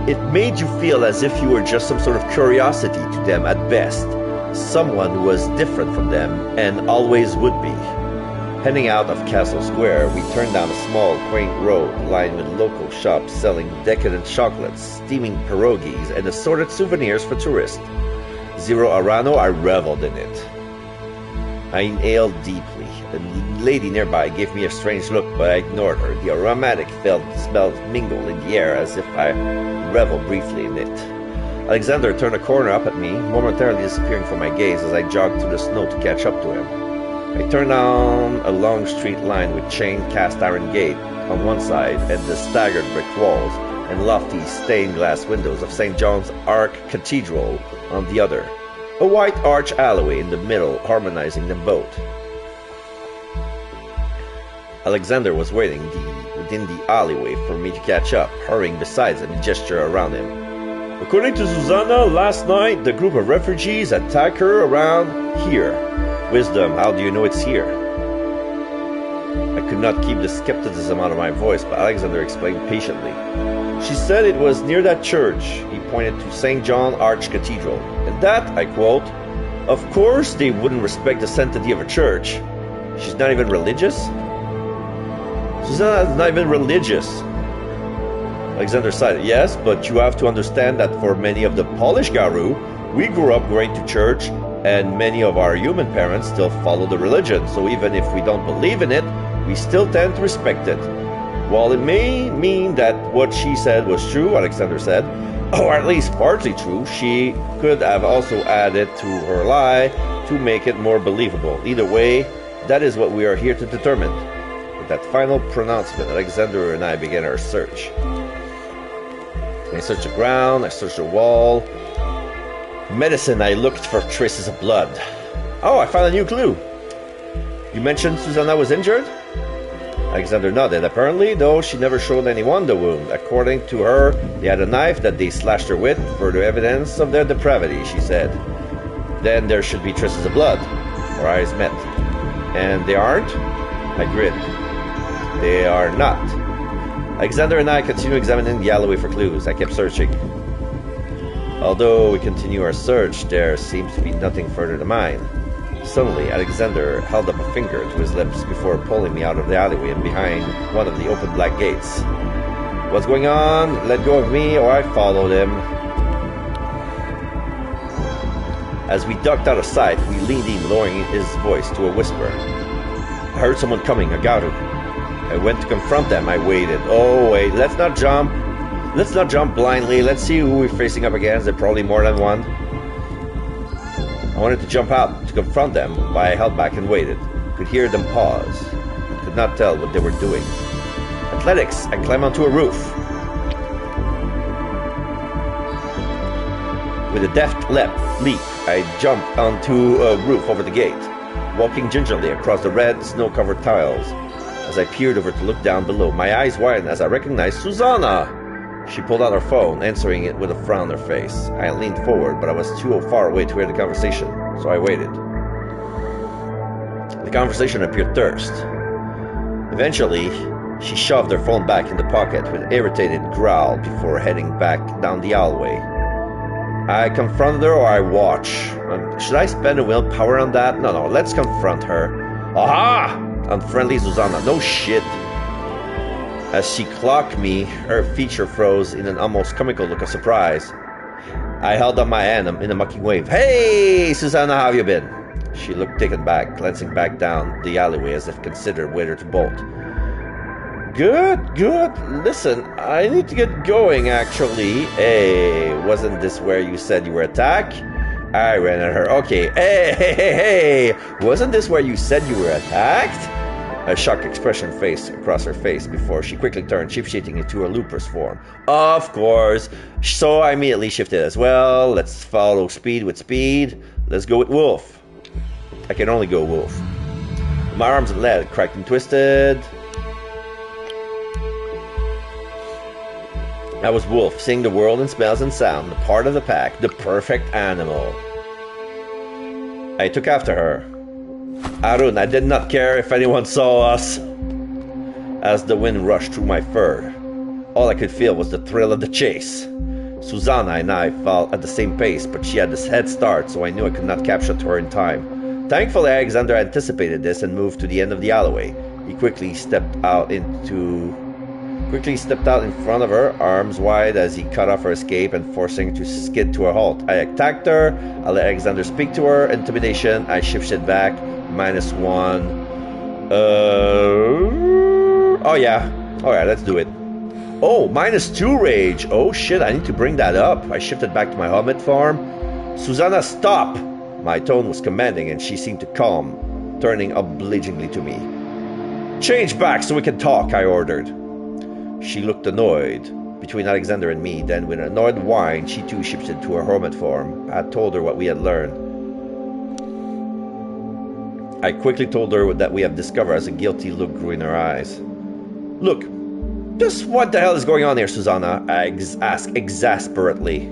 It made you feel as if you were just some sort of curiosity to them at best. Someone who was different from them and always would be. Heading out of Castle Square, we turned down a small, quaint road lined with local shops selling decadent chocolates, steaming pierogies, and assorted souvenirs for tourists. Zero Arano, I reveled in it. I inhaled deeply. A lady nearby gave me a strange look, but I ignored her. The aromatic smells mingled in the air as if I reveled briefly in it. Alexander turned a corner up at me, momentarily disappearing from my gaze as I jogged through the snow to catch up to him. I turned down a long street lined with chained cast-iron gate on one side and the staggered brick walls and lofty stained glass windows of St. John's Arc Cathedral on the other. A white arch alleyway in the middle, harmonizing them both. Alexander was waiting within the alleyway for me to catch up, hurrying beside him and gesture around him. According to Zuzana, last night the group of refugees attacked her around here. Wisdom, how do you know it's here? I could not keep the skepticism out of my voice, but Alexander explained patiently. She said it was near that church. He pointed to St. John Arch Cathedral. And that, I quote, of course they wouldn't respect the sanctity of a church. She's not even religious? Susanna is not even religious. Alexander sighed. Yes, but you have to understand that for many of the Polish Garu, we grew up going to church, and many of our human parents still follow the religion, so even if we don't believe in it, we still tend to respect it. While it may mean that what she said was true, Alexander said, or at least partly true, she could have also added to her lie to make it more believable. Either way, that is what we are here to determine. With that final pronouncement, Alexander and I began our search. I searched the ground, I searched the wall. Medicine, I looked for traces of blood. Oh, I found a new clue. You mentioned Susanna was injured? Alexander nodded. Apparently, though, she never showed anyone the wound. According to her, they had a knife that they slashed her with, further evidence of their depravity, she said. Then there should be traces of blood. Our eyes met. And they aren't? I grinned. They are not. Alexander and I continued examining the alleyway for clues. I kept searching. Although we continue our search, there seems to be nothing further to mine. Suddenly, Alexander held up a finger to his lips before pulling me out of the alleyway and behind one of the open black gates. What's going on? Let go of me, or I followed him. As we ducked out of sight, we leaned in, lowering his voice to a whisper. I heard someone coming, Agaru. I went to confront them. I waited. Oh, wait, let's not jump. Let's not jump blindly. Let's see who we're facing up against. There are probably more than one. I wanted to jump out to confront them, but I held back and waited. Could hear them pause. Could not tell what they were doing. Athletics! I climbed onto a roof. With a deft leap, I jumped onto a roof over the gate, walking gingerly across the red, snow-covered tiles. As I peered over to look down below, my eyes widened as I recognized Susanna! She pulled out her phone, answering it with a frown on her face. I leaned forward, but I was too far away to hear the conversation, so I waited. The conversation appeared terse. Eventually, she shoved her phone back in the pocket with an irritated growl before heading back down the alleyway. I confronted her or I watch. Should I spend a willpower on that? No, let's confront her. Aha! Unfriendly Susanna. No shit. As she clocked me, her feature froze in an almost comical look of surprise. I held up my hand in a mocking wave. Hey, Susanna, how have you been? She looked taken back, glancing back down the alleyway as if considering whether to bolt. Good. Listen, I need to get going, actually. Hey, wasn't this where you said you were attacked? I ran at her. Okay, hey. Wasn't this where you said you were attacked? A shocked expression faced across her face before she quickly turned, shape-shifting into her looper's form. Of course. So I immediately shifted as well. Let's follow speed with speed. Let's go with wolf. I can only go wolf. My arms and legs cracked and twisted. I was wolf, seeing the world in smells and sound, the part of the pack, the perfect animal. I took after her. Arun, I did not care if anyone saw us. As the wind rushed through my fur, all I could feel was the thrill of the chase. Susanna and I fell at the same pace, but she had this head start, so I knew I could not capture her in time. Thankfully, Alexander anticipated this and moved to the end of the alleyway. He quickly stepped out in front of her, arms wide as he cut off her escape and forcing her to skid to a halt. I attacked her. I let Alexander speak to her. Intimidation. I shifted back. -1. Oh yeah. Alright, let's do it. Oh, -2 rage. Oh shit, I need to bring that up. I shifted back to my helmet form. Susanna, stop! My tone was commanding and she seemed to calm, turning obligingly to me. Change back so we can talk, I ordered. She looked annoyed between Alexander and me, then with an annoyed whine, she too shifted to her hermit form. I told her what we had learned. I quickly told her that we have discovered as a guilty look grew in her eyes. Look, just what the hell is going on here, Susanna? I asked exasperately.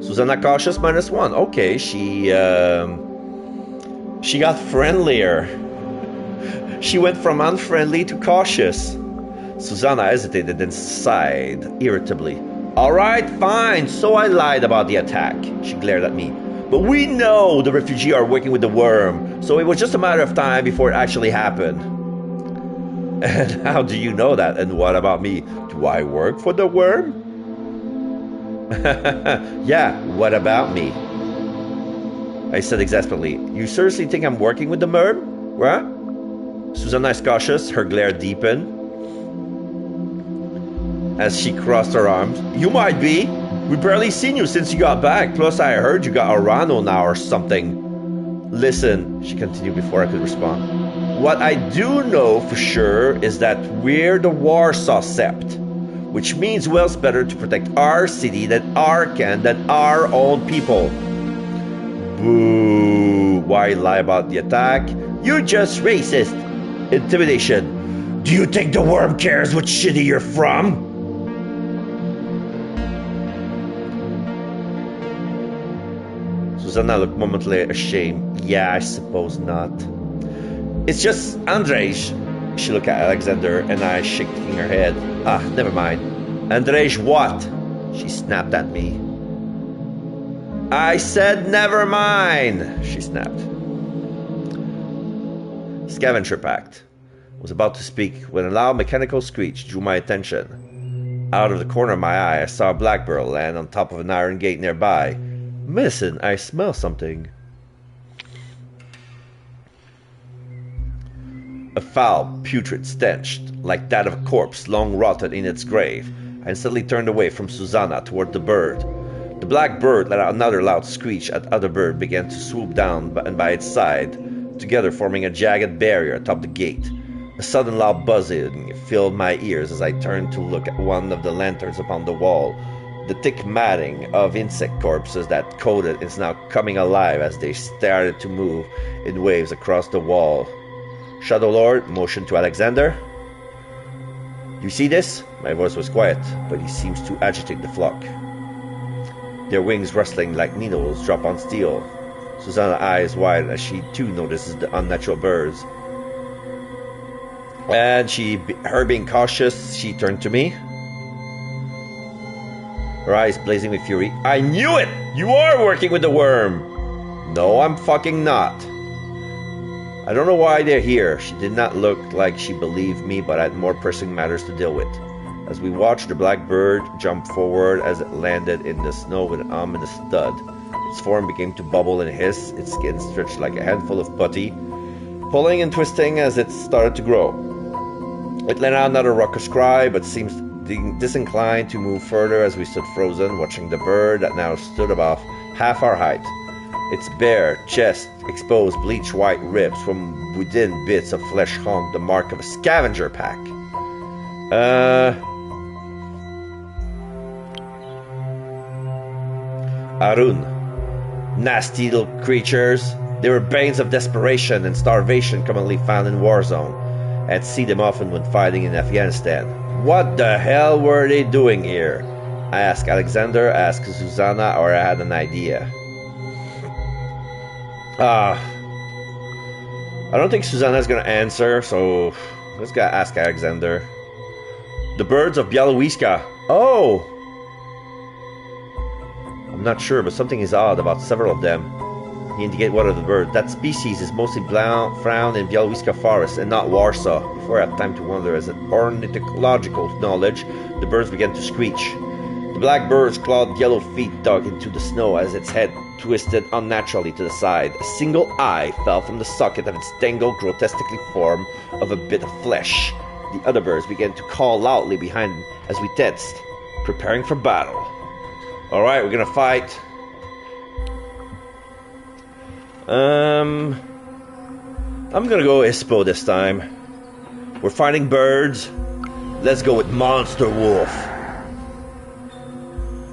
Susanna cautious -1. Okay, she got friendlier. She went from unfriendly to cautious. Susanna hesitated, then sighed irritably. Alright, fine, so I lied about the attack. She glared at me. But we know the refugees are working with the worm, so it was just a matter of time before it actually happened. And how do you know that? And what about me? Do I work for the worm? Yeah, what about me? I said exasperately. You seriously think I'm working with the worm? What? Susanna is cautious, her glare deepened as she crossed her arms. You might be. We barely seen you since you got back. Plus, I heard you got a rhino now or something. Listen, she continued before I could respond. What I do know for sure is that we're the Warsaw Sept, which means well it's better to protect our city than our own people. Boo. Why lie about the attack? You're just racist. Intimidation. Do you think the worm cares what city you're from? Susanna looked momentarily ashamed. Yeah, I suppose not. It's just Andrzej. She looked at Alexander and I shaking her head. Ah, never mind. Andrzej what? She snapped at me. I said never mind, she snapped. Scavenger Pact. Was about to speak when a loud mechanical screech drew my attention. Out of the corner of my eye, I saw a blackbird land on top of an iron gate nearby. Listen, I smell something. A foul, putrid stench, like that of a corpse long rotted in its grave. I instantly turned away from Susanna toward the bird. The black bird let out another loud screech as the other bird began to swoop down and by its side, together forming a jagged barrier atop the gate. A sudden loud buzzing filled my ears as I turned to look at one of the lanterns upon the wall. The thick matting of insect corpses that coated is now coming alive as they started to move in waves across the wall. Shadow Lord motioned to Alexander. You see this? My voice was quiet, but he seems to agitate the flock. Their wings rustling like needles drop on steel. Susanna's eyes wide as she too notices the unnatural birds. And her being cautious, she turned to me. Her eyes blazing with fury. I knew it! You are working with the worm! No, I'm fucking not. I don't know why they're here. She did not look like she believed me, but had more pressing matters to deal with. As we watched the black bird jump forward as it landed in the snow with an ominous thud. Its form began to bubble and hiss, its skin stretched like a handful of putty, pulling and twisting as it started to grow. It let out another raucous cry, but seemed disinclined to move further as we stood frozen, watching the bird that now stood about half our height. Its bare chest exposed bleached white ribs from within bits of flesh hung the mark of a scavenger pack. Arun. Nasty little creatures. They were banes of desperation and starvation commonly found in war zone. I'd see them often when fighting in Afghanistan. What the hell were they doing here? I asked Alexander, I asked Susanna, or I had an idea. I don't think Susanna's gonna answer, so let's go ask Alexander. The birds of Białowiska. Oh! I'm not sure, but something is odd about several of them. He indicated one of the birds. That species is mostly found in Białowiska forest and not Warsaw. Before I had time to wonder, as an ornithological knowledge, the birds began to screech. The black bird's clawed yellow feet dug into the snow as its head twisted unnaturally to the side. A single eye fell from the socket of its tangled, grotesquely form of a bit of flesh. The other birds began to call loudly behind as we tensed, preparing for battle. Alright, we're gonna fight. I'm gonna go ISPO this time. We're fighting birds. Let's go with Monster Wolf.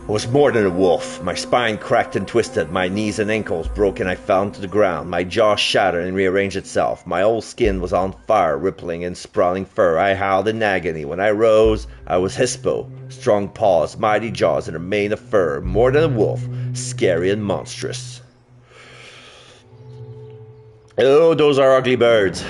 I was more than a wolf. My spine cracked and twisted, my knees and ankles broke and I fell to the ground. My jaw shattered and rearranged itself. My whole skin was on fire, rippling and sprawling fur. I howled in agony. When I rose, I was Hispo. Strong paws, mighty jaws, and a mane of fur. More than a wolf. Scary and monstrous. Oh, those are ugly birds.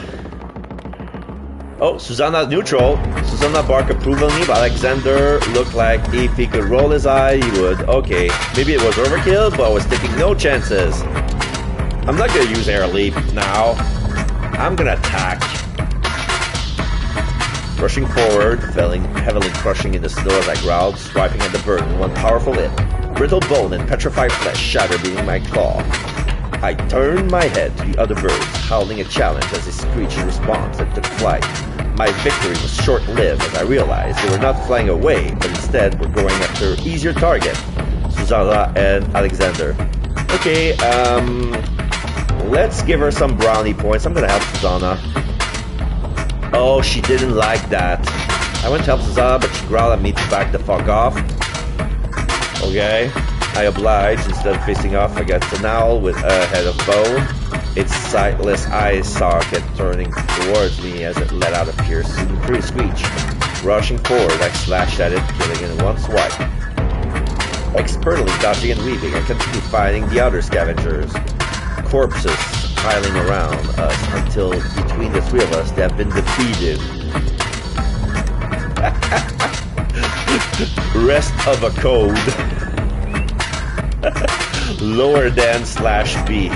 Oh, Susanna's neutral. Susanna barked approvingly, but Alexander looked like if he could roll his eye, he would. Okay, maybe it was overkill, but I was taking no chances. I'm not gonna use air leap now. I'm gonna attack. Rushing forward, heavily crushing in the snow as I growled, swiping at the bird in one powerful hit. Brittle bone and petrified flesh shattered beneath my claw. I turned my head to the other birds, howling a challenge as they screeched in response and took flight. My victory was short-lived as I realized they were not flying away, but instead were going after an easier target. Susanna and Alexander. Okay, let's give her some brownie points. I'm gonna help Susanna. Oh, she didn't like that. I went to help Susanna, but she growled at me to back the fuck off. Okay, I obliged. Instead of facing off against an owl with a head of bone, its sightless eye socket turning towards me as it let out a piercing screech. Rushing forward, I slashed at it, killing it in one swipe. Expertly dodging and weaving, I continued fighting the other scavengers. Corpses piling around us until between the three of us they have been defeated. Rest of a code. Lower than /B.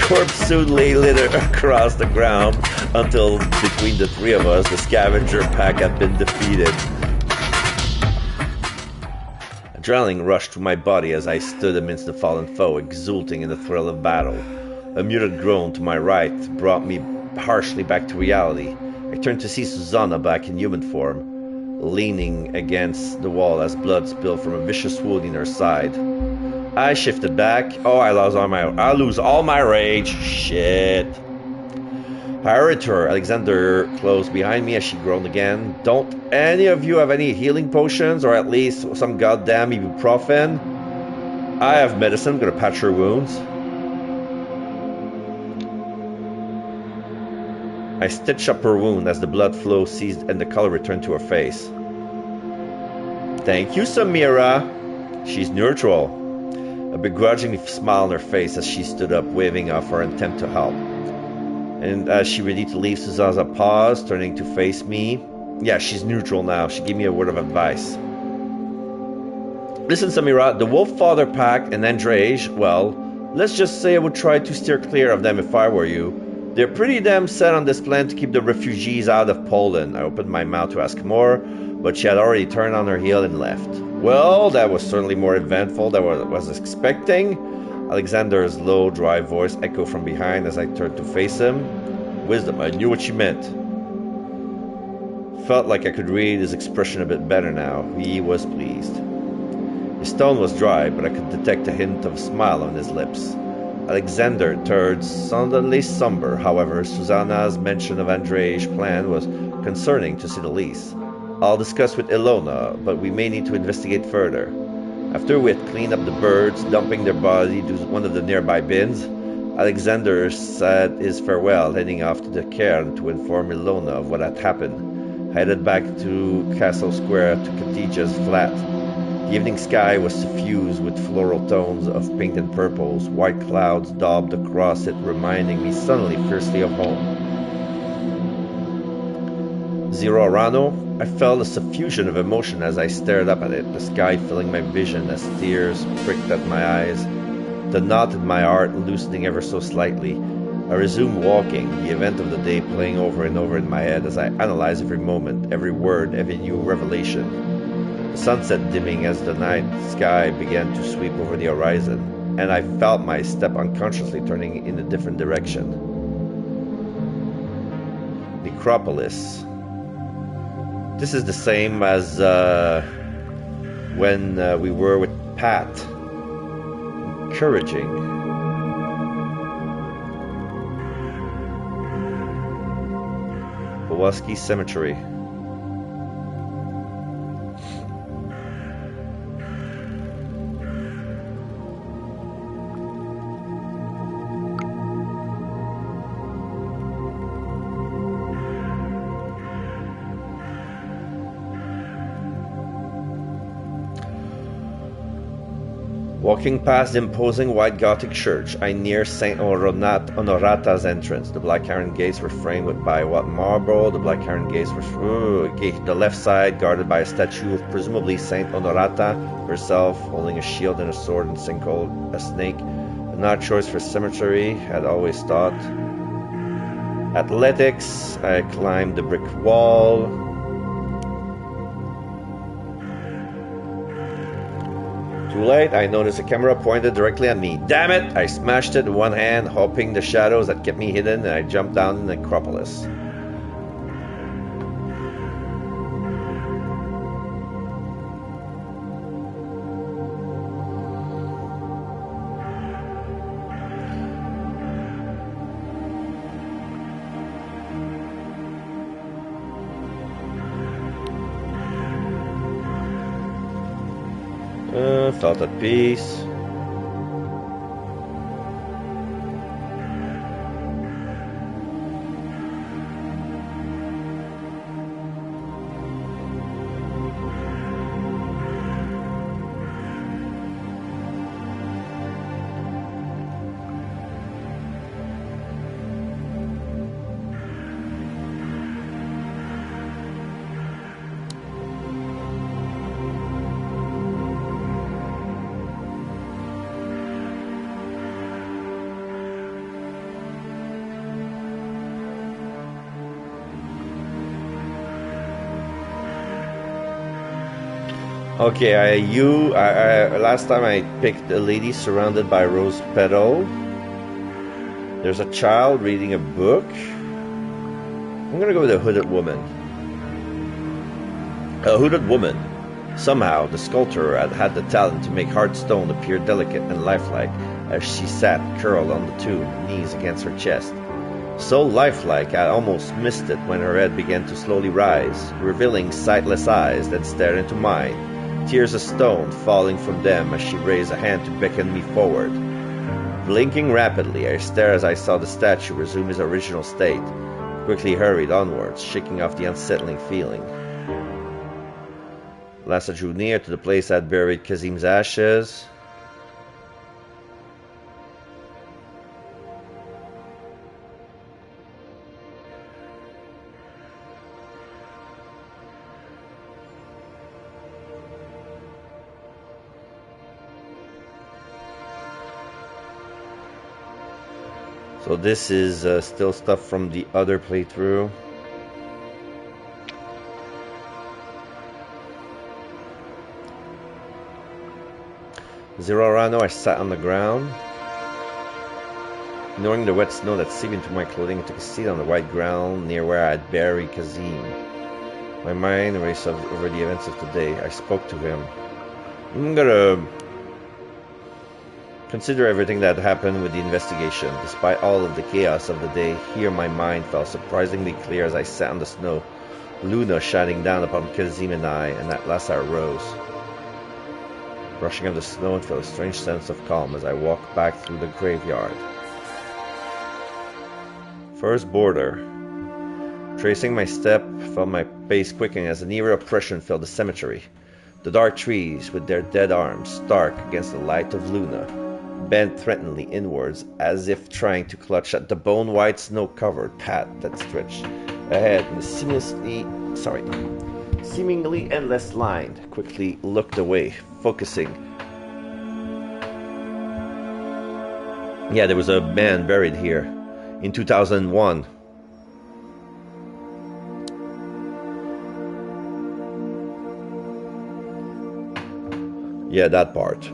Corpse soon lay littered across the ground until between the three of us the scavenger pack had been defeated. Adrenaline rushed through my body as I stood amidst the fallen foe, exulting in the thrill of battle. A muted groan to my right brought me harshly back to reality. I turned to see Susanna back in human form, leaning against the wall as blood spilled from a vicious wound in her side. I shifted back. Oh, I lose all my rage. Shit. I hurried to her. Alexander closed behind me as she groaned again. Don't any of you have any healing potions, or at least some goddamn ibuprofen? I have medicine. I'm gonna patch her wounds. I stitched up her wound as the blood flow ceased and the color returned to her face. Thank you, Samira. She's neutral. A begrudging smile on her face as she stood up, waving off her attempt to help. And as she ready to leave, Susanna paused, turning to face me. Yeah, she's neutral now. She gave me a word of advice. Listen, Samira, the Wolf Father Pack and Andrzej, well, let's just say I would try to steer clear of them if I were you. They're pretty damn set on this plan to keep the refugees out of Poland. I opened my mouth to ask more, but she had already turned on her heel and left. Well, that was certainly more eventful than what I was expecting. Alexander's low, dry voice echoed from behind as I turned to face him. Wisdom, I knew what she meant. Felt like I could read his expression a bit better now. He was pleased. His tone was dry, but I could detect a hint of a smile on his lips. Alexander turned suddenly somber. However, Susanna's mention of Andrzej's plan was concerning, to say the least. I'll discuss with Ilona, but we may need to investigate further. After we had cleaned up the birds, dumping their body to one of the nearby bins, Alexander said his farewell, heading off to the cairn to inform Ilona of what had happened. I headed back to Castle Square to Khadijah's flat. The evening sky was suffused with floral tones of pink and purples. White clouds daubed across it, reminding me suddenly fiercely of home. Zero Arano, I felt a suffusion of emotion as I stared up at it, the sky filling my vision as tears pricked at my eyes, the knot in my heart loosening ever so slightly. I resumed walking, the event of the day playing over and over in my head as I analyzed every moment, every word, every new revelation. The sunset dimming as the night sky began to sweep over the horizon, and I felt my step unconsciously turning in a different direction. Necropolis. This is the same as when we were with Pat. Encouraging. Pulaski Cemetery. Walking past the imposing white Gothic church, I near St. Honorata's entrance. The black iron gates were framed by white marble. The black iron gates were the left side guarded by a statue of presumably St. Honorata herself, holding a shield and a sword and single a snake. An odd choice for cemetery, had always thought. Athletics, I climbed the brick wall. Too late, I noticed a camera pointed directly at me. Damn it! I smashed it with one hand, hoping the shadows that kept me hidden, and I jumped down in the necropolis. Felt at peace. Okay, last time I picked a lady surrounded by rose petal. There's a child reading a book. I'm gonna go with a hooded woman. A hooded woman. Somehow, the sculptor had the talent to make hard stone appear delicate and lifelike as she sat curled on the tomb, knees against her chest. So lifelike, I almost missed it when her head began to slowly rise, revealing sightless eyes that stared into mine. Tears of stone falling from them as she raised a hand to beckon me forward. Blinking rapidly, I stared as I saw the statue resume its original state, quickly hurried onwards, shaking off the unsettling feeling. Last I drew near to the place I had buried Kazim's ashes. So this is still stuff from the other playthrough. Zero Rano, I sat on the ground. Ignoring the wet snow that seeped into my clothing, I took a seat on the white ground near where I had buried Kazim. My mind raced over the events of today. I spoke to him. I'm gonna consider everything that happened with the investigation. Despite all of the chaos of the day, here my mind felt surprisingly clear as I sat on the snow, Luna shining down upon Kazim and I, and at last I arose. Brushing off the snow and felt a strange sense of calm as I walked back through the graveyard. First border. Tracing my step, felt my pace quicken as an eerie oppression filled the cemetery. The dark trees, with their dead arms, stark against the light of Luna, bent threateningly inwards as if trying to clutch at the bone-white snow-covered path that stretched ahead in a seemingly endless line. Quickly looked away, focusing. Yeah, there was a man buried here in 2001. Yeah, that part.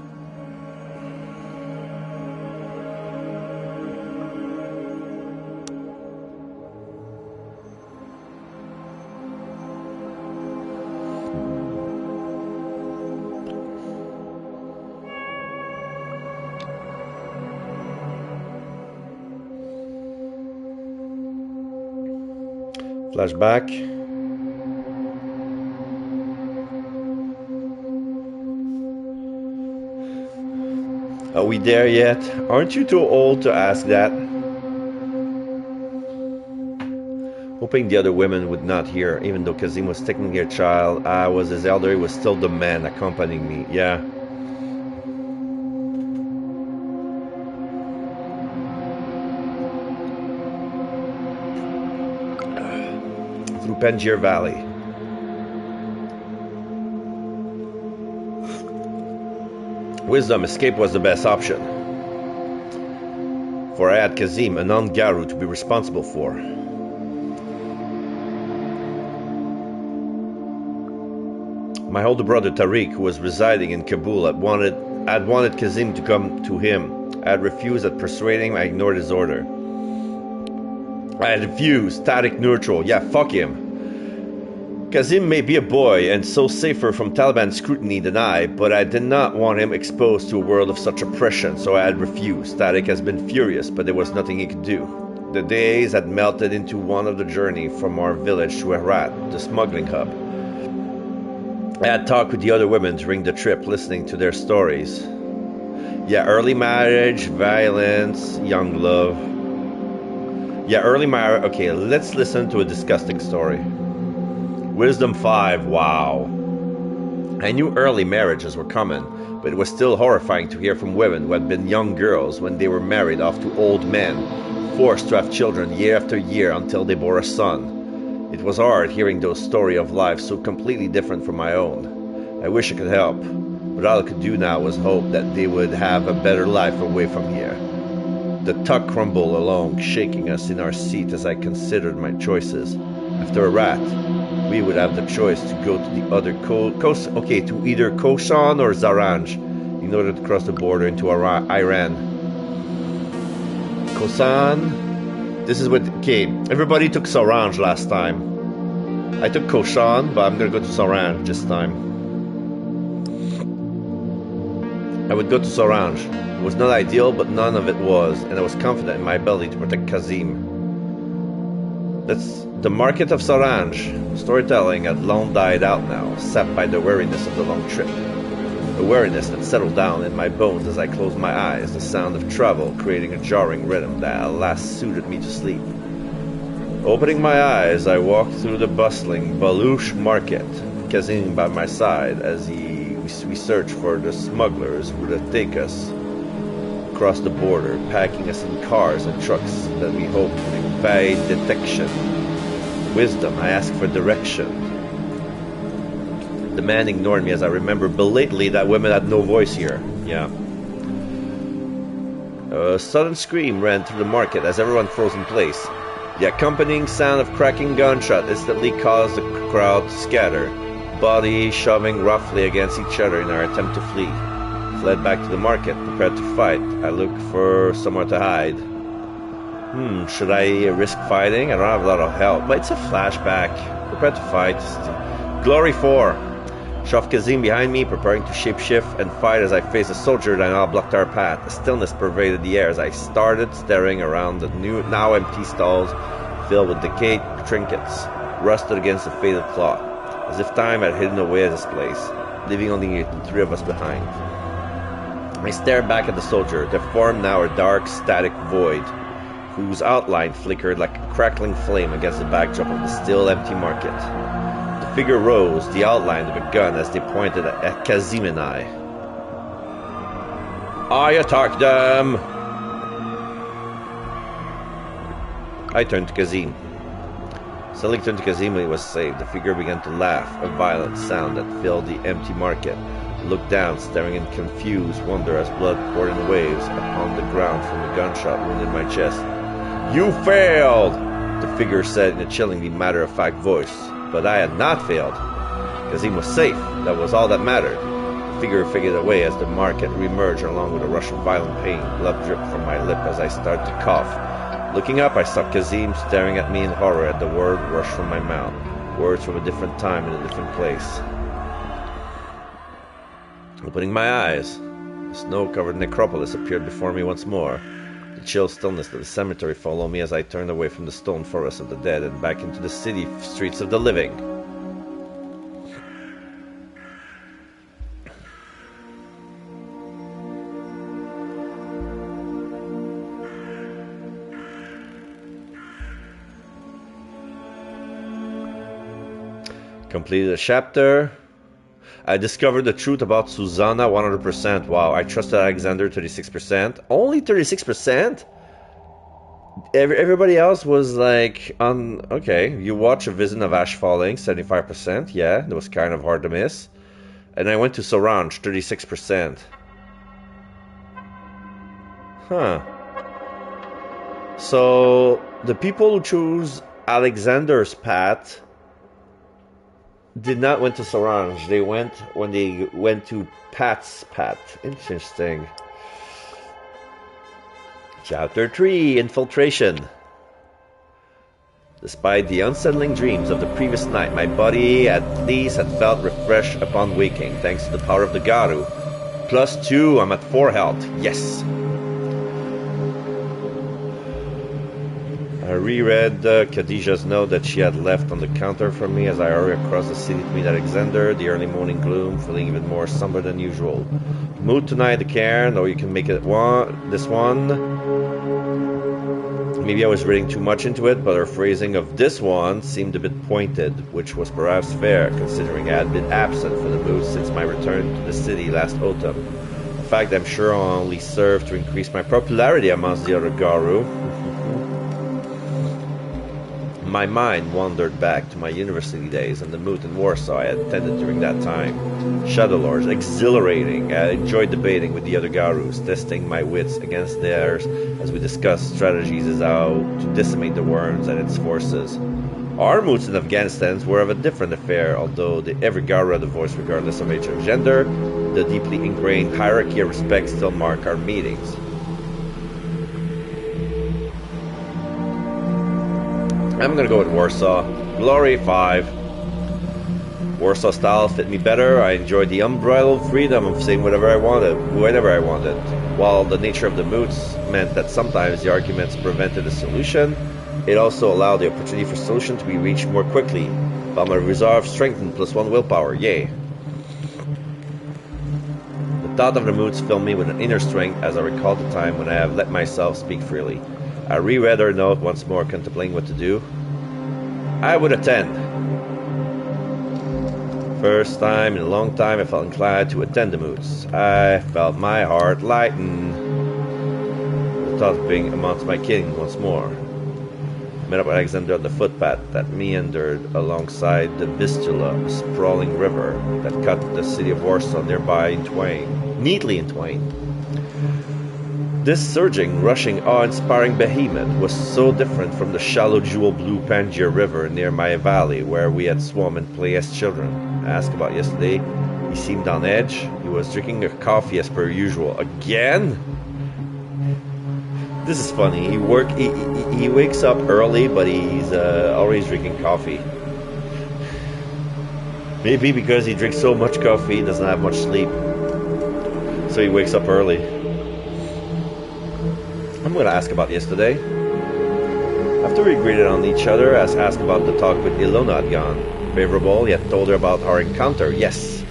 Flashback. Are we there yet? Aren't you too old to ask that? Hoping the other women would not hear, even though Kazim was technically a child, I was his elder, he was still the man accompanying me. Yeah. Through Panjir Valley. Wisdom, escape was the best option. For I had Kazim, a non-Garu, to be responsible for. My older brother Tariq, who was residing in Kabul, had wanted Kazim to come to him. I had refused at persuading, I ignored his order. I had refused, static neutral, yeah, fuck him. Kazim may be a boy and so safer from Taliban scrutiny than I, but I did not want him exposed to a world of such oppression, so I had refused. Tariq has been furious, but there was nothing he could do. The days had melted into one of the journey from our village to Herat, the smuggling hub. I had talked with the other women during the trip, listening to their stories. Yeah, early marriage, violence, young love. Yeah, early marriage. Okay, let's listen to a disgusting story. Wisdom 5, wow. I knew early marriages were common, but it was still horrifying to hear from women who had been young girls when they were married off to old men, forced to have children year after year until they bore a son. It was hard hearing those stories of life so completely different from my own. I wish I could help, but all I could do now was hope that they would have a better life away from here. The tuck crumbled along, shaking us in our seat as I considered my choices. After a rat, we would have the choice to go to the other to either Koshan or Zaranj in order to cross the border into Iran. Kosan. This is what. Okay, everybody took Zaranj last time. I took Koshan, but I'm gonna go to Zaranj this time. I would go to Zaranj. It was not ideal, but none of it was, and I was confident in my ability to protect Kazim. That's the market of Zaranj. Storytelling had long died out now, sapped by the weariness of the long trip. A weariness that settled down in my bones as I closed my eyes, the sound of travel creating a jarring rhythm that at last suited me to sleep. Opening my eyes, I walked through the bustling Baluch market, Kazim by my side as we searched for the smugglers who would take us across the border, packing us in cars and trucks that we hoped would evade detection. Wisdom, I asked for direction. The man ignored me as I remembered belatedly that women had no voice here. Yeah. A sudden scream ran through the market as everyone froze in place. The accompanying sound of cracking gunshot instantly caused the crowd to scatter, bodies shoving roughly against each other in our attempt to flee. Fled back to the market, prepared to fight. I looked for somewhere to hide. Should I risk fighting? I don't have a lot of help, but it's a flashback. Prepared to fight. Glory 4. Shoved Kazim behind me, preparing to shapeshift and fight as I faced a soldier that now blocked our path. A stillness pervaded the air as I started staring around the now empty stalls filled with decayed trinkets, rusted against the faded cloth, as if time had hidden away this place, leaving only the three of us behind. I stared back at the soldier, their form now a dark, static void, whose outline flickered like a crackling flame against the backdrop of the still empty market. The figure rose, the outline of a gun as they pointed at Kazim and I. I attacked them! I turned to Kazim. Suddenly turned to Kazim when he was saved. The figure began to laugh, a violent sound that filled the empty market. I looked down, staring in confused wonder as blood poured in waves upon the ground from the gunshot wound in my chest. You failed! The figure said in a chillingly matter-of-fact voice. But I had not failed. Kazim was safe. That was all that mattered. The figure faded away as the market re-emerged along with a rush of violent pain. Blood dripped from my lip as I started to cough. Looking up, I saw Kazim staring at me in horror as the word rushed from my mouth. Words from a different time in a different place. Opening my eyes, the snow-covered necropolis appeared before me once more. The chill stillness of the cemetery followed me as I turned away from the stone forest of the dead and back into the city streets of the living. Completed a chapter. I discovered the truth about Susanna 100%. Wow, I trusted Alexander 36%. Only 36%? Everybody else was like on... Okay, you watch A Vision of Ash Falling, 75%. Yeah, that was kind of hard to miss. And I went to Zaranj, 36%. Huh. So, the people who choose Alexander's path did not went to Zaranj. They went when they went to Pat's path. Interesting. Chapter 3, Infiltration. Despite the unsettling dreams of the previous night, my body at least had felt refreshed upon waking, thanks to the power of the Garu. +2, I'm at 4 health. Yes. I reread Khadijah's note that she had left on the counter for me as I hurry across the city to meet Alexander, the early morning gloom feeling even more somber than usual. Mood tonight, the cairn, or you can make it this one. Maybe I was reading too much into it, but her phrasing of this one seemed a bit pointed, which was perhaps fair, considering I had been absent from the mood since my return to the city last autumn. In fact, I'm sure I'll only serve to increase my popularity amongst the other Garu. My mind wandered back to my university days and the moot in Warsaw I had attended during that time. Shadow Lords, exhilarating. I enjoyed debating with the other Garus, testing my wits against theirs as we discussed strategies as how to decimate the worms and its forces. Our moots in Afghanistan were of a different affair, although every Garu had a voice regardless of age or gender. The deeply ingrained hierarchy of respect still mark our meetings. I'm gonna go with Warsaw. Glory 5. Warsaw style fit me better. I enjoyed the unbridled freedom of saying whatever I wanted, whenever I wanted. While the nature of the moots meant that sometimes the arguments prevented a solution, it also allowed the opportunity for solution to be reached more quickly. But my resolve strengthened +1 willpower. Yay. The thought of the moots filled me with an inner strength as I recalled the time when I have let myself speak freely. I reread her note once more, contemplating what to do. I would attend. First time in a long time I felt inclined to attend the moots. I felt my heart lighten. The thought of being amongst my kin once more. I met up with Alexander on the footpath that meandered alongside the Vistula, a sprawling river that cut the city of Warsaw nearby neatly in twain. This surging, rushing, awe-inspiring behemoth was so different from the shallow jewel-blue Pangaea River near my valley where we had swum and played as children. I asked about yesterday. He seemed on edge. He was drinking a coffee as per usual. Again? This is funny. He wakes up early, but he's always drinking coffee. Maybe because he drinks so much coffee, he doesn't have much sleep. So he wakes up early. I'm going to ask about yesterday. After we greeted on each other, I asked about the talk with Ilona had gone. Favorable, yet told her about our encounter. Yes.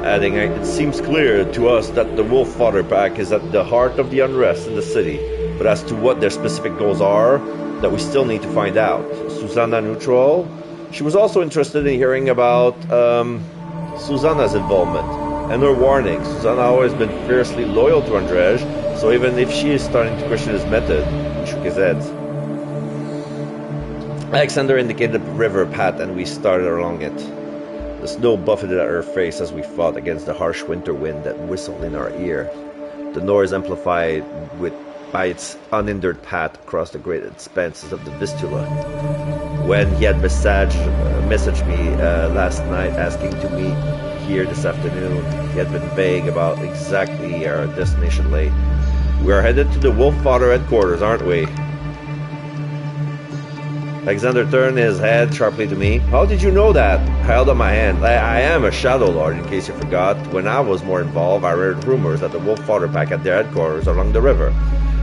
Adding, it seems clear to us that the Wolf Father Pack is at the heart of the unrest in the city. But as to what their specific goals are, that we still need to find out. Susanna neutral. She was also interested in hearing about Susanna's involvement. And her warning, Susanna has always been fiercely loyal to Andrzej, so even if she is starting to question his method, he shook his head. Alexander indicated the river path and we started along it. The snow buffeted at her face as we fought against the harsh winter wind that whistled in our ear. The noise amplified by its unhindered path across the great expanses of the Vistula. When he had messaged me last night asking to meet here this afternoon, he had been vague about exactly our destination lay. We are headed to the Wolf Father headquarters, aren't we? Alexander turned his head sharply to me. How did you know that? I held up my hand. I am a Shadow Lord, in case you forgot. When I was more involved, I heard rumors that the Wolf Father Pack had their headquarters along the river.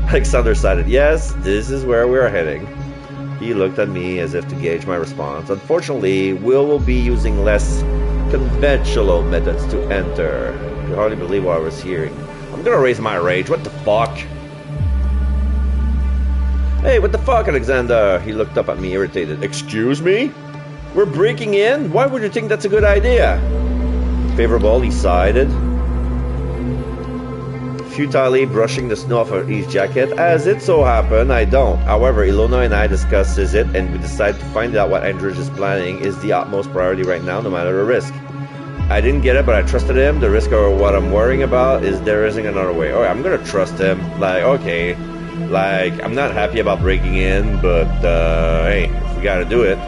Alexander sighed. Yes, this is where we are heading. He looked at me as if to gauge my response. Unfortunately, we will be using less conventional methods to enter. I could hardly believe what I was hearing. I'm gonna raise my rage. What the fuck? Hey, what the fuck, Alexander? He looked up at me, irritated. Excuse me? We're breaking in? Why would you think that's a good idea? Favorable, he sighed, futilely brushing the snow off his jacket. As it so happened, I don't. However, Ilona and I discussed it, and we decided to find out what Andrzej is planning is the utmost priority right now, no matter the risk. I didn't get it, but I trusted him. The risk of what I'm worrying about is there isn't another way. Alright, I'm gonna trust him. Like, okay. Like, I'm not happy about breaking in, but, hey, if we gotta do it.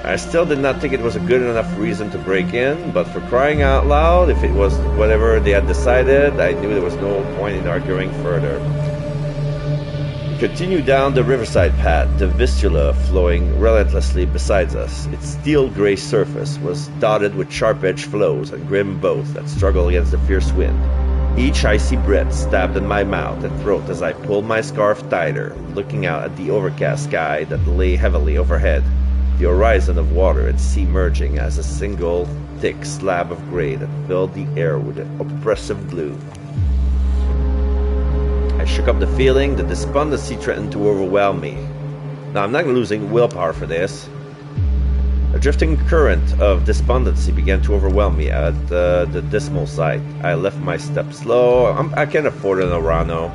I still did not think it was a good enough reason to break in, but for crying out loud, if it was whatever they had decided, I knew there was no point in arguing further. We continued down the riverside path, the Vistula flowing relentlessly beside us. Its steel-gray surface was dotted with sharp-edged floes and grim boats that struggled against the fierce wind. Each icy breath stabbed in my mouth and throat as I pulled my scarf tighter, looking out at the overcast sky that lay heavily overhead, the horizon of water and sea merging as a single, thick slab of gray that filled the air with an oppressive gloom. I shook up the feeling that despondency threatened to overwhelm me. Now, I'm not losing willpower for this. A drifting current of despondency began to overwhelm me at the dismal sight. I left my steps slow. I can afford an Orano.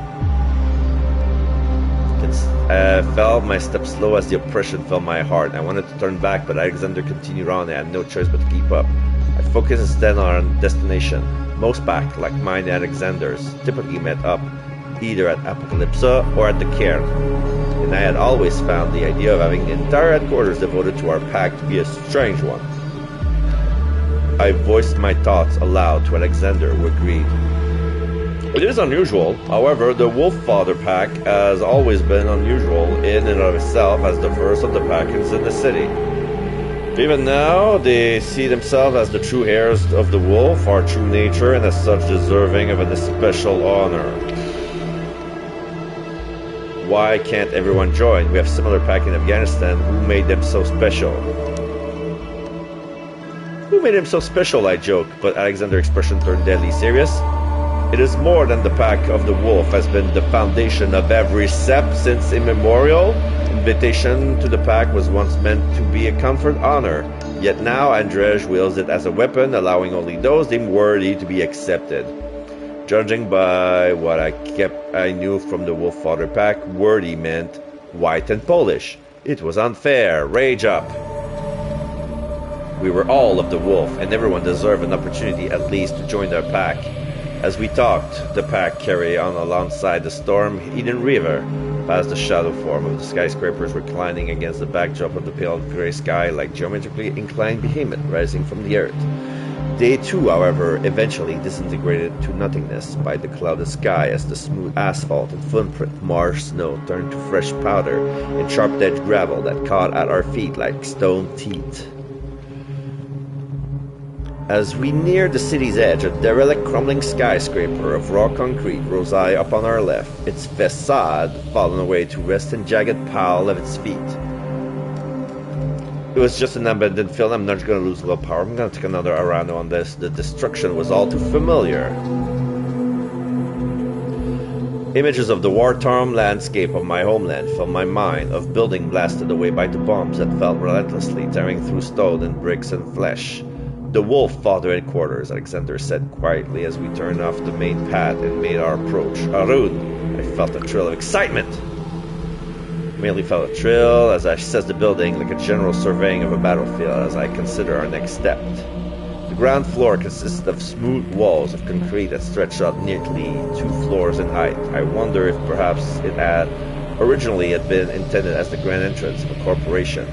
I felt my steps slow as the oppression filled my heart. I wanted to turn back, but Alexander continued on. I had no choice but to keep up. I focused instead on destination. Most packs, like mine and Alexander's, typically met up either at Apocalypsa or at the cairn, and I had always found the idea of having the entire headquarters devoted to our pack to be a strange one. I voiced my thoughts aloud to Alexander, who agreed. It is unusual. However, the Wolf Father pack has always been unusual in and of itself as the first of the packings in the city. Even now, they see themselves as the true heirs of the wolf, our true nature, and as such deserving of a special honor. Why can't everyone join? We have similar pack in Afghanistan. Who made them so special? Who made him so special, I joked, but Alexander's expression turned deadly serious. It is more than the pack of the wolf has been the foundation of every sept since immemorial. Invitation to the pack was once meant to be a comfort honor, yet now Andrzej wields it as a weapon, allowing only those deemed worthy to be accepted. Judging by what I knew from the Wolf Father pack, worthy meant white and Polish. It was unfair. Rage up. We were all of the wolf, and everyone deserved an opportunity at least to join their pack. As we talked, the pack carried on alongside the storm-eaten river, past the shadow form of the skyscrapers reclining against the backdrop of the pale gray sky like geometrically inclined behemoth rising from the earth. They too, however, eventually disintegrated to nothingness by the clouded sky as the smooth asphalt and footprint marsh snow turned to fresh powder and sharp-edged gravel that caught at our feet like stone teeth. As we neared the city's edge, a derelict crumbling skyscraper of raw concrete rose high up on our left, its facade fallen away to rest in jagged pile of its feet. It was just an abandoned field. I'm not going to lose willpower. I'm going to take another Orano on this. The destruction was all too familiar. Images of the war-torn landscape of my homeland filled my mind, of buildings blasted away by the bombs that fell relentlessly, tearing through stone and bricks and flesh. The Wolf Father headquarters, Alexander said quietly as we turned off the main path and made our approach. Arun! I felt a thrill of excitement. Merely felt a thrill as I assessed the building like a general surveying of a battlefield as I consider our next step. The ground floor consisted of smooth walls of concrete that stretched out nearly 2 floors in height. I wonder if perhaps it had originally been intended as the grand entrance of a corporation.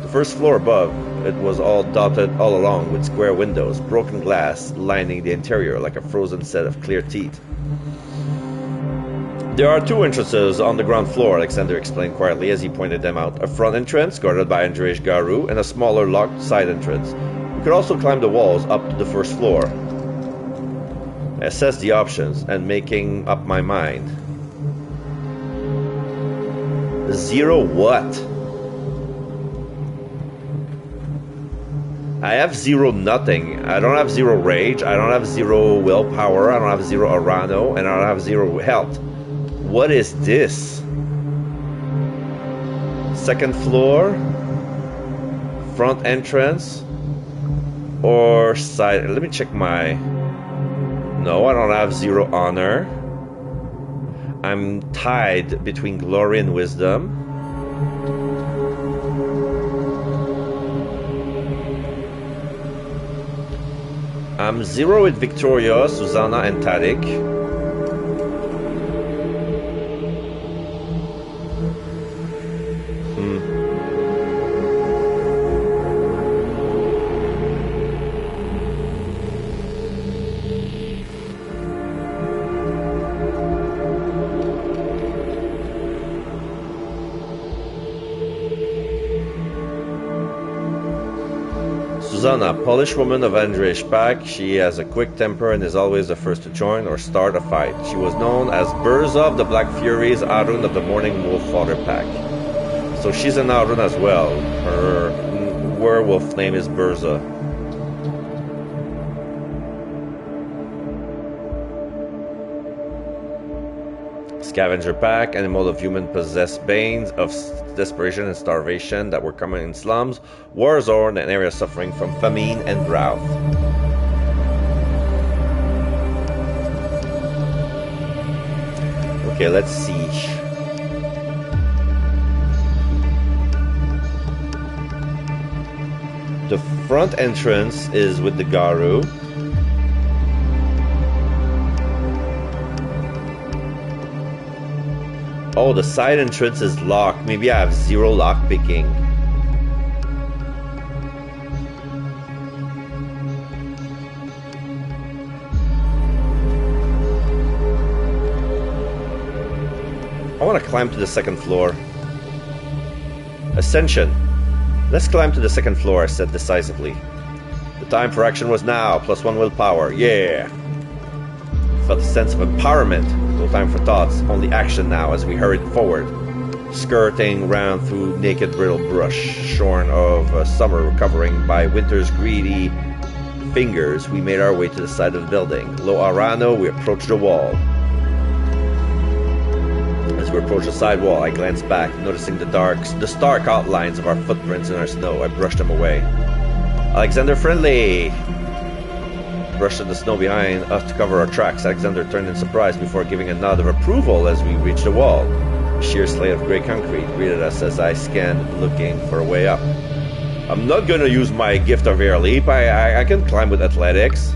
The first floor above it was all dotted all along with square windows, broken glass lining the interior like a frozen set of clear teeth. There are 2 entrances on the ground floor, Alexander explained quietly as he pointed them out. A front entrance, guarded by Andrzej Garu, and a smaller locked side entrance. We could also climb the walls up to the first floor. I assessed the options and making up my mind. 0 what? I have 0 nothing. I don't have 0 rage, I don't have 0 willpower, I don't have 0 Orano, and I don't have 0 health. What is this? Second floor? Front entrance? Or side? Let me check my... No, I don't have 0 honor. I'm tied between glory and wisdom. I'm 0 with Victoria, Susanna, and Tariq. Susanna, Polish woman of Andrzej Pack. She has a quick temper and is always the first to join or start a fight. She was known as Berza of the Black Furies, Arun of the Morning Wolf Father Pack. So she's an Arun as well. Her werewolf name is Berza. Scavenger pack, animal of human possessed banes of desperation and starvation that were common in slums, war zone, and areas suffering from famine and drought. Okay, let's see. The front entrance is with the Garu. Oh, the side entrance is locked. Maybe I have 0 lock picking. I want to climb to the 2nd floor. Ascension. Let's climb to the 2nd floor, I said decisively. The time for action was now, +1 willpower. Yeah! I felt a sense of empowerment. No time for thoughts, only action now as we hurried forward. Skirting round through naked brittle brush, shorn of summer covering by winter's greedy fingers, we made our way to the side of the building. Lo Arano, we approached the wall. As we approached the side wall, I glanced back, noticing the stark outlines of our footprints in our snow. I brushed them away. Alexander Friendly! Brushed at the snow behind us to cover our tracks. Alexander turned in surprise before giving a nod of approval as we reached the wall. A sheer slate of grey concrete greeted us as I scanned, looking for a way up. I'm not gonna use my gift of air leap. I can climb with athletics.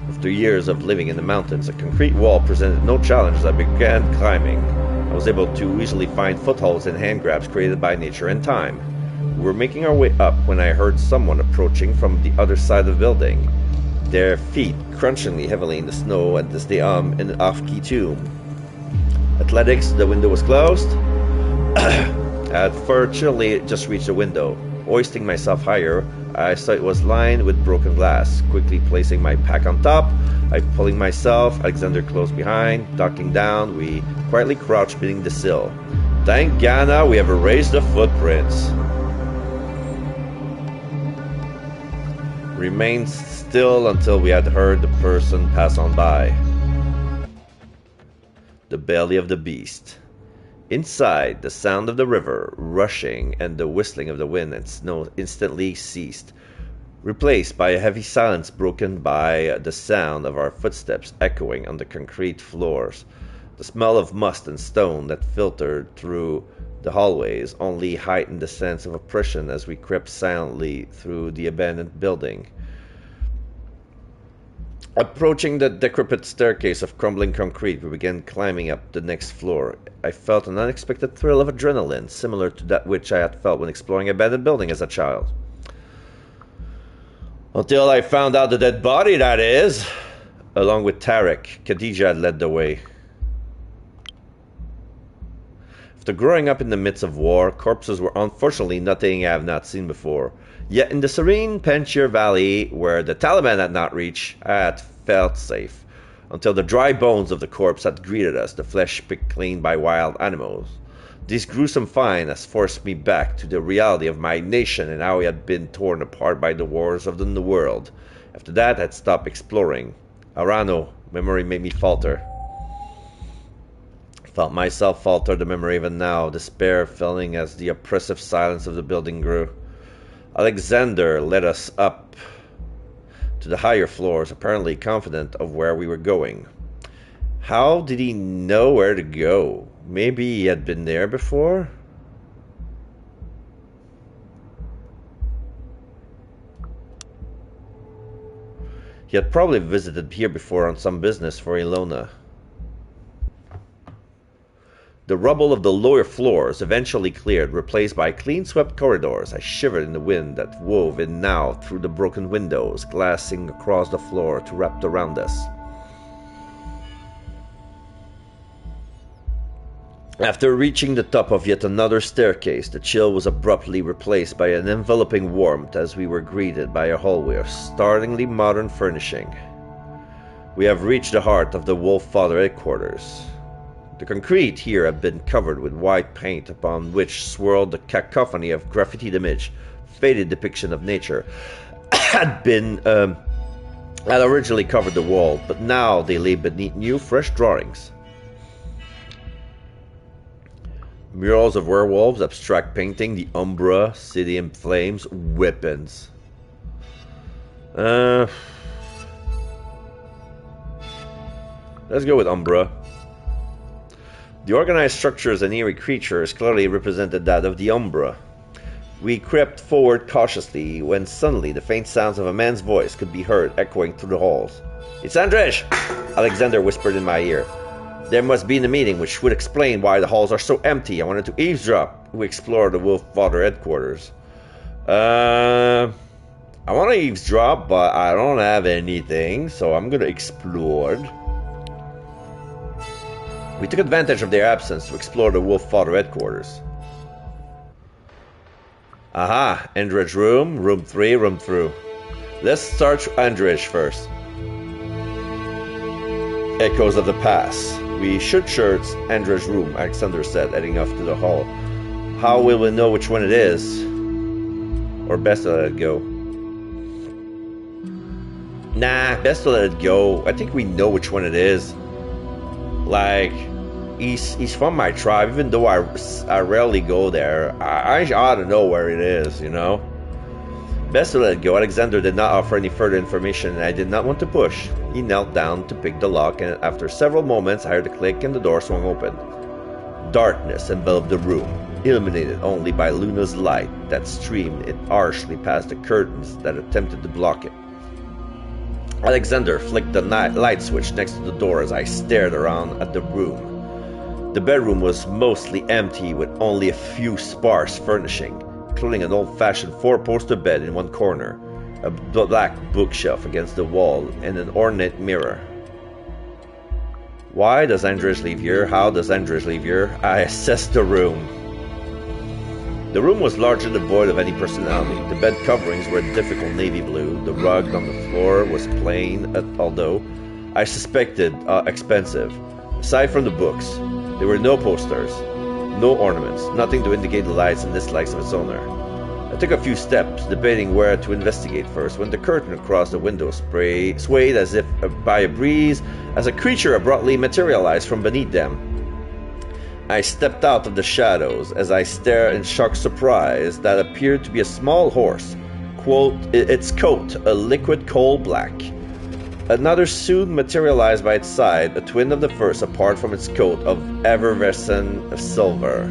After years of living in the mountains, a concrete wall presented no challenge as I began climbing. I was able to easily find footholds and hand grabs created by nature and time. We were making our way up when I heard someone approaching from the other side of the building, their feet crunchingly heavily in the snow as they in an off-key tune. Athletics, the window was closed. I had fortunately just reached the window. Hoisting myself higher, I saw it was lined with broken glass. Quickly placing my pack on top, I pulling myself, Alexander close behind. Ducking down, we quietly crouched beneath the sill. Thank Ghana, we have erased the footprints. Remained still until we had heard the person pass on by. The belly of the beast. Inside, the sound of the river rushing and the whistling of the wind and snow instantly ceased, replaced by a heavy silence broken by the sound of our footsteps echoing on the concrete floors. The smell of must and stone that filtered through the hallways only heightened the sense of oppression as we crept silently through the abandoned building. Approaching the decrepit staircase of crumbling concrete, we began climbing up the next floor. I felt an unexpected thrill of adrenaline, similar to that which I had felt when exploring an abandoned building as a child. Until I found out the dead body, that is. Along with Tarek, Khadija had led the way. After growing up in the midst of war, corpses were unfortunately nothing I have not seen before. Yet in the serene Panjshir Valley, where the Taliban had not reached, I had felt safe. Until the dry bones of the corpse had greeted us, the flesh picked clean by wild animals. This gruesome find has forced me back to the reality of my nation and how it had been torn apart by the wars of the world. After that, I had stopped exploring. Arano, memory made me falter. Felt myself falter the memory even now, despair filling as the oppressive silence of the building grew. Alexander led us up to the higher floors, apparently confident of where we were going. How did he know where to go? Maybe he had been there before? He had probably visited here before on some business for Ilona. The rubble of the lower floors eventually cleared, replaced by clean-swept corridors. I shivered in the wind that wove in now through the broken windows, glassing across the floor to wrap around us. After reaching the top of yet another staircase, the chill was abruptly replaced by an enveloping warmth as we were greeted by a hallway of startlingly modern furnishing. We have reached the heart of the Wolf Father headquarters. The concrete here had been covered with white paint upon which swirled the cacophony of graffitied image, faded depiction of nature had originally covered the wall, but now they lay beneath new, fresh drawings. Murals of werewolves, abstract painting, the Umbra, city in flames, weapons. Let's go with Umbra. The organized structures and eerie creatures clearly represented that of the Umbra. We crept forward cautiously when suddenly the faint sounds of a man's voice could be heard echoing through the halls. "It's Andrzej!" Alexander whispered in my ear. There must be in a meeting which would explain why the halls are so empty. I wanted to eavesdrop. We explored the Wolf Father headquarters. I want to eavesdrop, but I don't have anything, so I'm gonna explore. We took advantage of their absence to explore the Wolf Father headquarters. Aha, Andrzej's room, room 3, room through. Let's start Andrzej first. Echoes of the past. We should search Andrzej's room, Alexander said, heading off to the hall. How will we know which one it is? Or best to let it go? Nah, best to let it go. I think we know which one it is. Like, he's from my tribe, even though I rarely go there. I ought to know where it is, you know? Best to let it go. Alexander did not offer any further information, and I did not want to push. He knelt down to pick the lock, and after several moments I heard a click and the door swung open. Darkness enveloped the room, illuminated only by Luna's light that streamed it harshly past the curtains that attempted to block it. Alexander flicked the light switch next to the door as I stared around at the room. The bedroom was mostly empty, with only a few sparse furnishing, including an old-fashioned four-poster bed in one corner, a black bookshelf against the wall, and an ornate mirror. Why does Andrzej live here? How does Andrzej live here? I assessed the room. The room was largely devoid of any personality. The bed coverings were a difficult navy blue. The rug on the floor was plain, although I suspected expensive. Aside from the books, there were no posters, no ornaments, nothing to indicate the likes and dislikes of its owner. I took a few steps, debating where to investigate first, when the curtain across the window swayed as if by a breeze, as a creature abruptly materialized from beneath them. I stepped out of the shadows as I stared in shocked surprise that appeared to be a small horse, its coat a liquid coal black. Another soon materialized by its side, a twin of the first apart from its coat of effervescent silver.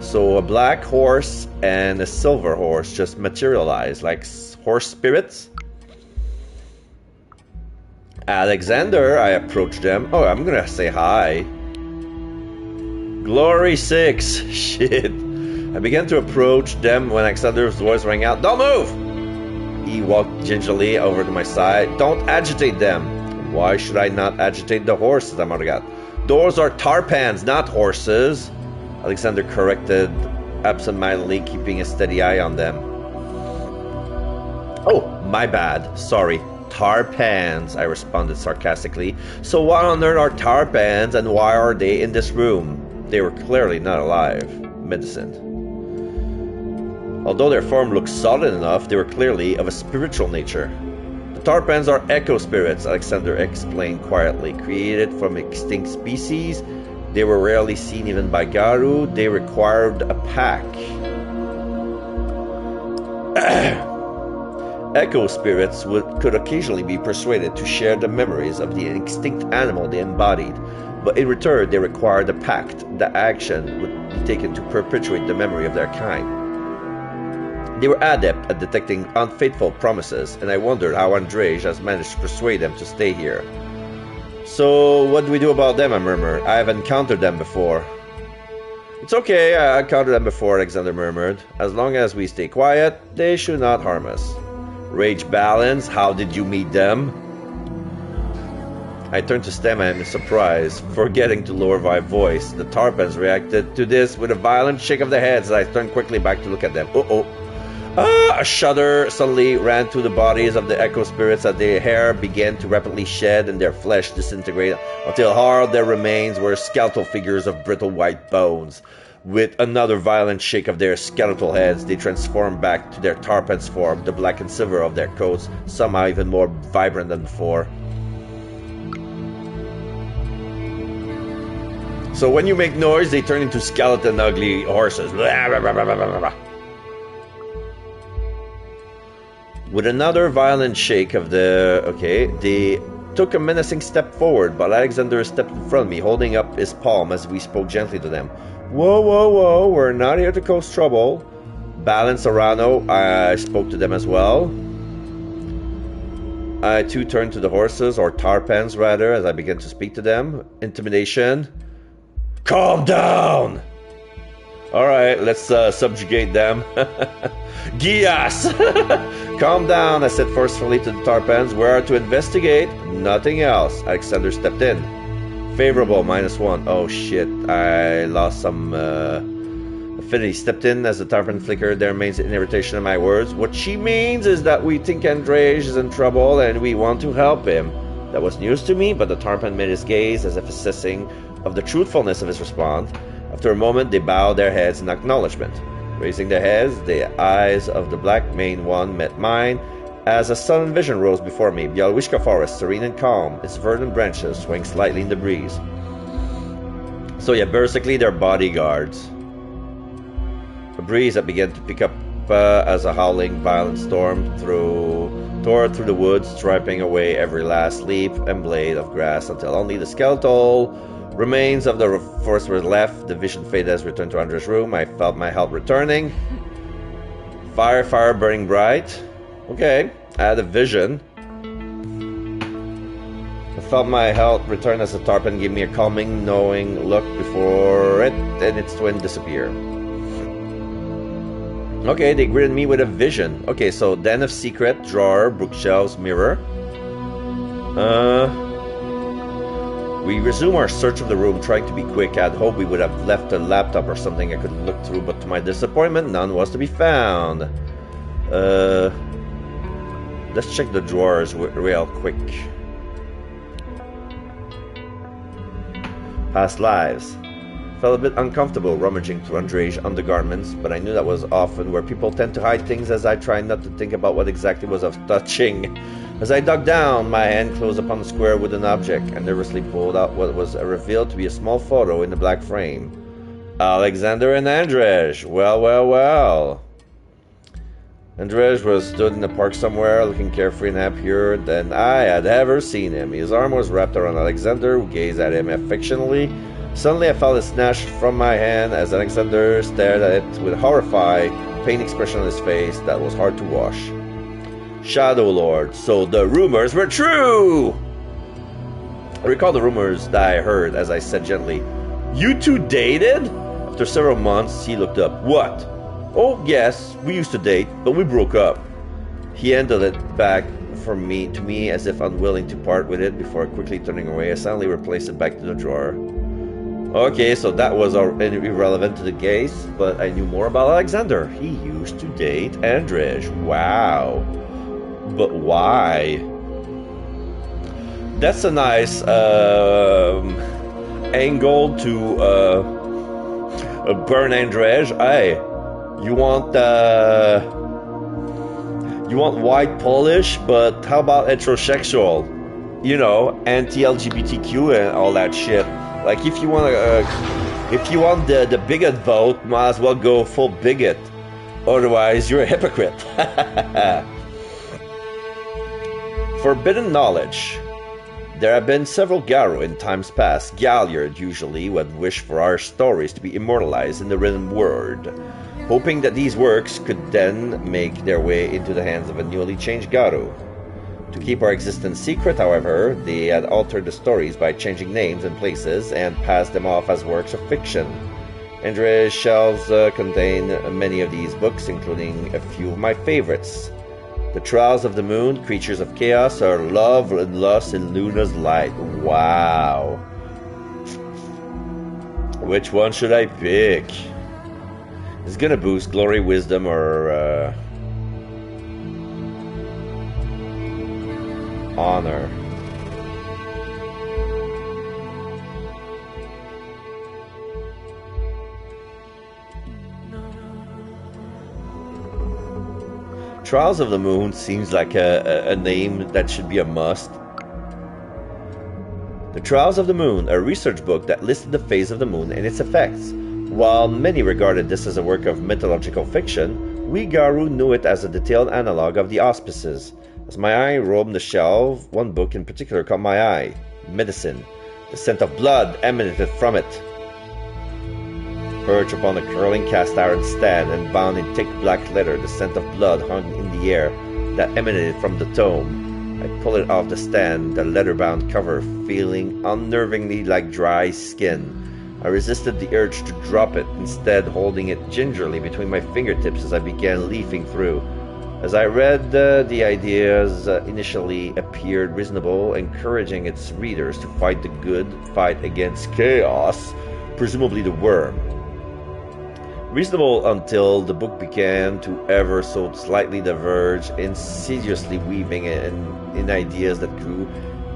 So a black horse and a silver horse just materialized like horse spirits. Alexander, I approached them. Oh, I'm gonna say hi. Glory 6. Shit. I began to approach them when Alexander's voice rang out. Don't move! He walked gingerly over to my side. Don't agitate them. Why should I not agitate the horses? I forgot. Those are tarpans, not horses. Alexander corrected absent-mindedly, keeping a steady eye on them. Oh, my bad. Sorry. Tarpans, I responded sarcastically. So what on earth are tarpans, and why are they in this room? They were clearly not alive. Medicine. Although their form looked solid enough, they were clearly of a spiritual nature. The tarpans are echo spirits, Alexander explained quietly. Created from extinct species, they were rarely seen even by Garu. They required a pack. Echo spirits could occasionally be persuaded to share the memories of the extinct animal they embodied, but in return they required a pact. The action would be taken to perpetuate the memory of their kind. They were adept at detecting unfaithful promises, and I wondered how Andrzej has managed to persuade them to stay here. So, what do we do about them? I murmured. I have encountered them before. It's okay, I encountered them before, Alexander murmured. As long as we stay quiet, they should not harm us. Rage balance, how did you meet them? I turned to Stamma in surprise, forgetting to lower my voice. The Tarpans reacted to this with a violent shake of their heads as I turned quickly back to look at them. Uh-oh. A shudder suddenly ran through the bodies of the echo spirits as their hair began to rapidly shed and their flesh disintegrate until all their remains were skeletal figures of brittle white bones. With another violent shake of their skeletal heads, they transformed back to their Tarpans form, the black and silver of their coats, somehow even more vibrant than before. So when you make noise, they turn into skeleton ugly horses. With another violent shake of the... Okay, they took a menacing step forward, but Alexander stepped in front of me, holding up his palm as we spoke gently to them. Whoa, whoa, whoa, we're not here to cause trouble. Balance, Arano. I spoke to them as well. I too turned to the horses, or Tarpans rather, as I began to speak to them. Intimidation. Calm down! Alright, let's subjugate them. Gias! Calm down, I said forcefully to the Tarpans. We are to investigate, nothing else. Alexander stepped in. Favorable, -1. Oh shit, I lost some affinity. Stepped in as the Tarpan flickered. There remains an irritation in my words. What she means is that we think Andrej is in trouble and we want to help him. That was news to me, but the Tarpan made his gaze as if assessing of the truthfulness of his response. After a moment, they bowed their heads in acknowledgement. Raising their heads, the eyes of the black maned one met mine as a sudden vision rose before me. Białowieżka forest, serene and calm, its verdant branches swaying slightly in the breeze. So yeah, basically they're bodyguards. A breeze that began to pick up as a howling, violent storm tore through the woods, stripping away every last leaf and blade of grass until only the skeletal remains of the forest were left. The vision faded as I returned to Andrej's room. I felt my health returning. Fire burning bright. Okay, I had a vision. I felt my health return as the Tarpan gave me a calming, knowing look before it and its twin disappear. Okay, they greeted me with a vision. Okay, so den of secret, drawer, bookshelves, mirror. We resume our search of the room, trying to be quick. I'd hoped we would have left a laptop or something I could look through, but to my disappointment, none was to be found. Let's check the drawers real quick. Past lives. Felt a bit uncomfortable rummaging through Andrej's undergarments, but I knew that was often where people tend to hide things, as I tried not to think about what exactly was of touching. As I dug down, my hand closed upon the square wooden object and nervously pulled out what was revealed to be a small photo in the black frame. Alexander and Andrej. Well, well, well. Andrej was stood in the park somewhere, looking carefree and happier than I had ever seen him. His arm was wrapped around Alexander, who gazed at him affectionately. Suddenly I felt it snatched from my hand as Alexander stared at it with a horrified, pained expression on his face that was hard to wash. Shadow Lord, so the rumors were true! I recall the rumors that I heard as I said gently, You two dated? After several months, he looked up. What? Oh, yes, we used to date, but we broke up. He handed it back to me as if unwilling to part with it before quickly turning away. I suddenly replaced it back to the drawer. Okay, so that was irrelevant to the case, but I knew more about Alexander. He used to date Andrej. Wow. But why? That's a nice angle to burn Andrej. Hey, you want white Polish, but how about heterosexual? You know, anti-LGBTQ and all that shit. Like if you want the bigot vote, might as well go full bigot. Otherwise, you're a hypocrite. Forbidden knowledge. There have been several Garo in times past, Galliard usually, who had wished for our stories to be immortalized in the written word, hoping that these works could then make their way into the hands of a newly changed Garo. To keep our existence secret, however, they had altered the stories by changing names and places and passed them off as works of fiction. Andrej's shelves contain many of these books, including a few of my favorites. The trials of the moon, creatures of chaos, are love and lust in Luna's light. Wow. Which one should I pick? It's gonna boost glory, wisdom, or honor. Trials of the Moon seems like a name that should be a must. The Trials of the Moon, a research book that listed the phase of the moon and its effects. While many regarded this as a work of mythological fiction, we Garou knew it as a detailed analog of the auspices. As my eye roamed the shelf, one book in particular caught my eye. Medicine. The scent of blood emanated from it. Perched upon a curling cast iron stand and bound in thick black leather, the scent of blood hung in the air that emanated from the tome. I pulled it off the stand, the leather-bound cover feeling unnervingly like dry skin. I resisted the urge to drop it, instead holding it gingerly between my fingertips as I began leafing through. As I read, the ideas initially appeared reasonable, encouraging its readers to fight the good fight against chaos, presumably the worm. Reasonable until the book began to ever so slightly diverge, insidiously weaving in ideas that grew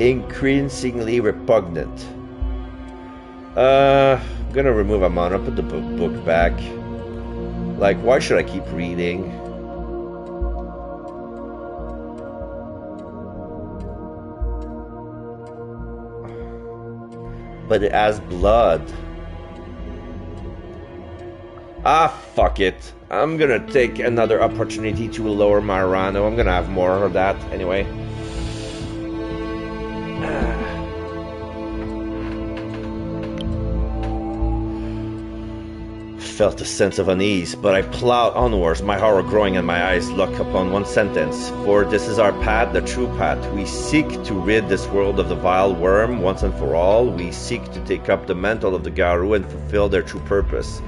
increasingly repugnant. I'm gonna remove a mana, put the book back. Like, why should I keep reading? But it has blood. Ah, fuck it. I'm gonna take another opportunity to lower my Rano. I'm gonna have more of that anyway. Felt a sense of unease, but I plowed onwards, my horror growing and my eyes locked upon one sentence. For this is our path, the true path. We seek to rid this world of the vile worm once and for all. We seek to take up the mantle of the Garou and fulfill their true purpose.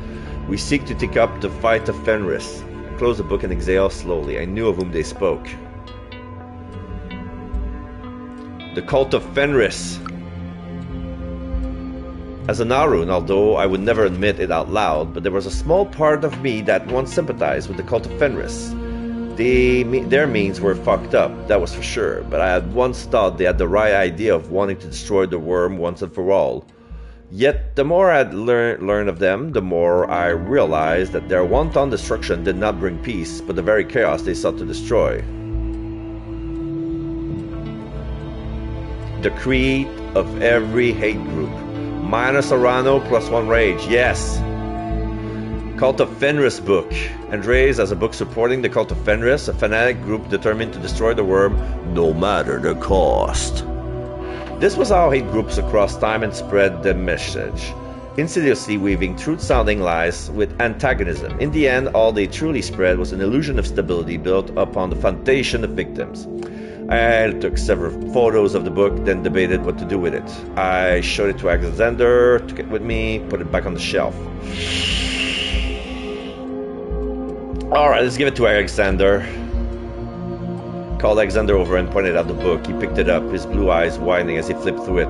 We seek to take up the fight of Fenris. I closed the book and exhaled slowly. I knew of whom they spoke. The cult of Fenris. As a Narun, although I would never admit it out loud, but there was a small part of me that once sympathized with the cult of Fenris. Their means were fucked up, that was for sure, but I had once thought they had the right idea of wanting to destroy the worm once and for all. Yet, the more I had learned of them, the more I realized that their wanton destruction did not bring peace, but the very chaos they sought to destroy. The creed of every hate group. Minus Arano plus one rage, yes! Cult of Fenris book. Andres as a book supporting the Cult of Fenris, a fanatic group determined to destroy the worm, no matter the cost. This was how hate groups across time and spread the message, insidiously weaving truth-sounding lies with antagonism. In the end, all they truly spread was an illusion of stability built upon the foundation of victims. I took several photos of the book, then debated what to do with it. I showed it to Alexander, took it with me, put it back on the shelf. Alright, let's give it to Alexander. Called Alexander over and pointed out the book. He picked it up, his blue eyes widening as he flipped through it.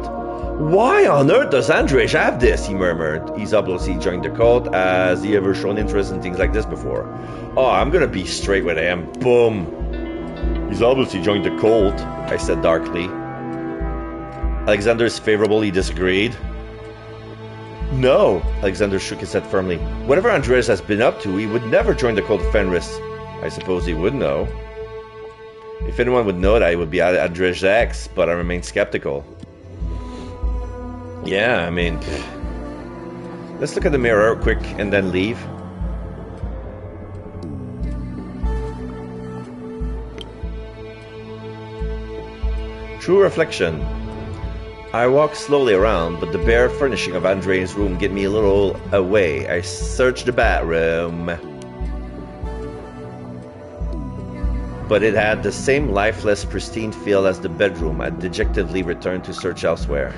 Why on earth does Andrzej have this? He murmured. He's obviously joined the cult. Has he ever shown interest in things like this before? Oh, I'm gonna be straight with him. Boom. He's obviously joined the cult, I said darkly. Alexander is favorable, he disagreed. No, Alexander shook his head firmly. Whatever Andreas has been up to, he would never join the cult of Fenris. I suppose he would know. If anyone would know that, it would be Andrzej's ex, but I remain skeptical. Yeah, I mean... Let's look at the mirror quick and then leave. True reflection. I walked slowly around, but the bare furnishing of Andre's room gave me a little away. I searched the bathroom, but it had the same lifeless, pristine feel as the bedroom. I dejectedly returned to search elsewhere.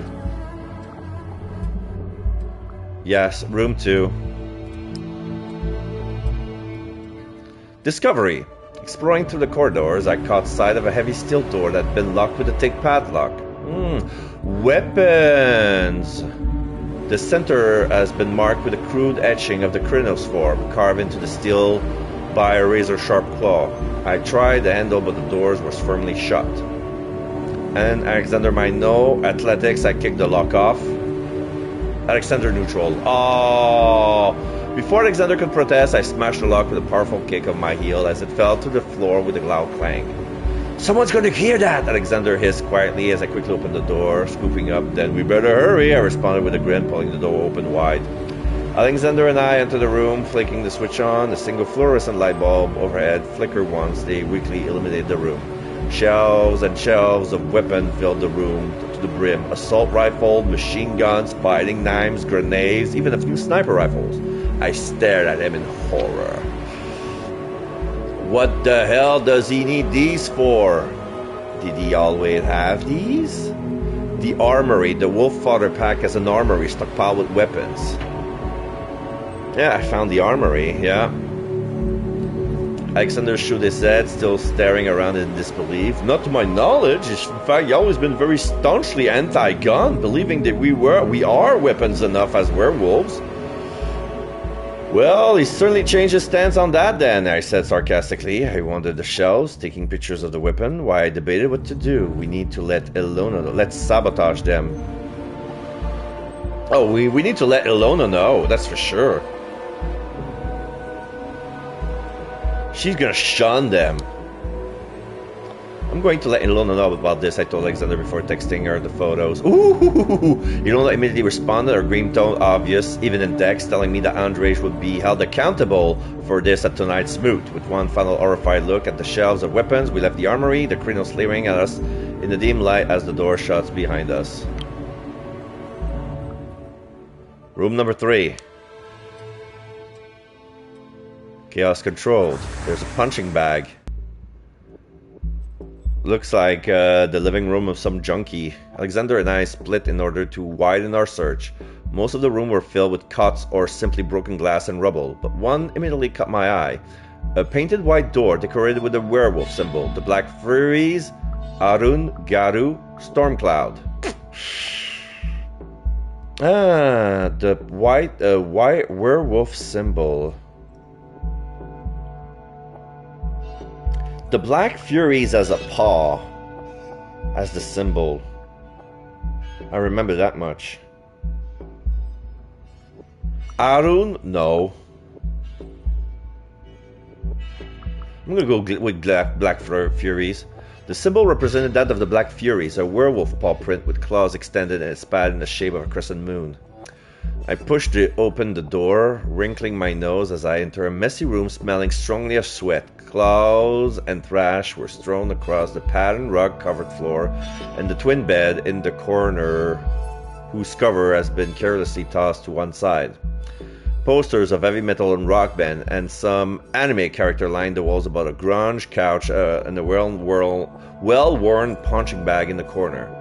Yes, room 2. Discovery. Exploring through the corridors, I caught sight of a heavy steel door that had been locked with a thick padlock. Weapons! The center has been marked with a crude etching of the Krynos form, carved into the steel by a razor-sharp claw. I tried the handle, but the doors were firmly shut. And Alexander might know, athletics, I kicked the lock off. Alexander neutral. Oh! Before Alexander could protest, I smashed the lock with a powerful kick of my heel as it fell to the floor with a loud clang. Someone's going to hear that! Alexander hissed quietly as I quickly opened the door, scooping up. Then we better hurry, I responded with a grin, pulling the door open wide. Alexander and I entered the room, flicking the switch on. A single fluorescent light bulb overhead flickered once they weakly illuminated the room. Shelves and shelves of weapons filled the room to the brim. Assault rifle, machine guns, fighting knives, grenades, even a few sniper rifles. I stared at him in horror. What the hell does he need these for? Did he always have these? The armory. The Wolffather pack has an armory stockpiled with weapons. Yeah, I found the armory, yeah. Alexander shook his head, still staring around in disbelief. Not to my knowledge. In fact, he's always been very staunchly anti-gun, believing that we are weapons enough as werewolves. Well, he certainly changed his stance on that then, I said sarcastically. I wandered the shelves, taking pictures of the weapon, while I debated what to do. We need to let Ilona know. Let's sabotage them. Oh, we need to let Ilona know, that's for sure. She's gonna shun them. I'm going to let Ilona know about this, I told Alexander before texting her the photos. Ooh! Ilona immediately responded, her green tone obvious, even in text, telling me that Andrzej would be held accountable for this at tonight's moot. With one final horrified look at the shelves of weapons, we left the armory, the Krynos leering at us in the dim light as the door shuts behind us. Room number 3. Chaos controlled. There's a punching bag. Looks like the living room of some junkie. Alexander and I split in order to widen our search. Most of the room were filled with cuts or simply broken glass and rubble, but one immediately caught my eye. A painted white door decorated with a werewolf symbol. The Black Furies, Arun, Garu, Stormcloud. The white werewolf symbol. The Black Furies as a paw, as the symbol. I remember that much. Arun? No. I'm gonna go with Black Furies. The symbol represented that of the Black Furies, a werewolf paw print with claws extended and its pad in the shape of a crescent moon. I pushed open the door, wrinkling my nose as I entered a messy room smelling strongly of sweat. Clouds and thrash were strewn across the patterned rug-covered floor and the twin bed in the corner, whose cover has been carelessly tossed to one side. Posters of heavy metal and rock band and some anime character lined the walls above a grunge couch and a well-worn punching bag in the corner.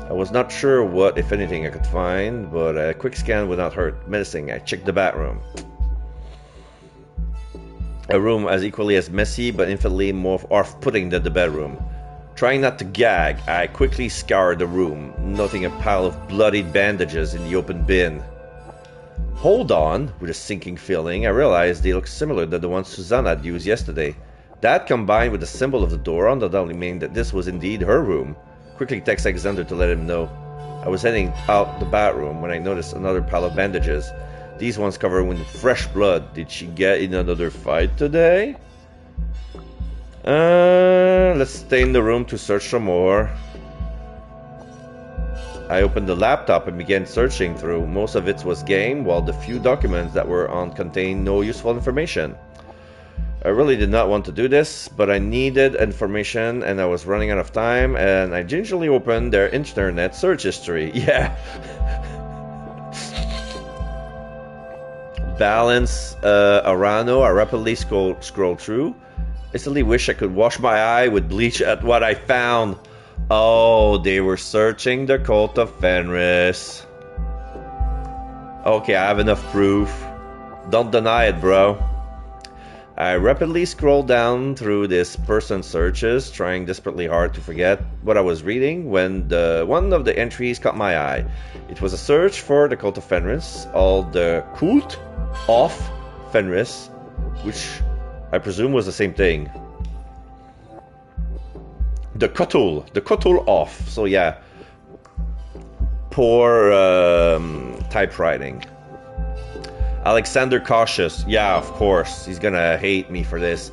I was not sure what, if anything, I could find, but a quick scan would not hurt. Menacing, I checked the bathroom. A room as equally as messy, but infinitely more off-putting than the bedroom. Trying not to gag, I quickly scoured the room, noting a pile of bloodied bandages in the open bin. Hold on, with a sinking feeling, I realized they looked similar to the ones Susanna had used yesterday. That, combined with the symbol of the door, undoubtedly meant that this was indeed her room. Quickly text Alexander to let him know. I was heading out the bathroom when I noticed another pile of bandages. These ones covered with fresh blood. Did she get in another fight today? Let's stay in the room to search some more. I opened the laptop and began searching through. Most of it was game, while the few documents that were on contained no useful information. I really did not want to do this, but I needed information and I was running out of time, and I gingerly opened their internet search history. Yeah. Balance Arano. I rapidly scrolled through. Instantly wish I could wash my eye with bleach at what I found. Oh, they were searching the cult of Fenris. Okay, I have enough proof. Don't deny it, bro. I rapidly scrolled down through this person searches, trying desperately hard to forget what I was reading, when one of the entries caught my eye. It was a search for the cult of Fenris, all the cult of Fenris, which I presume was the same thing. The Cthulhu off. So yeah, poor typewriting. Alexander Cautious. Yeah, of course. He's gonna hate me for this.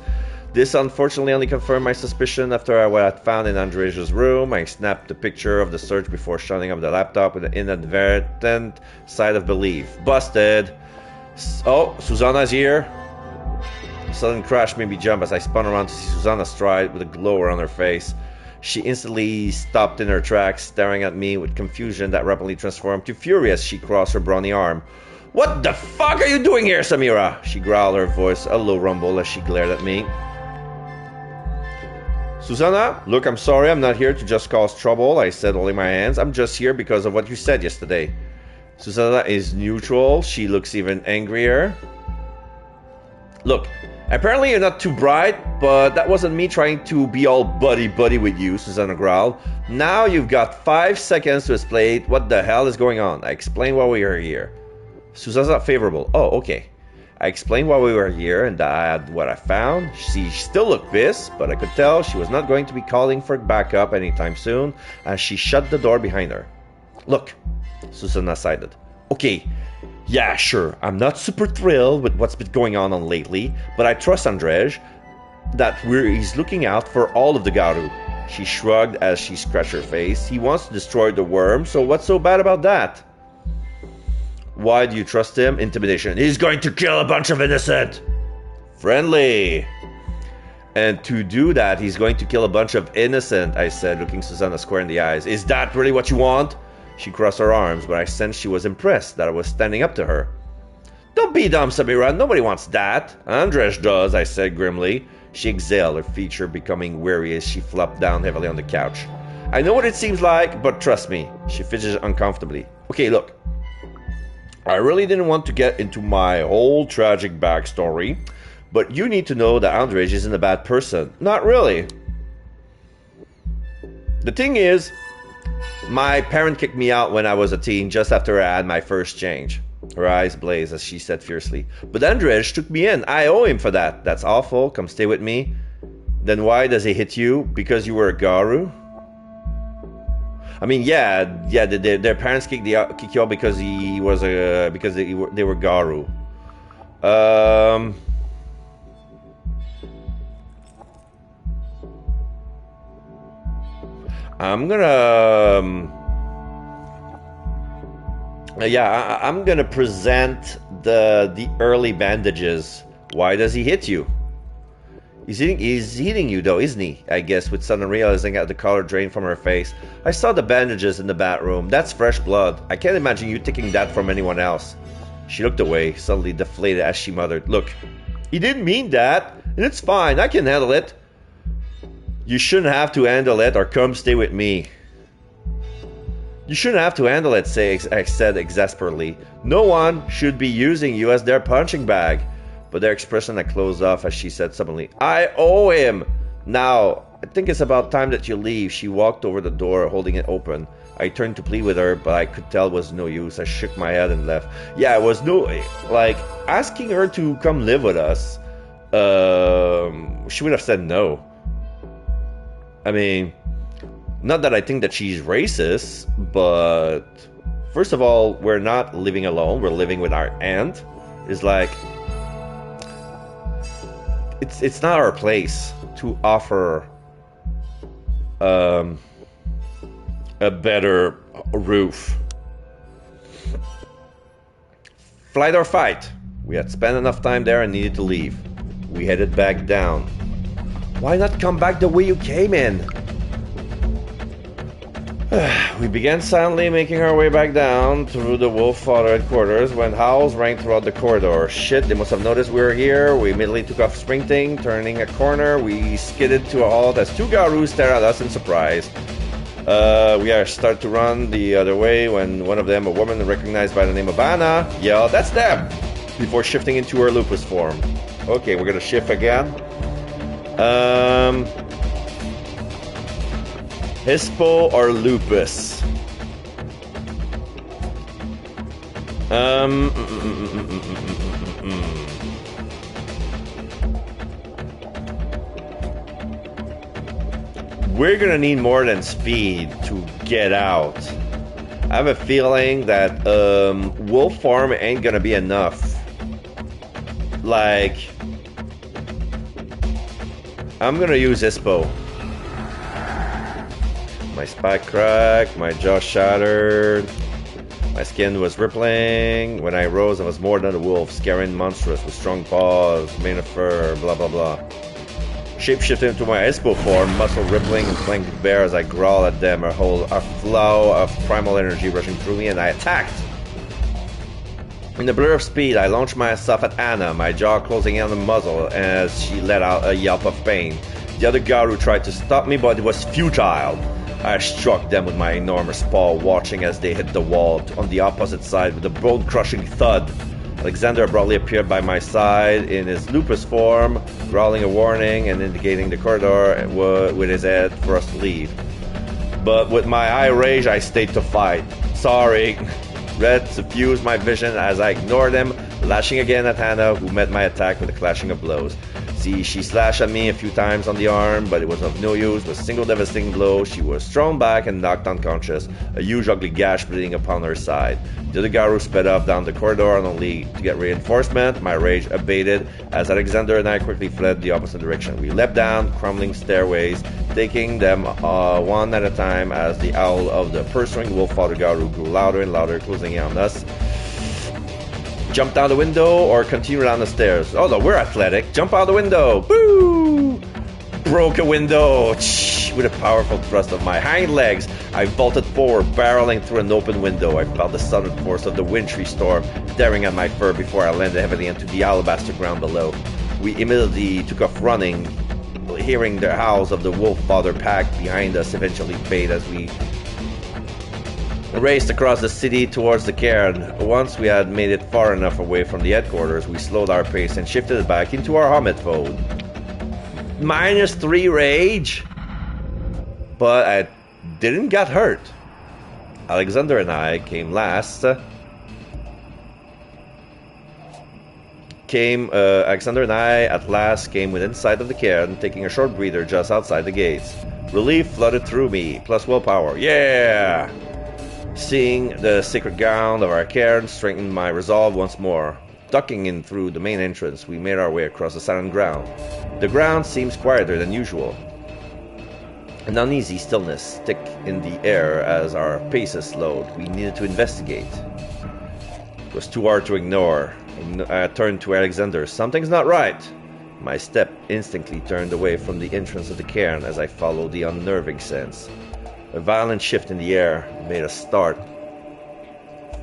This unfortunately only confirmed my suspicion after what I found in Andrzej's room. I snapped a picture of the search before shutting up the laptop with an inadvertent sigh of belief. Busted. Oh, Susanna's here. A sudden crash made me jump as I spun around to see Susanna stride with a glow on her face. She instantly stopped in her tracks, staring at me with confusion that rapidly transformed to fury as she crossed her brawny arm. "What the fuck are you doing here, Samira?" She growled, her voice a low rumble as she glared at me. "Susanna, look, I'm sorry, I'm not here to just cause trouble," I said, holding my hands. "I'm just here because of what you said yesterday." Susanna is neutral. She looks even angrier. "Look, apparently you're not too bright, but that wasn't me trying to be all buddy-buddy with you," Susanna growled. "Now you've got 5 seconds to explain what the hell is going on." I explained why we were here. Susanna's not favorable. "Oh, okay." I explained why we were here and that I had what I found. She still looked pissed, but I could tell she was not going to be calling for backup anytime soon as she shut the door behind her. "Look," Susanna sighed. "Okay, yeah, sure, I'm not super thrilled with what's been going on lately, but I trust Andrzej that he's looking out for all of the Garu." She shrugged as she scratched her face. "He wants to destroy the worm, so what's so bad about that?" "Why do you trust him?" "Intimidation." "He's going to kill a bunch of innocent." "Friendly." "And to do that, he's going to kill a bunch of innocent," I said, looking Susanna square in the eyes. "Is that really what you want?" She crossed her arms, but I sensed she was impressed that I was standing up to her. "Don't be dumb, Samira. Nobody wants that." "Andrzej does," I said grimly. She exhaled, her feature becoming weary as she flopped down heavily on the couch. "I know what it seems like, but trust me." She fidgeted uncomfortably. "Okay, look. I really didn't want to get into my whole tragic backstory, but you need to know that Andrzej isn't a bad person. Not really. The thing is, my parent kicked me out when I was a teen, just after I had my first change." Her eyes blazed as she said fiercely. "But Andrzej took me in. I owe him for that." "That's awful. Come stay with me." "Then why does he hit you? Because you were a Garu?" I mean, yeah. Their parents kicked you out because they were Garu. I'm gonna present the early bandages. Why does he hit you? He's hitting you though, isn't he? I guess, with sudden realizing that the color drained from her face. "I saw the bandages in the bathroom. That's fresh blood. I can't imagine you taking that from anyone else." She looked away, suddenly deflated as she muttered, "Look, he didn't mean that, and it's fine. I can handle it." "You shouldn't have to handle it, or come stay with me." "You shouldn't have to handle it," I said exasperately. "No one should be using you as their punching bag." But their expression had closed off as she said suddenly, "I owe him. Now, I think it's about time that you leave." She walked over the door, holding it open. I turned to plead with her, but I could tell it was no use. I shook my head and left. Yeah, it was no... Like, asking her to come live with us, she would have said no. I mean, not that I think that she's racist, but... First of all, we're not living alone. We're living with our aunt. It's like... It's not our place to offer a better roof. Flight or fight. We had spent enough time there and needed to leave. We headed back down. Why not come back the way you came in? We began silently making our way back down through the wolf father headquarters when howls rang throughout the corridor. Shit, they must have noticed we were here. We immediately took off sprinting. Turning a corner, we skidded to a halt as two Garus stared at us in surprise. We started to run the other way when one of them, a woman recognized by the name of Anna, yelled, "That's them!" before shifting into her lupus form. Okay, we're gonna shift again. Hispo or Lupus? We're gonna need more than speed to get out. I have a feeling that wolf farm ain't gonna be enough. Like, I'm gonna use Hispo. My spike cracked, my jaw shattered, my skin was rippling. When I rose, I was more than a wolf, scary and monstrous with strong paws, mane of fur, blah blah blah. Shapeshifted into my Hispo form, muscle rippling and flanked bear as I growl at them, a flow of primal energy rushing through me, and I attacked. In the blur of speed, I launched myself at Anna, my jaw closing in on the muzzle as she let out a yelp of pain. The other Garu tried to stop me, but it was futile. I struck them with my enormous paw, watching as they hit the wall on the opposite side with a bone-crushing thud. Alexander abruptly appeared by my side in his lupus form, growling a warning and indicating the corridor with his head for us to leave. But with my eye rage, I stayed to fight. Sorry. Red suffused my vision as I ignored him, lashing again at Hannah, who met my attack with a clashing of blows. See, she slashed at me a few times on the arm, but it was of no use. With a single devastating blow, she was thrown back and knocked unconscious, a huge ugly gash bleeding upon her side. The other Garu sped off down the corridor and only to get reinforcement. My rage abated as Alexander and I quickly fled the opposite direction. We leapt down crumbling stairways, taking them one at a time as the howl of the pursuing wolf father Garu grew louder and louder, closing in on us. Jump down the window or continue down the stairs? Oh no, we're athletic. Jump out the window. Boo! Broke a window. With a powerful thrust of my hind legs, I vaulted forward, barreling through an open window. I felt the sudden force of the wintry storm tearing at my fur before I landed heavily into the alabaster ground below. We immediately took off running, hearing the howls of the wolf father pack behind us eventually fade as we raced across the city towards the cairn. Once we had made it far enough away from the headquarters, we slowed our pace and shifted it back into our Hummet mode. -3 rage, but I didn't get hurt. Alexander and I came last. Alexander and I at last came within sight of the cairn, taking a short breather just outside the gates. Relief flooded through me, plus willpower. Yeah! Seeing the sacred ground of our cairn strengthened my resolve once more. Ducking in through the main entrance, we made our way across the silent ground. The ground seems quieter than usual. An uneasy stillness thick in the air as our paces slowed. We needed to investigate. It was too hard to ignore. I turned to Alexander. Something's not right. My step instantly turned away from the entrance of the cairn as I followed the unnerving sense. A violent shift in the air made a start,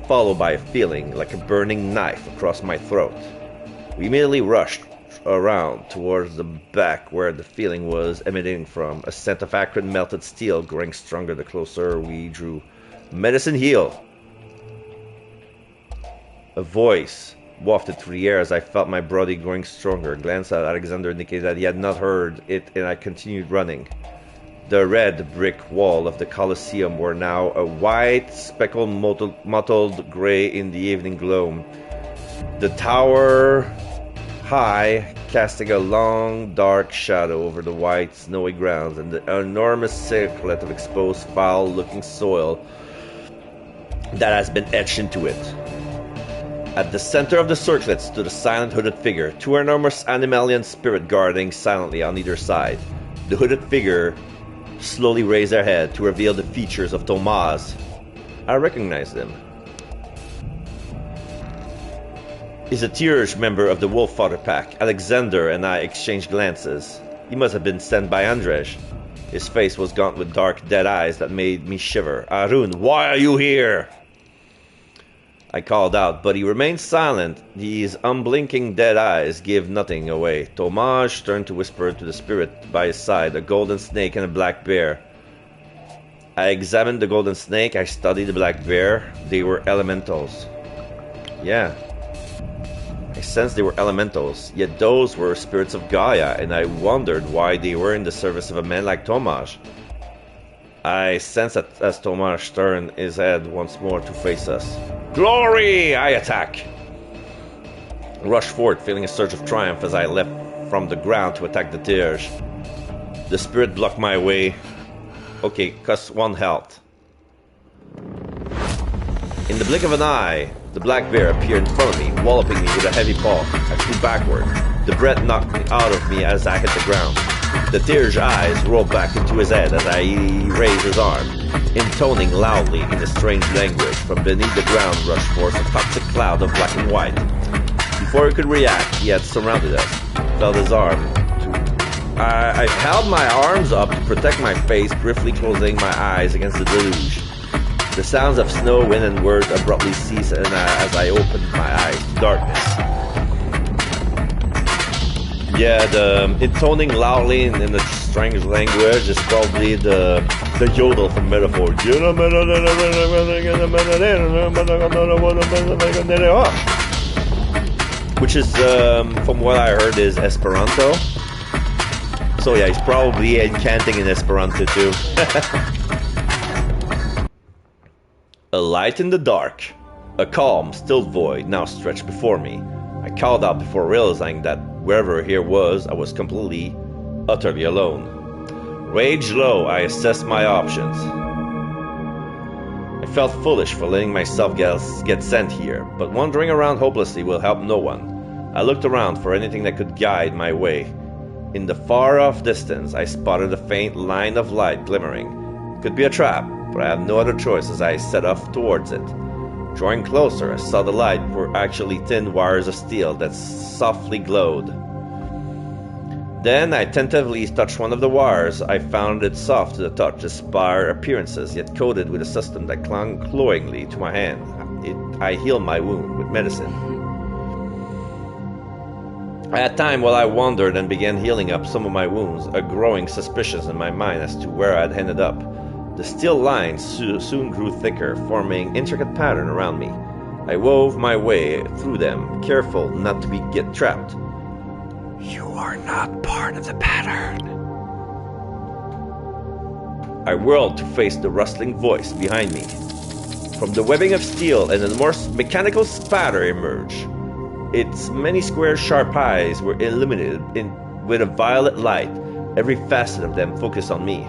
followed by a feeling like a burning knife across my throat. We immediately rushed around towards the back where the feeling was emanating from, a scent of acrid melted steel growing stronger the closer we drew. Medicine heal! A voice wafted through the air as I felt my body growing stronger. A glance at Alexander indicated that he had not heard it, and I continued running. The red brick wall of the Colosseum were now a white, speckled, mottled gray in the evening glow. The tower high, casting a long, dark shadow over the white, snowy grounds, and the enormous circlet of exposed, foul-looking soil that has been etched into it. At the center of the circlet stood a silent hooded figure, two enormous animalian spirits guarding silently on either side. The hooded figure slowly raised their head to reveal the features of Tomas. I recognized him. He's a Tierge member of the Wolf Father Pack. Alexander and I exchanged glances. He must have been sent by Andrzej. His face was gaunt with dark, dead eyes that made me shiver. Arun, why are you here? I called out, but he remained silent. These unblinking dead eyes gave nothing away. Tomas turned to whisper to the spirit by his side, a golden snake and a black bear. I examined the golden snake, I studied the black bear. They were elementals. Yeah. I sensed they were elementals, yet those were spirits of Gaia, and I wondered why they were in the service of a man like Tomasz. I sensed that as Tomasz turned his head once more to face us. Glory! I attack! Rushed forward, feeling a surge of triumph as I leapt from the ground to attack the Tirge. The spirit blocked my way. Okay, cost 1 health. In the blink of an eye, the black bear appeared in front of me, walloping me with a heavy paw. I flew backward. The breath knocked me out of me as I hit the ground. The Tirge's eyes rolled back into his head as I raised his arm, intoning loudly in a strange language. From beneath the ground rushed forth a toxic cloud of black and white. Before he could react, he had surrounded us. Felt his arm. I held my arms up to protect my face, briefly closing my eyes against the deluge. The sounds of snow, wind, and words abruptly ceased as I opened my eyes to darkness. Yeah, the intoning loudly in a strange language is probably the yodel from Metaphor. Which is, from what I heard, is Esperanto. So yeah, he's probably incanting in Esperanto too. A light in the dark. A calm, still void now stretched before me. I called out before realizing that wherever here was, I was completely, utterly alone. Rage low, I assessed my options. I felt foolish for letting myself get sent here, but wandering around hopelessly will help no one. I looked around for anything that could guide my way. In the far-off distance, I spotted a faint line of light glimmering. It could be a trap, but I had no other choice as I set off towards it. Drawing closer, I saw the light were actually thin wires of steel that softly glowed. Then I tentatively touched one of the wires. I found it soft to the touch, despite appearances, yet coated with a substance that clung cloyingly to my hand. I healed my wound with medicine. I had time while I wandered and began healing up some of my wounds, a growing suspicion in my mind as to where I had ended up. The steel lines soon grew thicker, forming intricate pattern around me. I wove my way through them, careful not to get trapped. You are not part of the pattern. I whirled to face the rustling voice behind me. From the webbing of steel and a more mechanical spatter emerged. Its many square sharp eyes were illuminated with a violet light, every facet of them focused on me.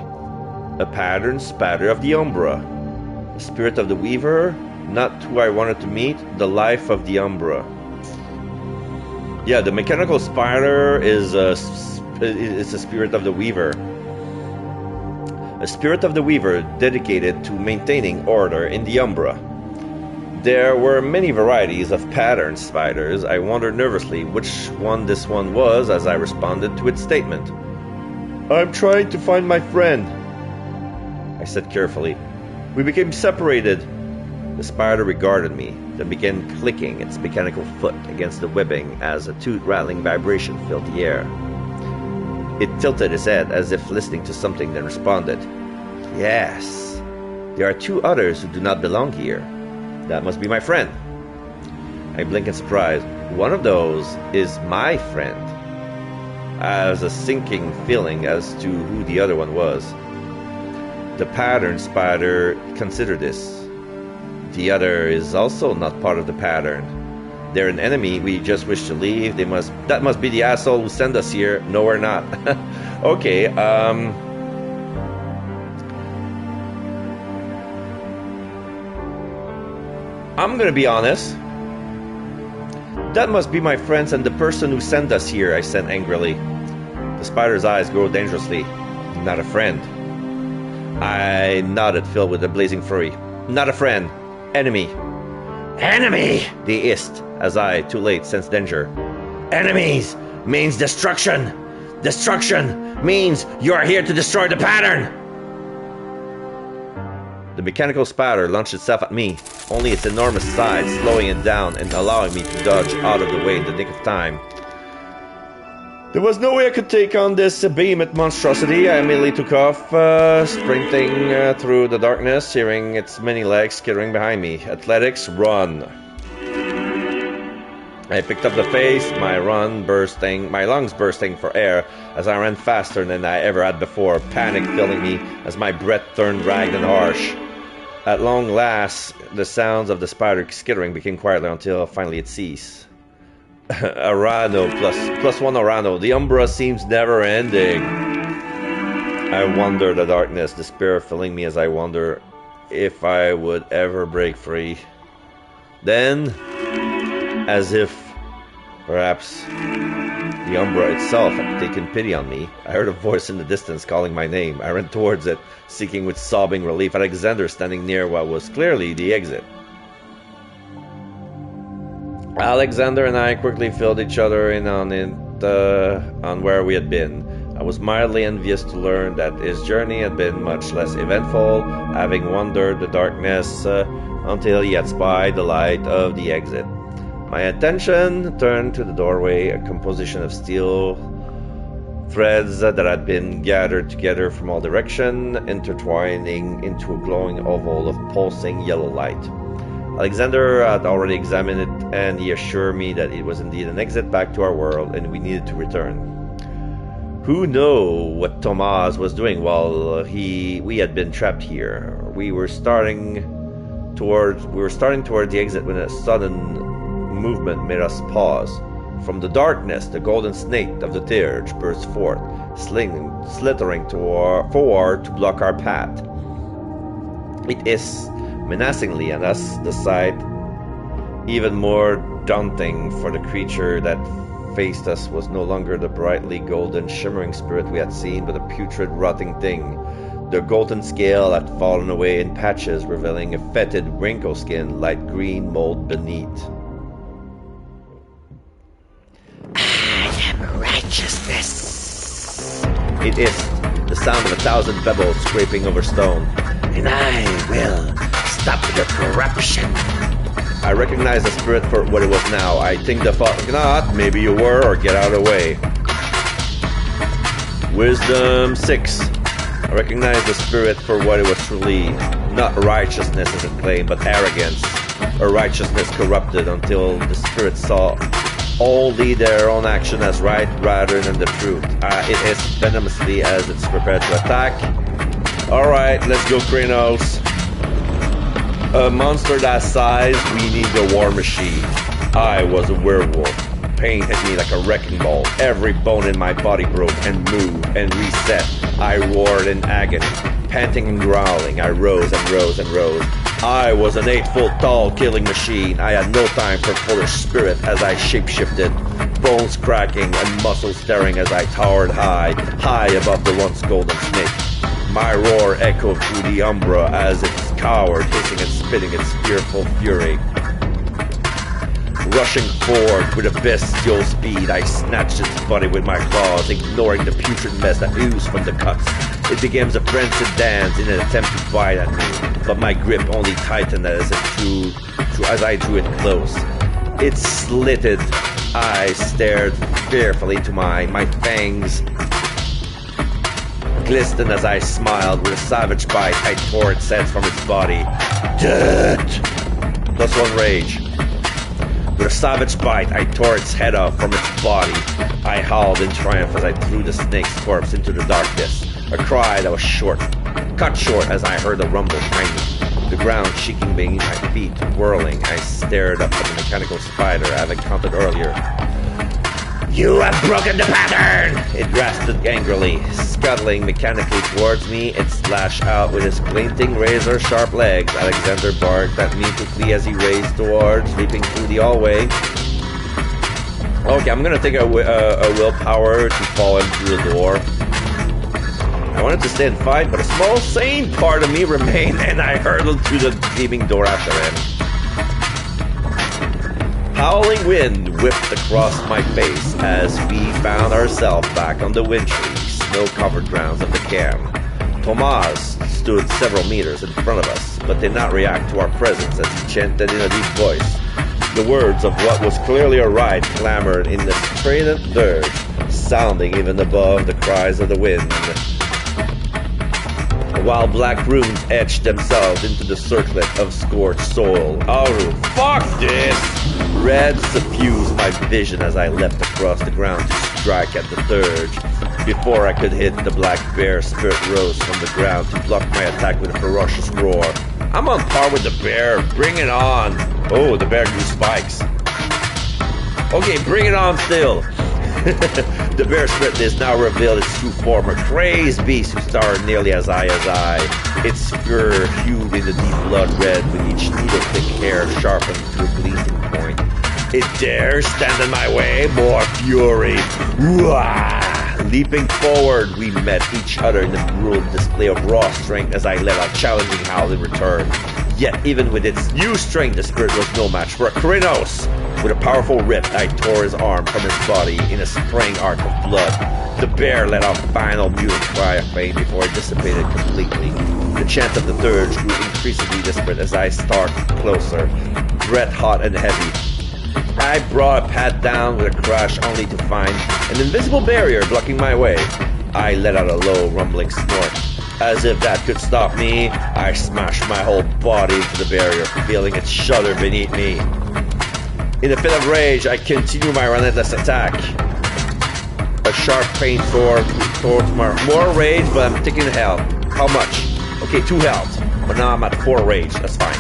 A patterned spatter of the Umbra. The spirit of the Weaver, not who I wanted to meet, the life of the Umbra. Yeah, the mechanical spider is a spirit of the Weaver. A spirit of the Weaver dedicated to maintaining order in the Umbra. There were many varieties of patterned spiders. I wondered nervously which one this one was as I responded to its statement. I'm trying to find my friend, I said carefully. We became separated. The spider regarded me, then began clicking its mechanical foot against the webbing as a tooth-rattling vibration filled the air. It tilted its head as if listening to something, then responded. Yes, there are 2 others who do not belong here. That must be my friend. I blinked in surprise. One of those is my friend. I was a sinking feeling as to who the other one was. The pattern spider considered this. The other is also not part of the pattern. They're an enemy. We just wish to leave. That must be the asshole who sent us here. No, we're not. Okay, I'm gonna be honest. That must be my friends and the person who sent us here, I said angrily. The spider's eyes glowed dangerously. Not a friend. I nodded, filled with a blazing fury. Not a friend. Enemy. Enemy! They hissed, as I, too late, sensed danger. Enemies means destruction. Destruction means you are here to destroy the pattern. The mechanical spider launched itself at me, only its enormous size slowing it down and allowing me to dodge out of the way in the nick of time. There was no way I could take on this behemoth monstrosity. I immediately took off, sprinting through the darkness, hearing its many legs skittering behind me. Athletics, run. I picked up the pace, my lungs bursting for air as I ran faster than I ever had before, panic filling me as my breath turned ragged and harsh. At long last, the sounds of the spider skittering became quieter until finally it ceased. Arano plus one Arano. The Umbra seems never ending. I wonder the darkness, despair filling me as I wonder if I would ever break free. Then, as if perhaps the Umbra itself had taken pity on me, I heard a voice in the distance calling my name. I ran towards it, seeking with sobbing relief Alexander standing near what was clearly the exit. Alexander and I quickly filled each other in on where we had been. I was mildly envious to learn that his journey had been much less eventful, having wandered the darkness until he had spied the light of the exit. My attention turned to the doorway, a composition of steel threads that had been gathered together from all directions, intertwining into a glowing oval of pulsing yellow light. Alexander had already examined it, and he assured me that it was indeed an exit back to our world, and we needed to return. Who knew what Tomas was doing while we had been trapped here? We were starting toward the exit when a sudden movement made us pause. From the darkness, the golden snake of the Dirge burst forth, slithering forward to block our path. It hissed menacingly at us, the sight even more daunting, for the creature that faced us was no longer the brightly golden shimmering spirit we had seen, but a putrid rotting thing. The golden scale had fallen away in patches, revealing a fetid wrinkle skin, light green mold beneath. I am righteousness. It hissed, the sound of 1,000 pebbles scraping over stone. And I will stop your corruption. I recognized the spirit for what it was now. I think the thought, not, maybe you were, or get out of the way. Wisdom 6. I recognized the spirit for what it was truly. Not righteousness as it claimed, but arrogance. A righteousness corrupted until the spirit saw only their own action as right rather than the truth. It hissed venomously as it's prepared to attack. Alright, let's go, Kranos. A monster that size, we need the war machine. I was a werewolf. Pain hit me like a wrecking ball. Every bone in my body broke and moved and reset. I roared in agony. Panting and growling, I rose and rose and rose. I was an 8-foot tall killing machine. I had no time for foolish spirit as I shapeshifted. Bones cracking and muscles staring as I towered high above the once golden snake. My roar echoed through the Umbra as it cowered, hissing and spitting its fearful fury. Rushing forward with a bestial speed, I snatched its body with my claws, ignoring the putrid mess that oozed from the cuts. It began a frenzied dance in an attempt to bite at me, but my grip only tightened as I drew it close. Its slitted eyes stared fearfully into mine, my fangs glistened as I smiled. With a savage bite, I tore its head from its body. Dead! Plus 1 rage. With a savage bite, I tore its head off from its body. I howled in triumph as I threw the snake's corpse into the darkness. A cry that was cut short as I heard a rumble behind me. The ground shaking beneath my feet, whirling. I stared up at the mechanical spider I had encountered earlier. You have broken the pattern! It rasped angrily. Scuttling mechanically towards me, it slashed out with his glinting razor-sharp legs. Alexander barked at me quickly as he raced towards, leaping through the hallway. Okay, I'm gonna take a willpower to fall in through the door. I wanted to stay and fight, but a small, sane part of me remained, and I hurtled through the gleaming door after him. Howling wind whipped across my face as we found ourselves back on the wintry, snow-covered grounds of the cairn. Tomas stood several meters in front of us, but did not react to our presence as he chanted in a deep voice. The words of what was clearly a rite clamored in the strident dirge, sounding even above the cries of the wind. while black runes etched themselves into the circlet of scorched soil. Oh, fuck this! Red suffused my vision as I leapt across the ground to strike at the Thurge. Before I could hit, the black bear spirit rose from the ground to block my attack with a ferocious roar. I'm on par with the bear, bring it on! Oh, the bear grew spikes. Okay, bring it on still! The bear spirit is now revealed its true form, a crazed beast who starred nearly as high as I. Its fur hued in the deep blood red, with each needle-thick hair sharpened to a gleaming point. It dares stand in my way, more fury! Wah! Leaping forward, we met each other in a brutal display of raw strength as I let out challenging howl in return. Yet, even with its new strength, the spirit was no match for a Krynos. With a powerful rip, I tore his arm from his body in a spraying arc of blood. The bear let out a final mutant cry of pain before it dissipated completely. The chant of the Thurge grew increasingly desperate as I stalked closer, breath hot and heavy. I brought a pad down with a crash only to find an invisible barrier blocking my way. I let out a low, rumbling snort. As if that could stop me, I smashed my whole body into the barrier, feeling it shudder beneath me. In a fit of rage, I continue my relentless attack. A sharp pain towards more rage, but I'm taking the health. How much? Okay, 2 health. But now I'm at 4 rage, that's fine.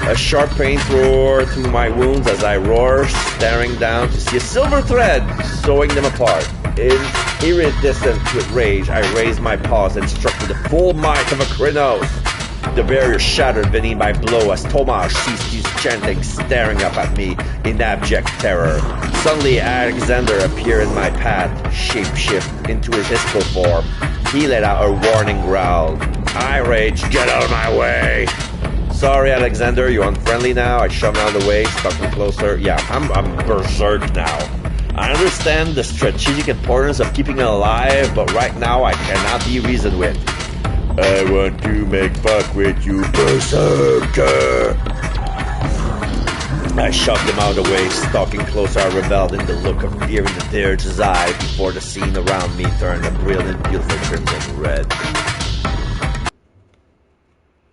A sharp pain tore through my wounds as I roar, staring down to see a silver thread, sewing them apart. Iridescent with rage, I raised my paws and struck with the full might of a Krynos. The barrier shattered beneath my blow as Tomasz ceased his chanting, staring up at me in abject terror. Suddenly, Alexander appeared in my path, shapeshift into his Isco form. He let out a warning growl. I rage, get out of my way! Sorry, Alexander, you're unfriendly now. I shoved him out of the way, stuck him closer. Yeah, I'm berserk now. I understand the strategic importance of keeping it alive, but right now I cannot be reasoned with. I want to make fuck with you, berserker! I shoved him out of the way, stalking closer. I reveled in the look of fear in the Thurge's eye before the scene around me turned a brilliant, beautiful crimson red.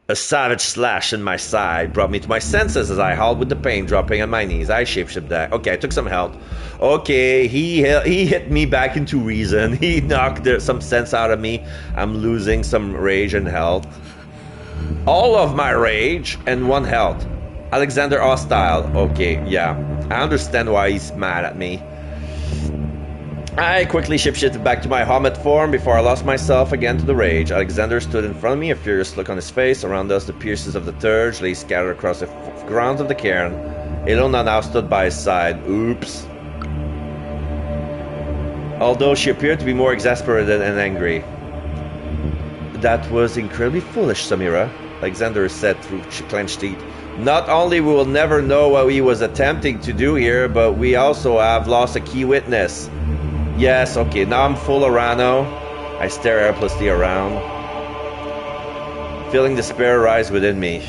A savage slash in my side brought me to my senses as I howled with the pain, dropping on my knees. I shapeshifted back. Okay, I took some health. Okay, he hit me back into reason. He knocked some sense out of me. I'm losing some rage and health. All of my rage and 1 health. Alexander hostile. Okay, yeah. I understand why he's mad at me. I quickly shapeshifted back to my Homet form before I lost myself again to the rage. Alexander stood in front of me, a furious look on his face. Around us, the pieces of the Thurge lay scattered across the grounds of the cairn. Ilona now stood by his side. Oops. Although she appeared to be more exasperated and angry. That was incredibly foolish, Samira, Alexander said through clenched teeth. Not only we will never know what he was attempting to do here, but we also have lost a key witness. Yes, okay, now I'm full Arano. I stare helplessly around, feeling despair rise within me.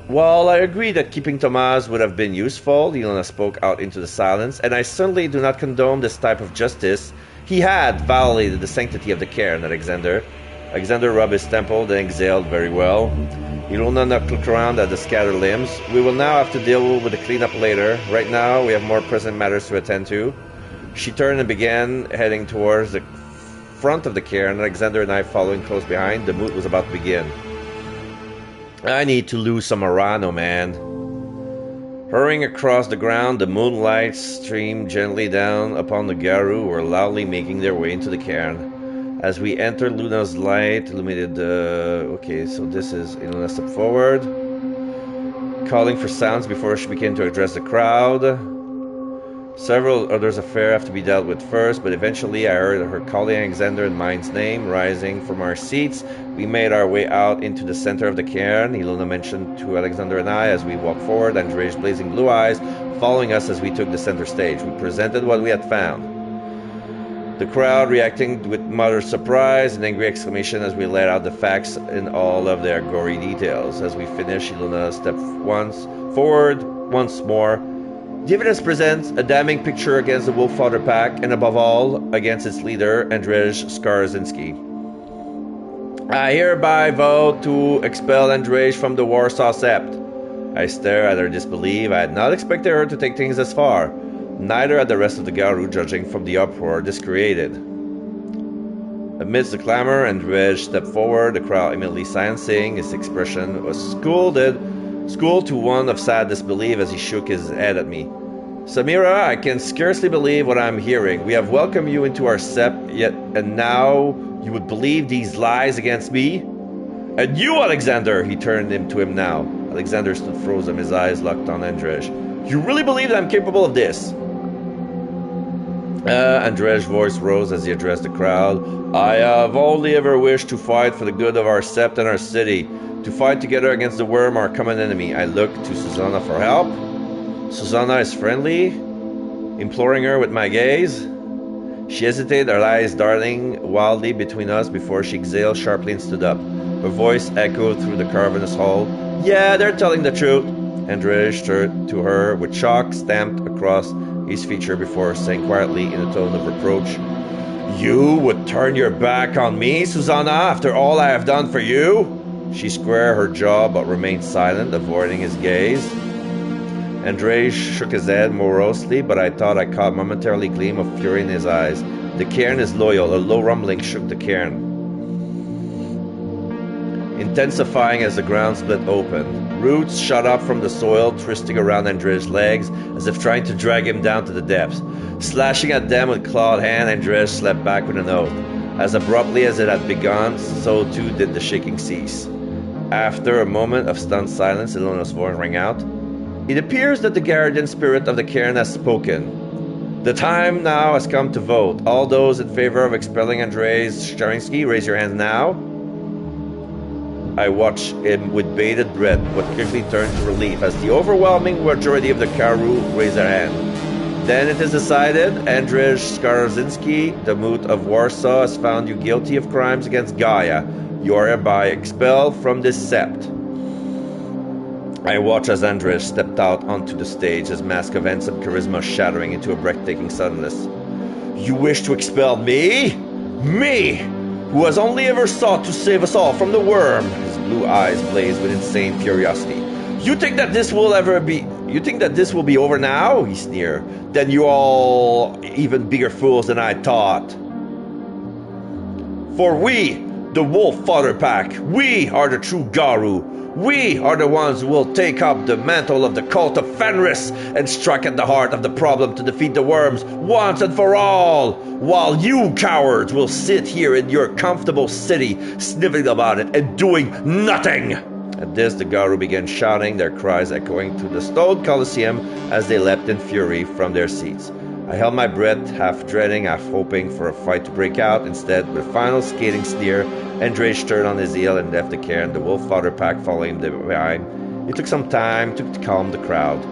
While I agree that keeping Tomasz would have been useful, Ilona spoke out into the silence, and I certainly do not condone this type of justice. He had violated the sanctity of the cairn, Alexander. Alexander rubbed his temple, then exhaled very well. Ilona looked around at the scattered limbs. We will now have to deal with the cleanup later. Right now, we have more pressing matters to attend to. She turned and began heading towards the front of the cairn, Alexander and I following close behind. The moot was about to begin. I need to lose some Arano, man. Hurrying across the ground, the moonlight streamed gently down upon the Garu who were loudly making their way into the cairn. As we entered, Luna's light illuminated the... Okay, so this is... Ilona stepped forward, calling for sounds before she began to address the crowd. Several others affairs have to be dealt with first, but eventually I heard her calling Alexander in mine's name. Rising from our seats, we made our way out into the center of the cairn. Ilona mentioned to Alexander and I as we walked forward, Andrea's blazing blue eyes following us as we took the center stage. We presented what we had found. The crowd reacting with muttered surprise and angry exclamation as we laid out the facts in all of their gory details. As we finished, Ilona stepped forward once more. The evidence presents a damning picture against the Wolffather pack, and above all, against its leader, Andrzej Skarzinski. I hereby vote to expel Andrej from the Warsaw Sept. I stare at her disbelief. I had not expected her to take things this far. Neither had the rest of the Garu, judging from the uproar this created. Amidst the clamor, Andrej stepped forward, the crowd immediately silencing. His expression was schooled to one of sad disbelief as he shook his head at me. Samira, I can scarcely believe what I'm hearing. We have welcomed you into our sept, and now you would believe these lies against me? And you, Alexander! He turned to him now. Alexander stood frozen, his eyes locked on Andrej. You really believe that I'm capable of this? Andrej's voice rose as he addressed the crowd. I have only ever wished to fight for the good of our sept and our city, to fight together against the worm, our common enemy. I looked to Susanna for help. Susanna is friendly, imploring her with my gaze. She hesitated, her eyes darting wildly between us before she exhaled sharply and stood up. Her voice echoed through the cavernous hall. Yeah, they're telling the truth. Andrej turned to her with shock stamped across his feature before saying quietly in a tone of reproach, You would turn your back on me, Susanna, after all I have done for you? She squared her jaw but remained silent, avoiding his gaze. Andrej shook his head morosely, but I thought I caught a momentary gleam of fury in his eyes. The cairn is loyal. A low rumbling shook the cairn, intensifying as the ground split open. Roots shot up from the soil, twisting around Andrej's legs, as if trying to drag him down to the depths. Slashing at them with clawed hand, Andrej slept back with an oath. As abruptly as it had begun, so too did the shaking cease. After a moment of stunned silence, Ilona's voice rang out. It appears that the guardian spirit of the cairn has spoken. The time now has come to vote. All those in favor of expelling Andrej Sharinsky, raise your hands now. I watched him with bated breath, but quickly turned to relief as the overwhelming majority of the Karu raised their hand. Then it is decided, Andrej Skarzinski, the Moot of Warsaw, has found you guilty of crimes against Gaia. You are hereby expelled from this sept. I watched as Andrej stepped out onto the stage, his mask of handsome charisma shattering into a breathtaking suddenness. You wish to expel me? Me, who has only ever sought to save us all from the worm. His blue eyes blazed with insane curiosity. You think that this will be over now? He sneered. Then you all even bigger fools than I thought. For we, the Wolf Father Pack, we are the true Garu. We are the ones who will take up the mantle of the cult of Fenris and strike at the heart of the problem to defeat the worms once and for all, while you cowards will sit here in your comfortable city sniffing about it and doing nothing. At this, the Garu began shouting, their cries echoing through the stone Colosseum as they leapt in fury from their seats. I held my breath, half dreading, half hoping for a fight to break out. Instead, with a final scathing sneer, Andrej turned on his heel and left the cairn, the Wolf Father Pack following him behind. It took some time to calm the crowd.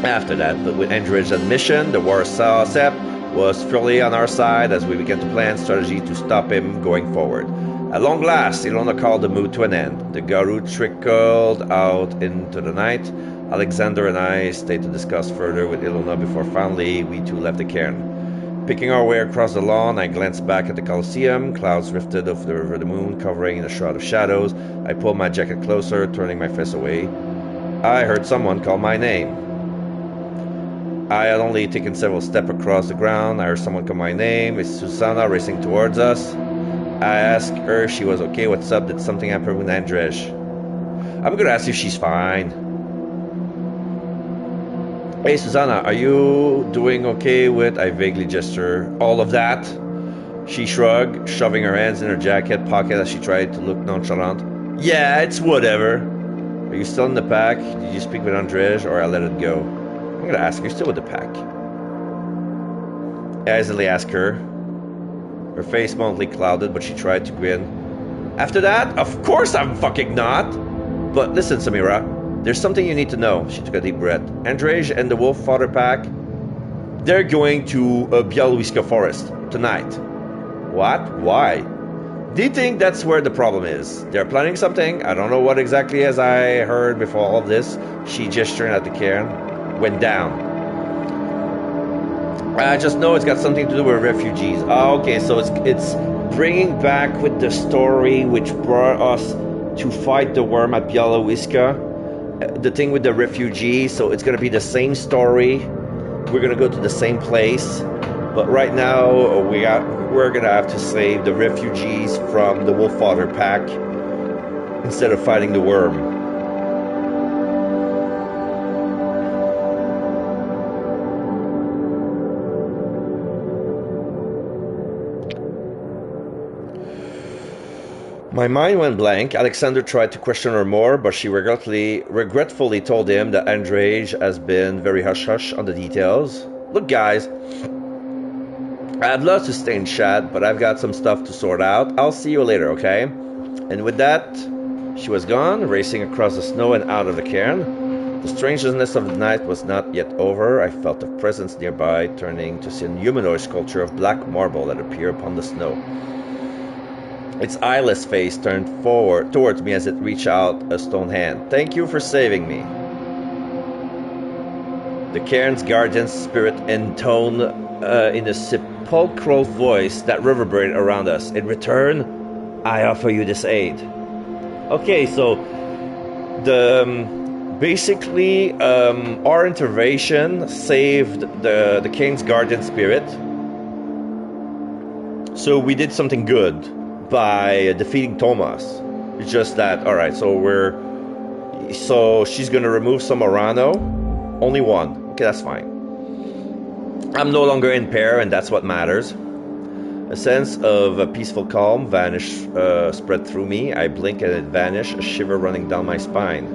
After that, but with Andrej's admission, the Warsaw Sept was fully on our side as we began to plan strategy to stop him going forward. At long last, Ilona called the mood to an end. The Garu trickled out into the night. Alexander and I stayed to discuss further with Ilona before finally we two left the cairn. Picking our way across the lawn, I glanced back at the Colosseum. Clouds drifted over the moon, covering in a shroud of shadows. I pulled my jacket closer, turning my face away. I heard someone call my name. I had only taken several steps across the ground. I heard someone call my name. It's Susanna racing towards us. I asked her if she was okay. What's up? Did something happen with Andrej? I'm gonna ask if she's fine. Hey Susanna, are you doing okay with, I vaguely gesture, all of that? She shrugged, shoving her hands in her jacket pocket as she tried to look nonchalant. Yeah, it's whatever. Are you still in the pack? Did you speak with Andrej or I let it go? I'm gonna ask, you're still with the pack? I easily asked her. Her face momently clouded, but she tried to grin. After that, of course I'm fucking not! But listen, Samira. There's something you need to know. She took a deep breath. Andrej and the Wolf Father Pack, they're going to Białowiska Forest tonight. What? Why? They think that's where the problem is. They're planning something. I don't know what exactly, as I heard before all of this. She gestured at the cairn. Went down. I just know it's got something to do with refugees. Oh, okay, so it's bringing back with the story which brought us to fight the worm at Białowieża, the thing with the refugees. So it's gonna be the same story. We're gonna go to the same place, but right now we're gonna have to save the refugees from the Wolffather pack instead of fighting the worm. My mind went blank. Alexander tried to question her more, but she regretfully told him that Andrzej has been very hush-hush on the details. Look, guys, I'd love to stay and chat, but I've got some stuff to sort out. I'll see you later, okay? And with that, she was gone, racing across the snow and out of the cairn. The strangeness of the night was not yet over. I felt a presence nearby, turning to see a humanoid sculpture of black marble that appeared upon the snow. Its eyeless face turned forward towards me as it reached out a stone hand. Thank you for saving me. The cairn's guardian's spirit intoned in a sepulchral voice that reverberated around us. In return, I offer you this aid. Okay, so basically our intervention saved the cairn's guardian spirit. So we did something good by defeating Thomas. It's just that, alright, so she's gonna remove some Orano. Only one. Okay, that's fine. I'm no longer in pair, and that's what matters. A sense of a peaceful calm spread through me. I blinked and it vanished, a shiver running down my spine.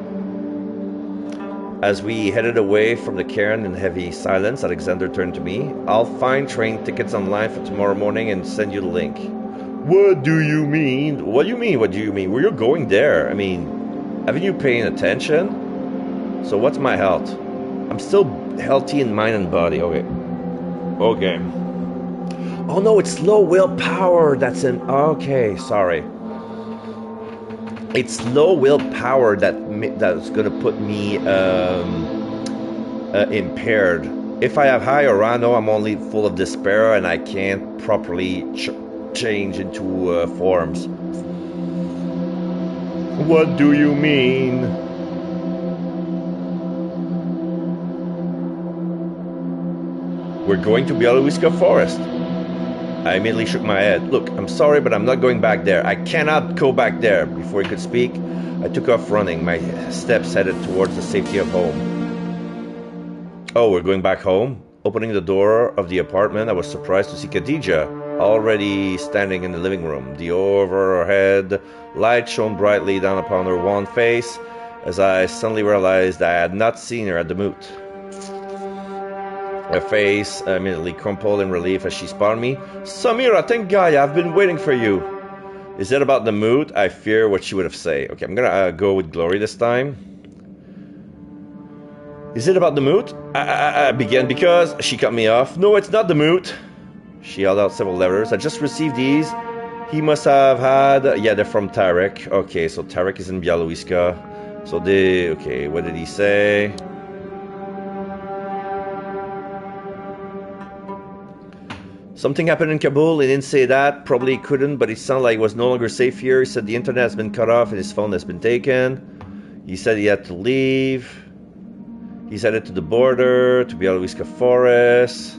As we headed away from the cairn in heavy silence, Alexander turned to me. I'll find train tickets online for tomorrow morning and send you the link. What do you mean? What do you mean? What do you mean? Well, you're going there. I mean, haven't you paying attention? So what's my health? I'm still healthy in mind and body. Okay. Okay. Oh no, it's low willpower that's in... Okay, sorry. It's low willpower that's gonna put me impaired. If I have high Orano, I'm only full of despair and I can't properly change into forms. What do you mean? We're going to Białowieża Forest. I immediately shook my head. Look, I'm sorry, but I'm not going back there. I cannot go back there. Before he could speak, I took off running, my steps headed towards the safety of home. Oh, we're going back home? Opening the door of the apartment, I was surprised to see Khadija already standing in the living room. The overhead light shone brightly down upon her wan face as I suddenly realized I had not seen her at the moot. Her face immediately crumpled in relief as she spotted me. Samira, thank God, I've been waiting for you. Is it about the mood? I fear what she would have said. Okay, I'm gonna go with Glory this time. Is it about the mood? I began because she cut me off. No, it's not the mood. She held out several letters. I just received these. He must have had... Yeah, they're from Tarek. Okay, so Tarek is in Białowieża. So okay, what did he say? Something happened in Kabul. He didn't say that. Probably couldn't, but it sounded like he was no longer safe here. He said the internet has been cut off and his phone has been taken. He said he had to leave. He's headed to the border, to Białowieża Forest.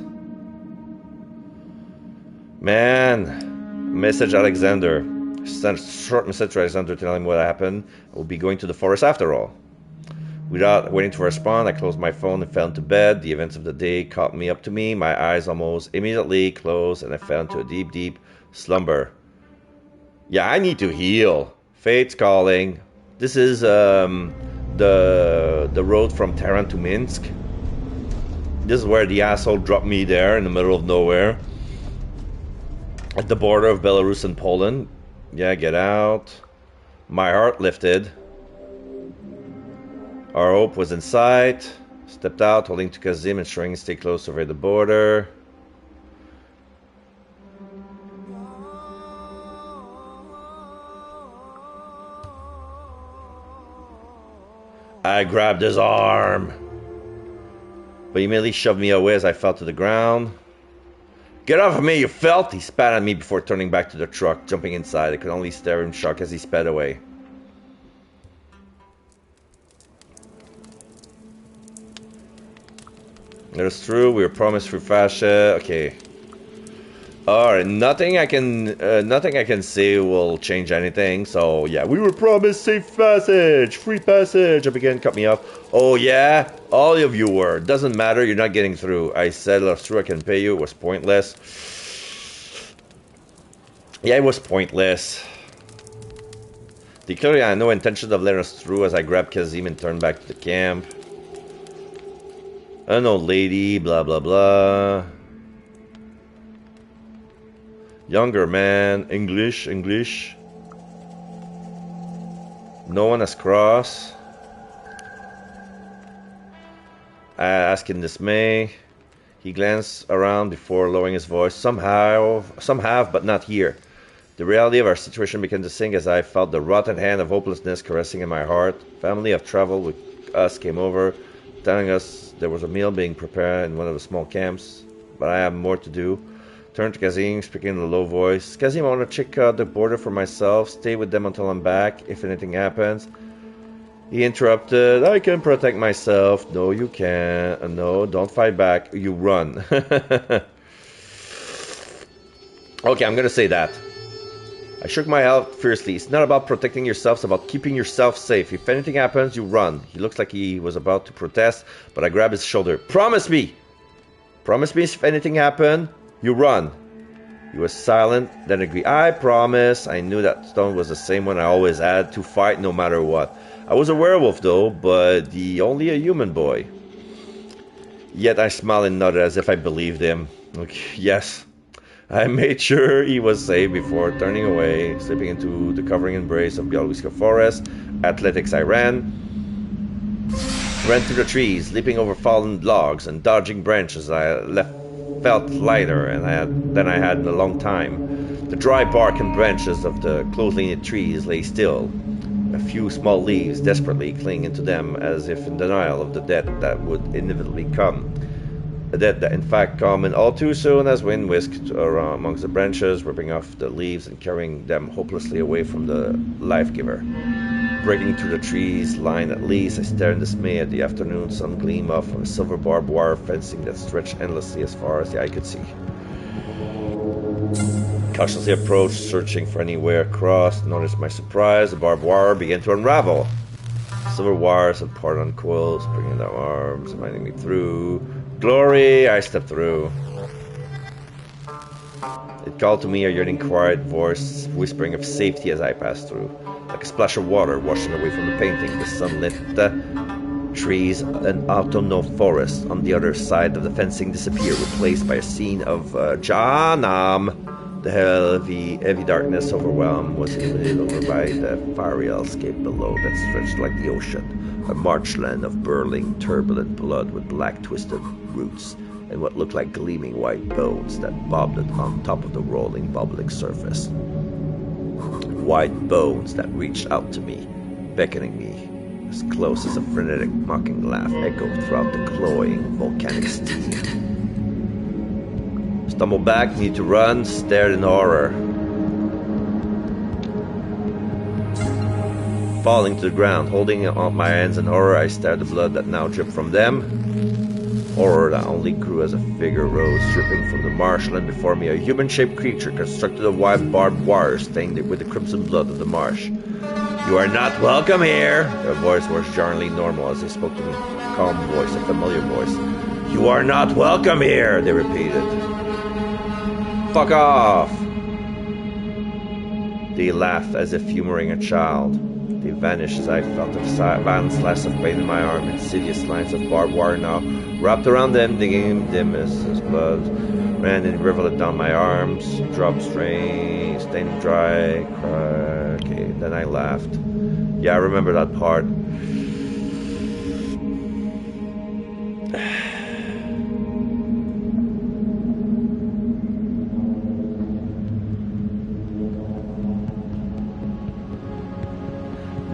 Man. Message Alexander. Sent a short message to Alexander telling him what happened. I will be going to the forest after all. Without waiting to respond, I closed my phone and fell into bed. The events of the day caught me up to me. My eyes almost immediately closed and I fell into a deep, deep slumber. Yeah, I need to heal. Fate's calling. This is the road from Tehran to Minsk. This is where the asshole dropped me there in the middle of nowhere. At the border of Belarus and Poland. Yeah, get out. My heart lifted. Our hope was in sight. Stepped out, holding to Kazim, ensuring to stay close over the border. I grabbed his arm, but he immediately shoved me away as I fell to the ground. Get off of me, you filth! He spat at me before turning back to the truck. Jumping inside, I could only stare in shock as he sped away. That's true, we were promised free fascia. Okay. Alright, nothing I can say will change anything. So yeah, we were promised safe passage, free passage. Up again, cut me off. Oh yeah, all of you were. Doesn't matter, you're not getting through. I said let us through, I can pay you. It was pointless. Yeah, it was pointless. They clearly had no intention of letting us through as I grabbed Kazim and turned back to the camp. An old lady, blah blah blah. Younger man, English. No one has crossed. I asked in dismay. He glanced around before lowering his voice. Some have, but not here. The reality of our situation began to sink as I felt the rotten hand of hopelessness caressing in my heart. Family of travel with us came over, telling us there was a meal being prepared in one of the small camps, but I have more to do. Turned to Kazim, speaking in a low voice. Kazim, I want to check out the border for myself. Stay with them until I'm back, if anything happens. He interrupted. I can protect myself. No, you can't. No, don't fight back. You run. Okay, I'm going to say that. I shook my head fiercely. It's not about protecting yourself, it's about keeping yourself safe. If anything happens, you run. He looks like he was about to protest, but I grabbed his shoulder. Promise me! Promise me if anything happened, you run. He was silent, then agreed. I promise. I knew that stone was the same one I always had, to fight no matter what. I was a werewolf though, but only a human boy. Yet I smiled and nodded as if I believed him. Okay, yes. I made sure he was safe before turning away, slipping into the covering embrace of Białowieska Forest. Athletics I ran through the trees, leaping over fallen logs and dodging branches felt lighter than I had in a long time. The dry bark and branches of the closely knit trees lay still, a few small leaves desperately clinging to them as if in denial of the death that would inevitably come. A death that in fact come in all too soon as wind whisked around amongst the branches, ripping off the leaves and carrying them hopelessly away from the life-giver. Breaking through the trees line at least, I stared in dismay at the afternoon sun gleam off of a silver barbed wire fencing that stretched endlessly as far as the eye could see. Cautiously approached, searching for any way across. Noticed my surprise, the barbed wire began to unravel. Silver wires had parted on coils, bringing their arms, inviting me through. Glory! I stepped through. It called to me, a yearning quiet voice, whispering of safety as I passed through. Like a splash of water washing away from the painting, the sunlit trees and autumnal forest on the other side of the fencing disappeared, replaced by a scene of Jahannam. The heavy darkness overwhelmed was illuminated over by the fiery hellscape below that stretched like the ocean, a marshland of burling, turbulent blood with black twisted roots and what looked like gleaming white bones that bobbed on top of the rolling, bubbling surface. White bones that reached out to me, beckoning me, as close as a frenetic mocking laugh echoed throughout the cloying, volcanic steam. Stumbled back, needed to run, stared in horror. Falling to the ground, holding out my hands in horror, I stared at the blood that now dripped from them. Horror that only grew as a figure rose, dripping from the marshland before me, a human-shaped creature constructed of white barbed wire stained with the crimson blood of the marsh. You are not welcome here! Their voice was jarringly normal as they spoke to me. A calm voice, a familiar voice. You are not welcome here! They repeated. Fuck off! They laughed as if humoring a child. They vanished as I felt a violent slash of pain in my arm. Insidious lines of barbed wire now wrapped around them, digging dim as blood. Ran and riveted down my arms, dropped staining dry. Okay, then I laughed. Yeah, I remember that part.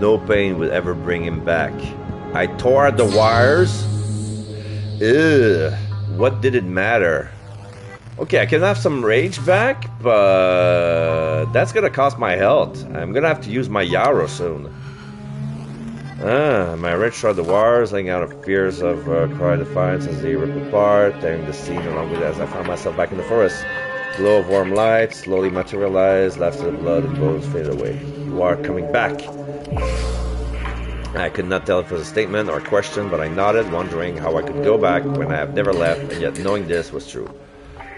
No pain would ever bring him back. I tore at the wires. Ugh, what did it matter? Okay, I can have some rage back, but that's gonna cost my health. I'm gonna have to use my Yarrow soon. My rage shot the wires, laying out of fears of cry defiance as they rip apart, tearing the scene along with it as I found myself back in the forest. Glow of warm light slowly materialized, laughter of blood and bones faded away. You are coming back. I could not tell if it was a statement or a question, but I nodded, wondering how I could go back when I have never left, and yet knowing this was true.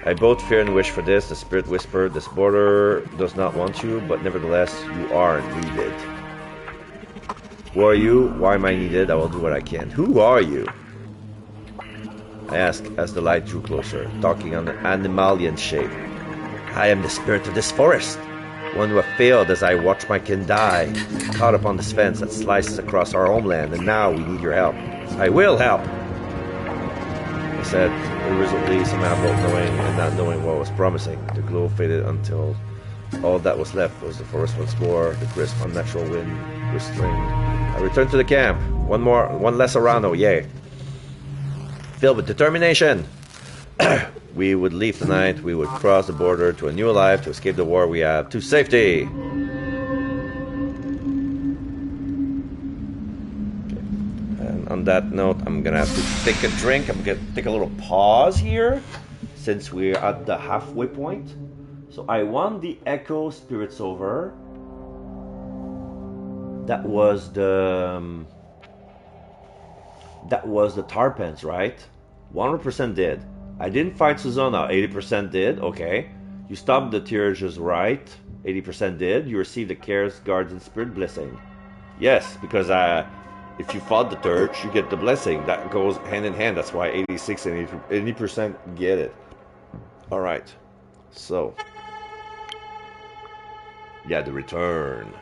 I both fear and wish for this. The spirit whispered, this border does not want you, but nevertheless, you are needed. Who are you? Why am I needed? I will do what I can. Who are you? I asked as the light drew closer, talking on an animalian shape. I am the spirit of this forest, one who have failed as I watch my kin die, caught upon this fence that slices across our homeland, and now we need your help. I will help! I said, irresolutely, somehow both knowing and not knowing what was promising. The glow faded until all that was left was the forest once more, the crisp, unnatural wind whistling. I returned to the camp. One less Arano, yay. Filled with determination. We would leave tonight. We would cross the border to a new life, to escape the war we have, to safety. And on that note, I'm gonna have to take a drink. I'm gonna take a little pause here, since we're at the halfway point. So I won the Echo Spirits over. That was the Tarpans, right? 100% did. I didn't fight Susanna. 80% did. Okay. You stopped the Tirages, right? 80% did. You received the Cares, Guards, and Spirit Blessing. Yes, because if you fought the Turch, you get the blessing. That goes hand in hand. That's why 86 and 80% get it. Alright. So. Yeah, the return.